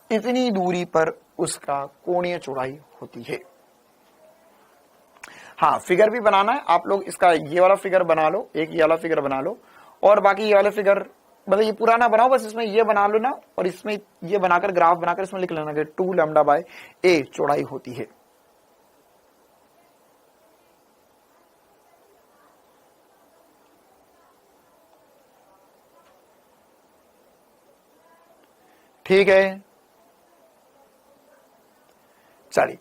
इतनी दूरी पर उसका कोणीय चौड़ाई होती है। हाँ, फिगर भी बनाना है आप लोग, इसका ये वाला फिगर बना लो, एक ये वाला फिगर बना लो और बाकी ये वाले फिगर मतलब ये पुराना बनाओ, बस इसमें ये बना लो ना और इसमें ये बनाकर ग्राफ बनाकर इसमें लिख लेना कि 2 लैम्डा बाय ए चौड़ाई होती है। ठीक है, चलिए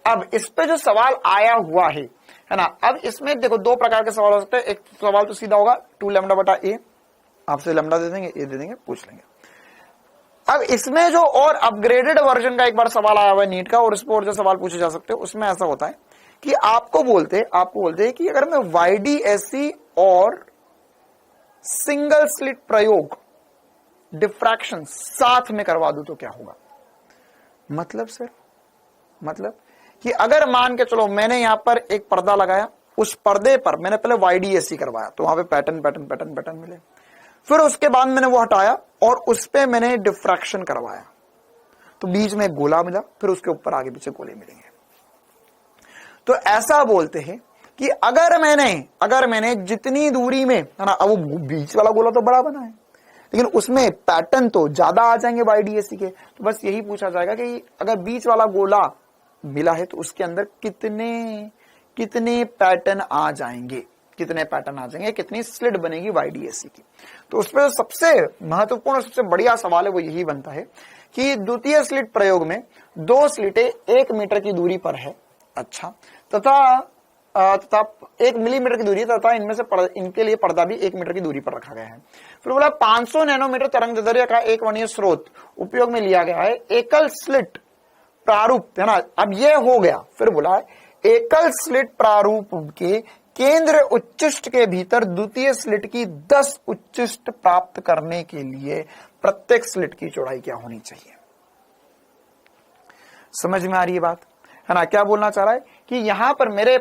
अब इस पे जो सवाल आया हुआ है ना, अब इसमें देखो दो प्रकार के सवाल हो सकते हैं। एक सवाल तो सीधा होगा 2 लैम्डा बटा ए, आपसे लैम्डा दे देंगे, ए दे देंगे, पूछ लेंगे। अब इसमें जो और अपग्रेडेड वर्जन का एक बार सवाल आया हुआ है नीट का और इस पर और जो सवाल पूछे जा सकते हैं उसमें ऐसा होता है कि आपको बोलते हैं कि अगर मैं YDSC और सिंगल स्लिट प्रयोग डिफ्रैक्शन साथ में करवा दूं तो क्या होगा। मतलब सर, मतलब कि अगर मान के चलो मैंने यहां पर एक पर्दा लगाया, उस पर्दे पर मैंने पहले YDSC करवाया तो वहां पे पैटर्न पैटर्न पैटर्न पैटर्न मिले, फिर उसके बाद मैंने वो हटाया और उस पे मैंने डिफ्रैक्शन करवाया तो बीच में एक गोला मिला, फिर उसके ऊपर आगे पीछे गोले मिलेंगे। तो ऐसा बोलते हैं कि अगर मैंने जितनी दूरी में है ना, अब वो बीच वाला गोला तो बड़ा बना है लेकिन उसमें पैटर्न तो ज्यादा आ जाएंगे YDSC के, तो बस यही पूछा जाएगा कि अगर बीच वाला गोला मिला है तो उसके अंदर कितने पैटर्न आ जाएंगे, कितनी स्लिट बनेगी YDSC की। तो उस पर सबसे महत्वपूर्ण, सबसे बढ़िया सवाल है वो यही बनता है कि द्वितीय स्लिट प्रयोग में 2 स्लिटें 1 मीटर की दूरी पर है, अच्छा, तथा 1 मिलीमीटर की दूरी तथा इनमें से इनके लिए पर्दा भी 1 मीटर की दूरी पर रखा गया है। फिर बोला 500 नैनोमीटर तरंग दैर्ध्य का एक वर्णीय स्रोत उपयोग में लिया गया है, एकल स्लिट प्रारूप, है ना। अब ये हो गया, फिर बोला एकल स्लिट प्रारूप के केंद्र उच्चिष्ट के भीतर द्वितीय स्लिट की 10 उच्चिष्ट प्राप्त करने के लिए प्रत्येक स्लिट की चौड़ाई क्या होनी चाहिए। समझ में आ रही है बात, है ना। क्या बोलना चाह रहा है कि यहां पर मेरे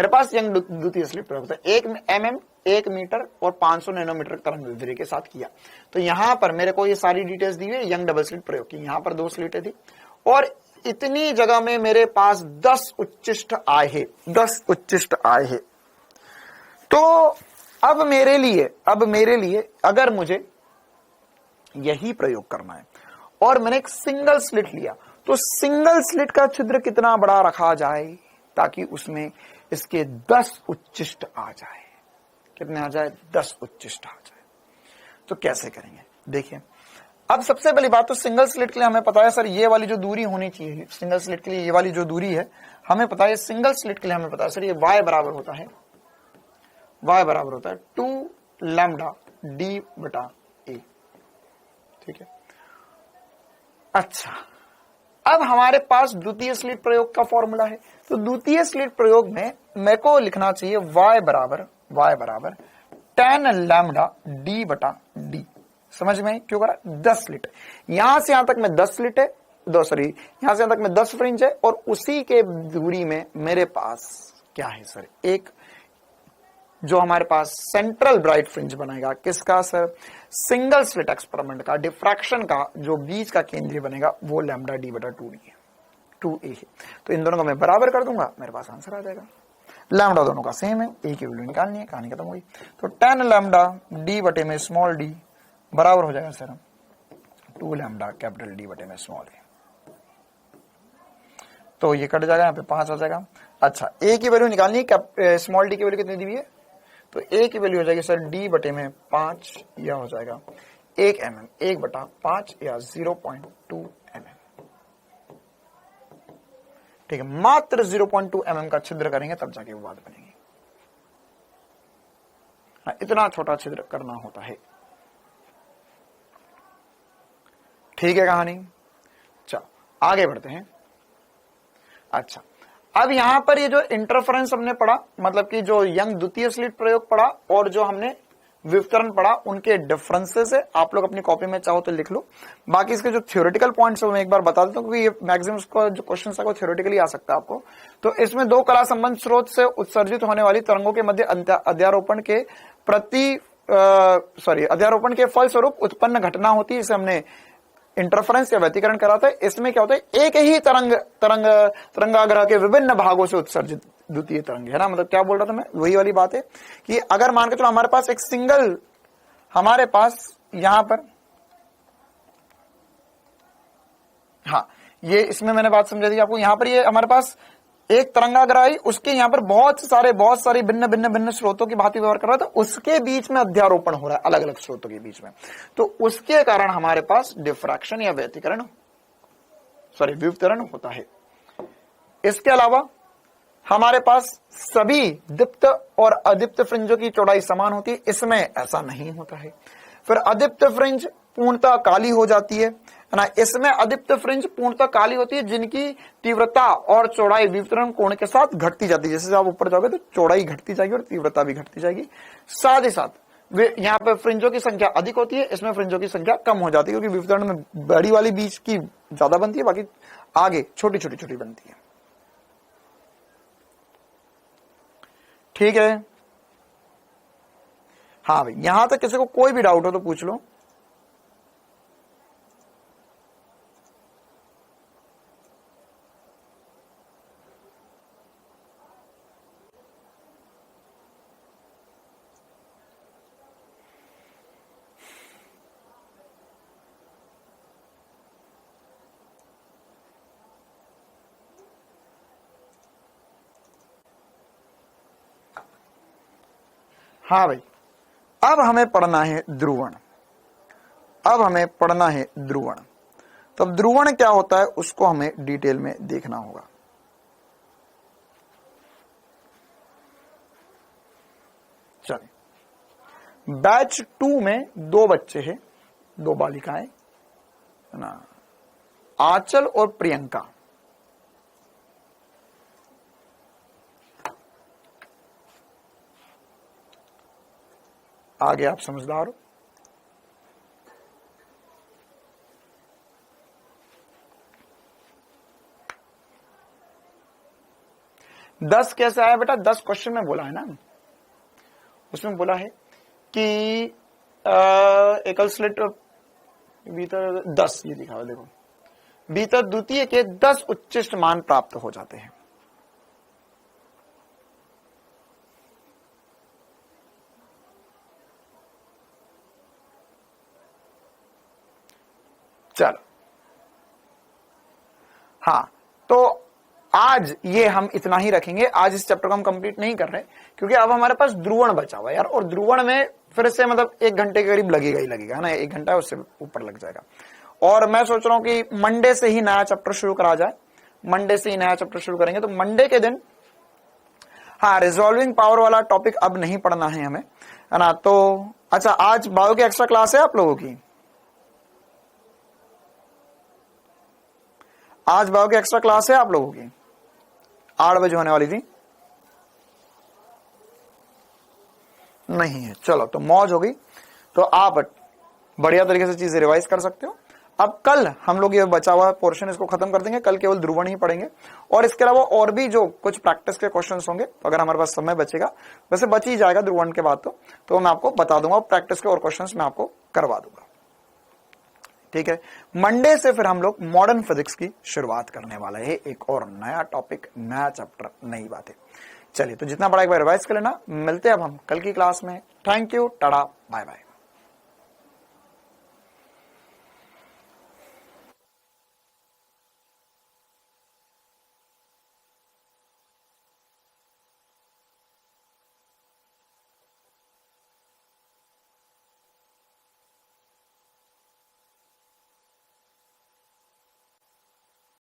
पास यंग द्वितीय स्लिट प्रयोग होता है, 1 mm 1 मीटर और 500 नैनोमीटर तरंग दैर्ध्य के साथ किया। तो यहां पर मेरे को ये सारी डिटेल्स दी हुई है, यंग डबल स्लिट प्रयोग की। यहां पर 2 स्लिटें थी और इतनी जगह में मेरे पास 10 उच्चिष्ट आए हैं। तो अब मेरे लिए अगर मुझे यही प्रयोग करना है और मैंने एक सिंगल स्लिट लिया तो सिंगल स्लिट का छिद्र कितना बड़ा रखा जाए ताकि उसमें इसके 10 उच्चिष्ट आ जाए। कितने आ जाए? 10 उच्चिष्ट आ जाए। तो कैसे करेंगे देखिए। अब सबसे पहली बात तो सिंगल स्लिट के लिए हमें पता है सर ये वाली जो दूरी होनी चाहिए, सिंगल स्लिट के लिए ये वाली जो दूरी है हमें पता है, सिंगल स्लिट के लिए हमें पता है सर ये y बराबर होता है 2 लैम्डा d बटा a। ठीक है, अच्छा अब हमारे पास द्वितीय स्लिट प्रयोग का फॉर्मूला है। तो द्वितीय स्लिट प्रयोग में मेरे को लिखना चाहिए y बराबर tan लैम्डा d बटा d। समझ में क्यों करा? 10 स्लिट, यहां से यहां तक में 10 स्लिट है, यहां से यहां तक में 10 फ्रिंज है और उसी के दूरी में मेरे पास क्या है सर, एक जो हमारे पास सेंट्रल ब्राइट फ्रिंज बनेगा। किसका सर? सिंगल स्लिट एक्सपेरिमेंट का, डिफ्रैक्शन का जो बीच का केंद्रीय बनेगा वो लैम्डा d बटा 2a है। तो इन दोनों को मैं बराबर कर दूंगा, मेरे पास आंसर आ जाएगा। लैम्डा दोनों का सेम है, a की वैल्यू निकालनी है, कहानी खत्म हुई। तो tan लैम्डा d बटे में स्मॉल d बराबर हो जाएगा सर 2 लैम्डा कैपिटल D बटे में स्मॉल a। तो ये कट जाएगा, यहाँ पे 5 आ जाएगा। अच्छा a की वैल्यू निकालनी है, स्मॉल d की वैल्यू कितनी दी हुई है? तो a की वैल्यू हो जाएगी सर d बटे में 5, यह हो जाएगा 1 mm, 1 बटा 5 या 0.2 mm। ठीक है, मात्र 0.2 mm का छिद्र करेंगे तब जाके वो बात बनेगी। इतना छोटा छिद्र करना होता है। ठीक है कहानी, चलो आगे बढ़ते हैं। अच्छा, अब यहां पर ये जो इंटरफेरेंस हमने पढ़ा, मतलब कि जो यंग द्वितीय स्लिट प्रयोग पढ़ा और जो हमने विवर्तन पढ़ा, उनके डिफरेंसेस है। आप लोग अपनी कॉपी में चाहो तो लिख लो। बाकी इसके जो थ्योरेटिकल पॉइंट्स है मैं एक बार बता देता हूँ, क्योंकि ये मैक्सिमम इसका जो क्वेश्चन है वो थ्योरेटिकली आ सकता है आपको। तो इसमें दो कला संबंध स्रोत से उत्सर्जित होने वाली तरंगों के मध्य अध्यारोपण के अध्यारोपण के फलस्वरूप उत्पन्न घटना होती है, इसे हमने इंटरफेरेंस या व्यतिकरण कराता है। इसमें क्या होता है, एक ही तरंगाग्रह के विभिन्न भागों से उत्सर्जित द्वितीय तरंग है ना। मतलब क्या बोल रहा था मैं, वही वाली बात है कि अगर मान के चलो हमारे पास एक सिंगल, हमारे पास यहां पर, हाँ ये इसमें मैंने बात समझा दी आपको। यहां पर ये हमारे पास एक तरंगाग्रह आई, उसके यहां पर बहुत सारी भिन्न स्रोतों की भांति व्यवहार कर रहा था, उसके बीच में अध्यारोपण हो रहा है, अलग अलग स्रोतों के बीच में। तो उसके कारण हमारे पास डिफ्रैक्शन या विवर्तन होता है। इसके अलावा हमारे पास सभी दीप्त और अदीप्त फ्रिंजों की चौड़ाई समान होती है, इसमें ऐसा नहीं होता है। फिर अदीप्त फ्रिंज पूर्णतः काली हो जाती है ना। इसमें अदीप्त फ्रिंज पूर्णतः काली होती है, जिनकी तीव्रता और चौड़ाई विवर्तन कोण के साथ घटती जाती है। जैसे आप ऊपर जाओगे तो चौड़ाई घटती जाएगी और तीव्रता भी घटती जाएगी। साथ ही साथ यहाँ पे फ्रिंजों की संख्या अधिक होती है, इसमें फ्रिंजों की संख्या कम हो जाती है, क्योंकि विवर्तन में बड़ी वाली बीच की ज्यादा बनती है, बाकी आगे छोटी छोटी बनती है। ठीक है, हाँ भाई, यहां तक किसी को कोई भी डाउट हो तो पूछ लो। हाँ भाई, अब हमें पढ़ना है ध्रुवण। तो अब ध्रुवण क्या होता है उसको हमें डिटेल में देखना होगा। चलिए, बैच 2 में 2 बच्चे हैं, 2 बालिकाएं ना, आंचल और प्रियंका। आगे आप समझदार हो। दस कैसे आया बेटा, 10 क्वेश्चन में बोला है ना, उसमें बोला है कि एकल स्लिट भीतर 10, ये लिखा हुआ देखो, भीतर द्वितीय के 10 उच्चिष्ट मान प्राप्त हो जाते हैं। चलो, हाँ, तो आज ये हम इतना ही रखेंगे। आज इस चैप्टर को हम कंप्लीट नहीं कर रहे, क्योंकि अब हमारे पास ध्रुवण बचा हुआ है यार, और ध्रुवण में फिर से मतलब 1 घंटे के करीब लगेगा ही लगेगा ना, 1 घंटा उससे ऊपर लग जाएगा। और मैं सोच रहा हूं कि मंडे से ही नया चैप्टर शुरू करा जाए। मंडे से ही नया चैप्टर शुरू करेंगे, तो मंडे के दिन, हाँ, रिजॉल्विंग पावर वाला टॉपिक अब नहीं पढ़ना है हमें, है ना। तो अच्छा, आज बायो की एक्स्ट्रा क्लास है आप लोगों की? आज बायो की एक्स्ट्रा क्लास है आप लोगों की? 8 बजे होने वाली थी, नहीं है। चलो, तो मौज हो गई। तो आप बढ़िया तरीके से चीजें रिवाइज कर सकते हो। अब कल हम लोग ये बचा हुआ पोर्शन इसको खत्म कर देंगे, कल केवल ध्रुवण ही पढ़ेंगे। और इसके अलावा और भी जो कुछ प्रैक्टिस के क्वेश्चंस होंगे, तो अगर हमारे पास समय बचेगा, वैसे बच ही जाएगा ध्रुवण के बाद, तो मैं आपको बता दूंगा, प्रैक्टिस के और क्वेश्चंस मैं आपको करवा दूंगा। ठीक है, मंडे से फिर हम लोग मॉडर्न फिजिक्स की शुरुआत करने वाला है, एक और नया टॉपिक, नया चैप्टर, नई बातें। चलिए, तो जितना बड़ा एक बार रिवाइज कर लेना। मिलते हैं अब हम कल की क्लास में। Thank you, tata, bye bye.